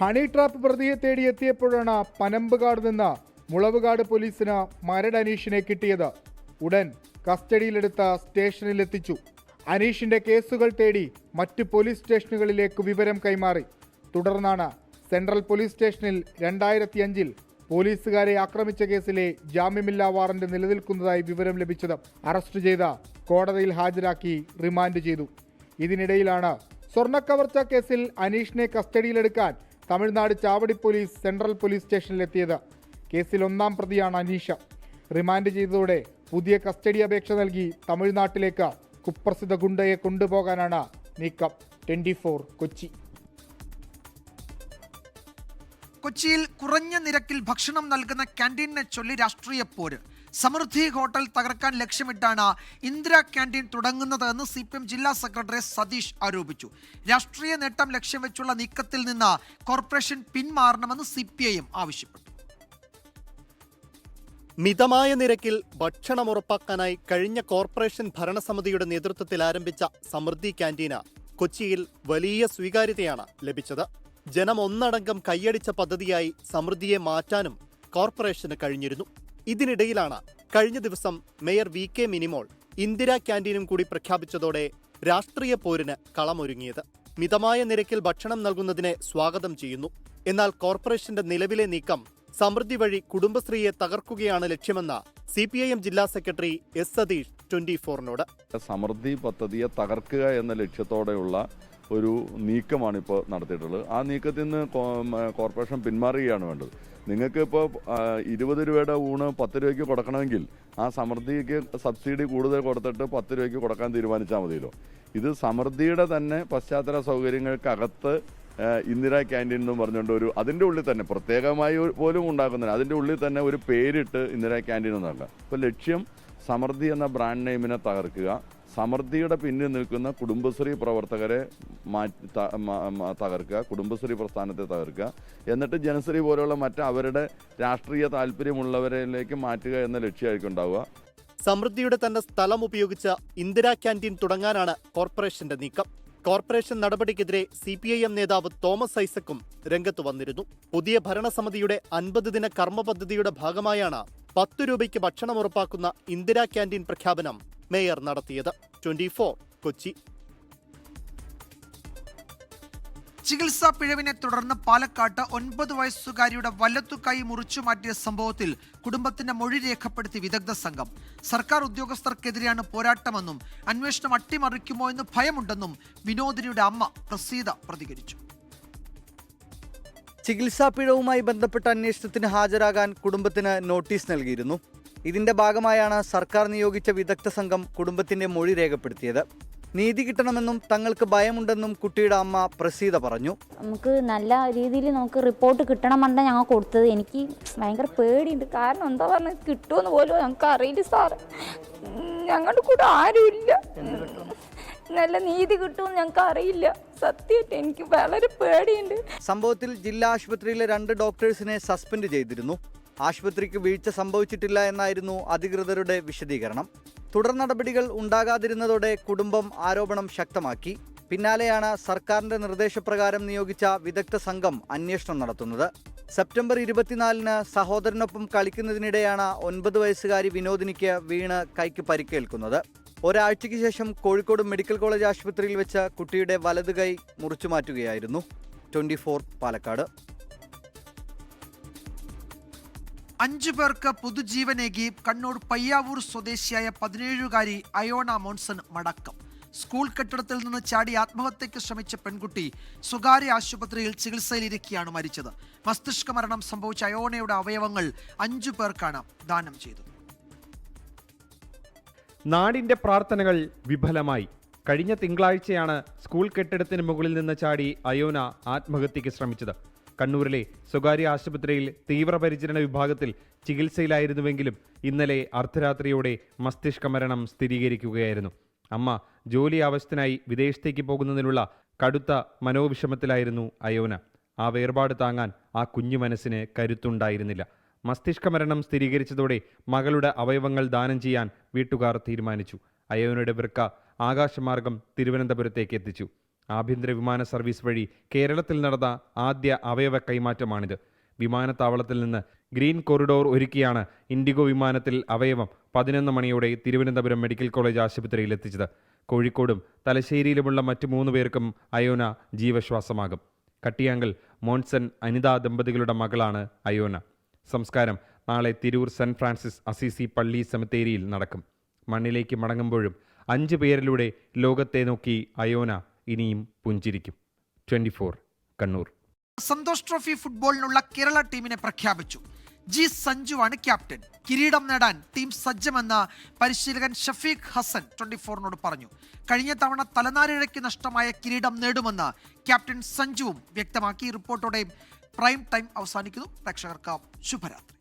ഹണി ട്രാപ്പ് പ്രതിയെ തേടിയെത്തിയപ്പോഴാണ് പനമ്പുകാട് നിന്ന് മുളവുകാട് പോലീസിന് മരട് അനീഷിനെ കിട്ടിയത്. ഉടൻ കസ്റ്റഡിയിലെടുത്ത സ്റ്റേഷനിലെത്തിച്ചു. അനീഷിന്റെ കേസുകൾ തേടി മറ്റ് പോലീസ് സ്റ്റേഷനുകളിലേക്ക് വിവരം കൈമാറി. തുടർന്നാണ് സെൻട്രൽ പോലീസ് സ്റ്റേഷനിൽ 2005-ൽ പോലീസുകാരെ ആക്രമിച്ച കേസിലെ ജാമ്യമില്ലാ വാറന്റ് നിലനിൽക്കുന്നതായി വിവരം ലഭിച്ചത്. അറസ്റ്റ് ചെയ്ത കോടതിയിൽ ഹാജരാക്കി റിമാൻഡ് ചെയ്തു. ഇതിനിടയിലാണ് സ്വർണ്ണക്കവർച്ച കേസിൽ അനീഷിനെ കസ്റ്റഡിയിലെടുക്കാൻ Tamil Nadu Chavadi police central police സ്റ്റേഷനിലെത്തിയത്. കേസിൽ 1-ാം പ്രതിയാണ് അനീഷ്. റിമാൻഡ് ചെയ്തതോടെ പുതിയ കസ്റ്റഡി അപേക്ഷ നൽകി തമിഴ്നാട്ടിലേക്ക് കുപ്രസിദ്ധ ഗുണ്ടയെ കൊണ്ടുപോകാനാണ് നീക്കം. 24 കൊച്ചി. കൊച്ചിയിൽ കുറഞ്ഞ നിരക്കിൽ ഭക്ഷണം നൽകുന്ന ക്യാൻറ്റീനിനെ ചൊല്ലി രാഷ്ട്രീയ പോര്. സമൃദ്ധി ഹോട്ടൽ തകർക്കാൻ ലക്ഷ്യമിട്ടാണ് ഇന്ദിര ക്യാൻറ്റീൻ തുടങ്ങുന്നതെന്ന് CPM ജില്ലാ സെക്രട്ടറി സതീഷ് ആരോപിച്ചു. രാഷ്ട്രീയ നേട്ടം ലക്ഷ്യം വെച്ചുള്ള നീക്കത്തിൽ നിന്ന് കോർപ്പറേഷൻ പിന്മാറണമെന്ന് CPIM ആവശ്യപ്പെട്ടു. മിതമായ നിരക്കിൽ ഭക്ഷണം ഉറപ്പാക്കാനായി കഴിഞ്ഞ കോർപ്പറേഷൻ ഭരണസമിതിയുടെ നേതൃത്വത്തിൽ ആരംഭിച്ച സമൃദ്ധി ക്യാൻറ്റീന് കൊച്ചിയിൽ വലിയ സ്വീകാര്യതയാണ് ലഭിച്ചത്. ജനം ഒന്നടങ്കം കൈയടിച്ച പദ്ധതിയായി സമൃദ്ധിയെ മാറ്റാനും കോർപ്പറേഷന് കഴിഞ്ഞിരുന്നു. ഇതിനിടയിലാണ് കഴിഞ്ഞ ദിവസം മേയർ VK മിനിമോൾ ഇന്ദിര ക്യാൻറ്റീനും കൂടി പ്രഖ്യാപിച്ചതോടെ രാഷ്ട്രീയ പോരിന് കളമൊരുങ്ങിയത്. മിതമായ നിരക്കിൽ ഭക്ഷണം നൽകുന്നതിനെ സ്വാഗതം ചെയ്യുന്നു. എന്നാൽ കോർപ്പറേഷന്റെ നിലവിലെ നീക്കം സമൃദ്ധി വഴി കുടുംബശ്രീയെ തകർക്കുകയാണ് ലക്ഷ്യമെന്ന് CPIM ജില്ലാ സെക്രട്ടറി S. സതീഷ് 24-നോട്. സമൃദ്ധി പദ്ധതിയെ തകർക്കുക എന്ന ലക്ഷ്യത്തോടെയുള്ള ഒരു നീക്കമാണ് ഇപ്പോൾ നടത്തിയിട്ടുള്ളത്. ആ നീക്കത്തിൽ നിന്ന് കോർപ്പറേഷൻ പിന്മാറുകയാണ് വേണ്ടത്. നിങ്ങൾക്ക് ഇപ്പോൾ 20 രൂപയുടെ ഊണ് 10 രൂപയ്ക്ക് കൊടുക്കണമെങ്കിൽ ആ സമൃദ്ധിക്ക് സബ്സിഡി കൂടുതൽ കൊടുത്തിട്ട് 10 രൂപയ്ക്ക് കൊടുക്കാൻ തീരുമാനിച്ചാൽ മതിയല്ലോ. ഇത് സമൃദ്ധിയുടെ തന്നെ പശ്ചാത്തല സൗകര്യങ്ങൾക്കകത്ത് ഇന്ദിരാ ക്യാൻറ്റീൻ എന്ന് പറഞ്ഞുകൊണ്ട് അതിൻ്റെ ഉള്ളിൽ തന്നെ പ്രത്യേകമായി പോലും ഉണ്ടാക്കുന്നില്ല, അതിൻ്റെ ഉള്ളിൽ തന്നെ ഒരു പേരിട്ട് ഇന്ദിരാ ക്യാൻറ്റീൻ എന്നാക്കാം. ഇപ്പോൾ ലക്ഷ്യം സമൃദ്ധി എന്ന ബ്രാൻഡ് നെയിമിനെ തകർക്കുക, സമൃദ്ധിയുടെ പിന്നിൽ നിൽക്കുന്ന കുടുംബശ്രീ പ്രവർത്തകരെ തകർക്കുക, കുടുംബശ്രീ പ്രസ്ഥാനത്തെ തകർക്കുക, എന്നിട്ട് ജനശ്രീ പോലെയുള്ള അവരുടെ രാഷ്ട്രീയ താല്പര്യമുള്ളവരിലേക്ക് മാറ്റുക എന്ന ലക്ഷ്യമായിരിക്കും ഉണ്ടാവുക. സമൃദ്ധിയുടെ തന്നെ സ്ഥലം ഉപയോഗിച്ച് ഇന്ദിരാ ക്യാൻറ്റീൻ തുടങ്ങാനാണ് കോർപ്പറേഷന്റെ നീക്കം. കോർപ്പറേഷൻ നടപടിക്കെതിരെ CPIM നേതാവ് തോമസ് ഐസക്കും രംഗത്ത് വന്നിരുന്നു. പുതിയ ഭരണസമിതിയുടെ 50 ദിന കർമ്മ പദ്ധതിയുടെ ഭാഗമായാണ് 10 രൂപയ്ക്ക് ഭക്ഷണം ഉറപ്പാക്കുന്ന ഇന്ദിരാ ക്യാൻറ്റീൻ പ്രഖ്യാപനം മേയർ നടത്തിയത്. 24 കൊച്ചി. ചികിത്സാ പിഴവിനെ തുടർന്ന് പാലക്കാട്ട് 9 വയസ്സുകാരിയുടെ വലത്തുകൈ മുറിച്ചു മാറ്റിയ സംഭവത്തിൽ കുടുംബത്തിന്റെ മൊഴി രേഖപ്പെടുത്തി വിദഗ്ധ സംഘം. സർക്കാർ ഉദ്യോഗസ്ഥർക്കെതിരെയാണ് പോരാട്ടമെന്നും അന്വേഷണം അട്ടിമറിക്കുമോ എന്ന് ഭയമുണ്ടെന്നും വിനോദിനിയുടെ അമ്മ പ്രസീത പ്രതികരിച്ചു. ചികിത്സാ പിഴവുമായി ബന്ധപ്പെട്ട അന്വേഷണത്തിന് ഹാജരാകാൻ കുടുംബത്തിന് നോട്ടീസ് നൽകിയിരുന്നു. ഇതിന്റെ ഭാഗമായാണ് സർക്കാർ നിയോഗിച്ച വിദഗ്ധ സംഘം കുടുംബത്തിന്റെ മൊഴി രേഖപ്പെടുത്തിയത്. നീതി കിട്ടണമെന്നും തങ്ങൾക്ക് ഭയമുണ്ടെന്നും കുട്ടിയുടെ അമ്മ പ്രസീത പറഞ്ഞു. നമുക്ക് നല്ല രീതിയിൽ നമുക്ക് റിപ്പോർട്ട് കിട്ടണമെന്നാണ് ഞങ്ങൾ കൊടുത്തത്. എനിക്ക് ഭയങ്കര പേടിയുണ്ട്. കാരണം എന്താ പറഞ്ഞത്, കിട്ടുമെന്ന് പോലും ഞങ്ങൾക്ക് അറിയില്ല സാർ. ഞങ്ങളുടെ കൂടെ ആരുമില്ല. നല്ല നീതി കിട്ടുമെന്ന് ഞങ്ങൾക്ക് അറിയില്ല. സത്യമായിട്ട് എനിക്ക് വളരെ പേടിയുണ്ട്. സംഭവത്തിൽ ജില്ലാ ആശുപത്രിയിലെ 2 ഡോക്ടേഴ്സിനെ സസ്പെൻഡ് ചെയ്തിരുന്നു. ആശുപത്രിക്ക് വീഴ്ച സംഭവിച്ചിട്ടില്ല എന്നായിരുന്നു അധികൃതരുടെ വിശദീകരണം. തുടർ നടപടികൾ ഉണ്ടാകാതിരുന്നതോടെ കുടുംബം ആരോപണം ശക്തമാക്കി. പിന്നാലെയാണ് സർക്കാരിന്റെ നിർദ്ദേശപ്രകാരം നിയോഗിച്ച വിദഗ്ധ സംഘം അന്വേഷണം നടത്തുന്നത്. സെപ്റ്റംബർ 24-ന് സഹോദരനൊപ്പം കളിക്കുന്നതിനിടെയാണ് 9 വയസ്സുകാരി വിനോദിനിക്ക് വീണ് കൈക്ക് പരിക്കേൽക്കുന്നത്. ഒരാഴ്ചയ്ക്ക് ശേഷം കോഴിക്കോട് മെഡിക്കൽ കോളേജ് ആശുപത്രിയിൽ വെച്ച് കുട്ടിയുടെ വലത് കൈ മുറിച്ചു മാറ്റുകയായിരുന്നു. 24 പാലക്കാട്. 5 പേർക്ക് പുതുജീവനേകി കണ്ണൂർ പയ്യാവൂർ സ്വദേശിയായ 17-കാരി അയോണ മോൺസൺ മടക്കം. സ്കൂൾ കെട്ടിടത്തിൽ നിന്ന് ചാടി ആത്മഹത്യയ്ക്ക് ശ്രമിച്ച പെൺകുട്ടി സ്വകാര്യ ആശുപത്രിയിൽ ചികിത്സയിലിരിക്കെയാണ് മരിച്ചത്. മസ്തിഷ്ക മരണം സംഭവിച്ച അയോണയുടെ അവയവങ്ങൾ 5 പേർക്കാണ് ദാനം ചെയ്തത്. നാടിന്റെ പ്രാർത്ഥനകൾ വിഫലമായി. കഴിഞ്ഞ തിങ്കളാഴ്ചയാണ് സ്കൂൾ കെട്ടിടത്തിന് മുകളിൽ നിന്ന് ചാടി അയോന ആത്മഹത്യയ്ക്ക് ശ്രമിച്ചത്. കണ്ണൂരിലെ സ്വകാര്യ ആശുപത്രിയിൽ തീവ്രപരിചരണ വിഭാഗത്തിൽ ചികിത്സയിലായിരുന്നുവെങ്കിലും ഇന്നലെ അർദ്ധരാത്രിയോടെ മസ്തിഷ്ക മരണം സ്ഥിരീകരിക്കുകയായിരുന്നു. അമ്മ ജോലി ആവശ്യത്തിനായി വിദേശത്തേക്ക് പോകുന്നതിനുള്ള കടുത്ത മനോവിഷമത്തിലായിരുന്നു അയോന. ആ വേർപാട് താങ്ങാൻ ആ കുഞ്ഞു മനസ്സിന് കരുത്തുണ്ടായിരുന്നില്ല. മസ്തിഷ്ക മരണം സ്ഥിരീകരിച്ചതോടെ മകളുടെ അവയവങ്ങൾ ദാനം ചെയ്യാൻ വീട്ടുകാർ തീരുമാനിച്ചു. അയോനയുടെ വൃക്ക ആകാശമാർഗം തിരുവനന്തപുരത്തേക്ക് എത്തിച്ചു. ആഭ്യന്തര വിമാന സർവീസ് വഴി കേരളത്തിൽ നടന്ന ആദ്യ അവയവ കൈമാറ്റമാണിത്. വിമാനത്താവളത്തിൽ നിന്ന് ഗ്രീൻ കോറിഡോർ ഒരുക്കിയാണ് ഇൻഡിഗോ വിമാനത്തിൽ അവയവം 11 മണിയോടെ തിരുവനന്തപുരം മെഡിക്കൽ കോളേജ് ആശുപത്രിയിൽ എത്തിച്ചത്. കോഴിക്കോടും തലശ്ശേരിയിലുമുള്ള മറ്റു 3 പേർക്കും അയോന ജീവശ്വാസമാകും. കട്ടിയാങ്കൽ മോൺസൺ അനിത ദമ്പതികളുടെ മകളാണ് അയോന. സംസ്കാരം നാളെ തിരൂർ സെന്റ് ഫ്രാൻസിസ് അസീസി പള്ളി സെമിത്തേരിയിൽ നടക്കും. മണ്ണിലേക്ക് മടങ്ങുമ്പോഴും 5 പേരിലൂടെ ലോകത്തെ നോക്കി അയോന ഇനിയും പുഞ്ചിരിക്കും. 24 കണ്ണൂർ. സന്തോഷ് ട്രോഫി ഫുട്ബോളിനുള്ള കേരള ടീമിനെ പ്രഖ്യാപിച്ചു. ജി സഞ്ജുവാണ് ക്യാപ്റ്റൻ. കിരീടം നേടാൻ ടീം സജ്ജമെന്ന് പരിശീലകൻ ഷഫീഖ് ഹസൻ 24-നോട് പറഞ്ഞു. കഴിഞ്ഞ തവണ തലനാരിഴയ്ക്ക് നഷ്ടമായ കിരീടം നേടുമെന്ന് ക്യാപ്റ്റൻ സഞ്ജുവും വ്യക്തമാക്കി. റിപ്പോർട്ടോടെ പ്രൈം ടൈം അവസാനിക്കുന്നു. പ്രേക്ഷകർക്ക് ശുഭരാത്രി.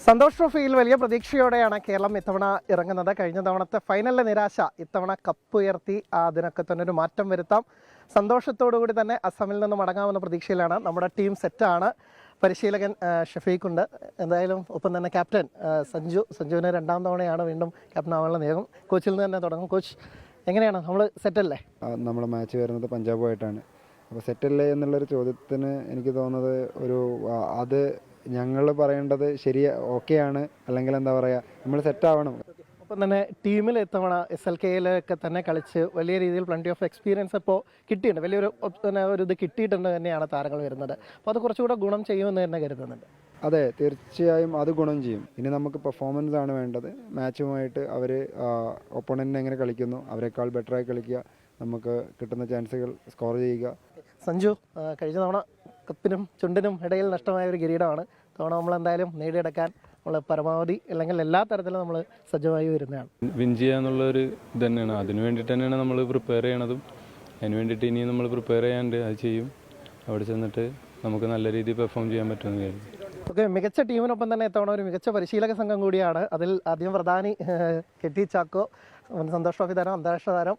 സന്തോഷ് ട്രോഫിയിൽ വലിയ പ്രതീക്ഷയോടെയാണ് കേരളം ഇത്തവണ ഇറങ്ങുന്നത്. കഴിഞ്ഞ തവണത്തെ ഫൈനലിലെ നിരാശ ഇത്തവണ കപ്പ് ഉയർത്തി അതിനൊക്കെ തന്നെ ഒരു മാറ്റം വരുത്താം. സന്തോഷത്തോടുകൂടി തന്നെ അസമിൽ നിന്ന് മടങ്ങാമെന്ന പ്രതീക്ഷയിലാണ്. നമ്മുടെ ടീം സെറ്റാണ്. പരിശീലകൻ ഷഫീഖുണ്ട്. എന്തായാലും ഒപ്പം തന്നെ ക്യാപ്റ്റൻ സഞ്ജുവിന് 2ാം തവണയാണ് വീണ്ടും ക്യാപ്റ്റൻ ആവാനുള്ള നിയോഗം. കോച്ചിൽ നിന്ന് തന്നെ തുടങ്ങും. കോച്ച്, എങ്ങനെയാണ് നമ്മൾ സെറ്റല്ലേ? നമ്മുടെ മാച്ച് വരുന്നത് പഞ്ചാബുമായിട്ടാണ്. അപ്പോൾ സെറ്റല്ലേ എന്നുള്ളൊരു ചോദ്യത്തിന് എനിക്ക് തോന്നുന്നത് അത് ഞങ്ങൾ പറയേണ്ടത് ഓക്കെയാണ്, അല്ലെങ്കിൽ എന്താ പറയുക, നമ്മൾ സെറ്റാവണം. അപ്പം തന്നെ ടീമിൽ ഇത്തവണ SLKയിലൊക്കെ തന്നെ കളിച്ച് വലിയ രീതിയിൽ പ്ലന്റി ഓഫ് എക്സ്പീരിയൻസ് ഇപ്പോൾ കിട്ടിയിട്ടുണ്ട്, വലിയൊരു ഒരു ഇത് കിട്ടിയിട്ടുണ്ട് തന്നെയാണ് താരങ്ങൾ വരുന്നത്. അപ്പോൾ അത് കുറച്ചുകൂടെ ഗുണം ചെയ്യുമെന്ന് തന്നെ കരുതുന്നുണ്ട്. അതെ, തീർച്ചയായും അത് ഗുണം ചെയ്യും. ഇനി നമുക്ക് പെർഫോമൻസ് ആണ് വേണ്ടത്. മാച്ചുമായിട്ട് അവർ ഒപ്പോണൻറ്റിനെ എങ്ങനെ കളിക്കുന്നു, അവരെക്കാൾ ബെറ്ററായി കളിക്കുക, നമുക്ക് കിട്ടുന്ന ചാൻസുകൾ സ്കോർ ചെയ്യുക. സഞ്ജു, കഴിഞ്ഞ തവണ കപ്പിനും ചുണ്ടിനും ഇടയിൽ നഷ്ടമായ ഒരു കിരീടമാണ്. തവണ നമ്മൾ എന്തായാലും നേടിയെടുക്കാൻ നമ്മൾ പരമാവധി അല്ലെങ്കിൽ എല്ലാ തരത്തിലും നമ്മൾ സജ്ജമായി വരുന്നതാണ്. വിൻ ചെയ്യുക എന്നുള്ളൊരു ഇത് തന്നെയാണ്. അതിന് വേണ്ടിയിട്ട് തന്നെയാണ് നമ്മൾ പ്രിപ്പയർ ചെയ്യണതും. അതിന് വേണ്ടിയിട്ട് ഇനിയും നമ്മൾ പ്രിപ്പയർ ചെയ്യാണ്ട് അത് ചെയ്യും. അവിടെ ചെന്നിട്ട് നമുക്ക് നല്ല രീതിയിൽ പെർഫോം ചെയ്യാൻ പറ്റുമെന്ന് കരുതി. ഓക്കെ, മികച്ച ടീമിനൊപ്പം തന്നെ ഇത്തവണ ഒരു മികച്ച പരിശീലക സംഘം കൂടിയാണ്. അതിൽ ആദ്യം പ്രധാനി കെട്ടി ചാക്കോ, സന്തോഷ് ട്രോഫി താരം, അന്താരാഷ്ട്ര താരം,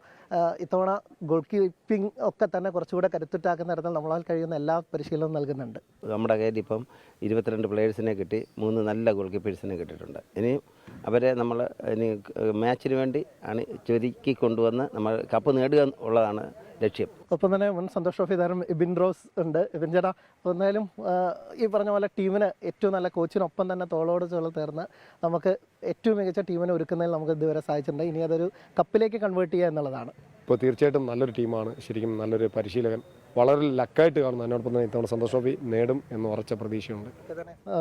ഇത്തവണ ഗോൾ കീപ്പിംഗ് ഒക്കെ തന്നെ കുറച്ചുകൂടെ കരുത്തുറ്റാക്കുന്ന തരത്തിൽ നമ്മളാൽ കഴിയുന്ന എല്ലാ പരിശീലനവും നൽകുന്നുണ്ട്. നമ്മുടെ കയ്യിൽ ഇപ്പം 22 പ്ലേയേഴ്സിനെ കിട്ടി, 3 നല്ല ഗോൾ കീപ്പേഴ്സിനെ കിട്ടിയിട്ടുണ്ട്. ഇനി അവരെ നമ്മൾ ഇനി മാച്ചിന് വേണ്ടി ആണ് ചുരുക്കി കൊണ്ടുവന്ന് നമ്മൾ കപ്പ് നേടുക ഉള്ളതാണ് ലക്ഷ്യം. ഒപ്പം തന്നെ മുൻ സന്തോഷ് ട്രോഫി താരം എബിൻ റോസ് ഉണ്ട്. എബിൻ ചേട്ടാ, അപ്പോൾ എന്തായാലും ഈ പറഞ്ഞ പോലെ ടീമിന് ഏറ്റവും നല്ല കോച്ചിനൊപ്പം തന്നെ തോളോട് ചേർന്ന് നമുക്ക് ഏറ്റവും മികച്ച ടീമിനെ ഒരുക്കുന്നതിൽ നമുക്ക് ഇതുവരെ സാധിച്ചിട്ടുണ്ട്. ഇനി അതൊരു കപ്പിലേക്ക് കൺവേർട്ട് ചെയ്യുക എന്നുള്ളതാണ്. ഇപ്പോൾ തീർച്ചയായിട്ടും നല്ലൊരു ടീമാണ്, ശരിക്കും നല്ലൊരു പരിശീലകൻ, വളരെ ലക്കായിട്ട് കാണുന്നു. അതിനോടൊപ്പം തന്നെ ഇത്തവണ സന്തോഷ് ട്രോഫി നേടും എന്ന് ഉറച്ച പ്രതീക്ഷയുണ്ട്.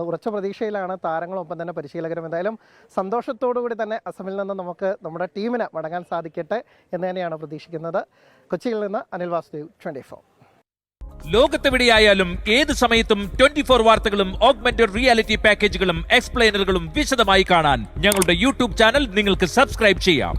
ഉറച്ച പ്രതീക്ഷയിലാണ് താരങ്ങളൊപ്പം തന്നെ പരിശീലകരും. എന്തായാലും സന്തോഷത്തോടു കൂടി തന്നെ അസമിൽ നിന്ന് നമുക്ക് നമ്മുടെ ടീമിന് മടങ്ങാൻ സാധിക്കട്ടെ എന്ന് തന്നെയാണ് പ്രതീക്ഷിക്കുന്നത്. കൊച്ചിയിൽ നിന്ന് അനിൽ വാസുദേവ്, 24. ലോകത്തെവിടെയായാലും ഏത് സമയത്തും 24 വാർത്തകളും ഓഗ്മെന്റഡ് റിയാലിറ്റി പാക്കേജുകളും എക്സ്പ്ലെയിനറുകളും വിശദമായി കാണാൻ ഞങ്ങളുടെ യൂട്യൂബ് ചാനൽ നിങ്ങൾക്ക് സബ്സ്ക്രൈബ് ചെയ്യാം.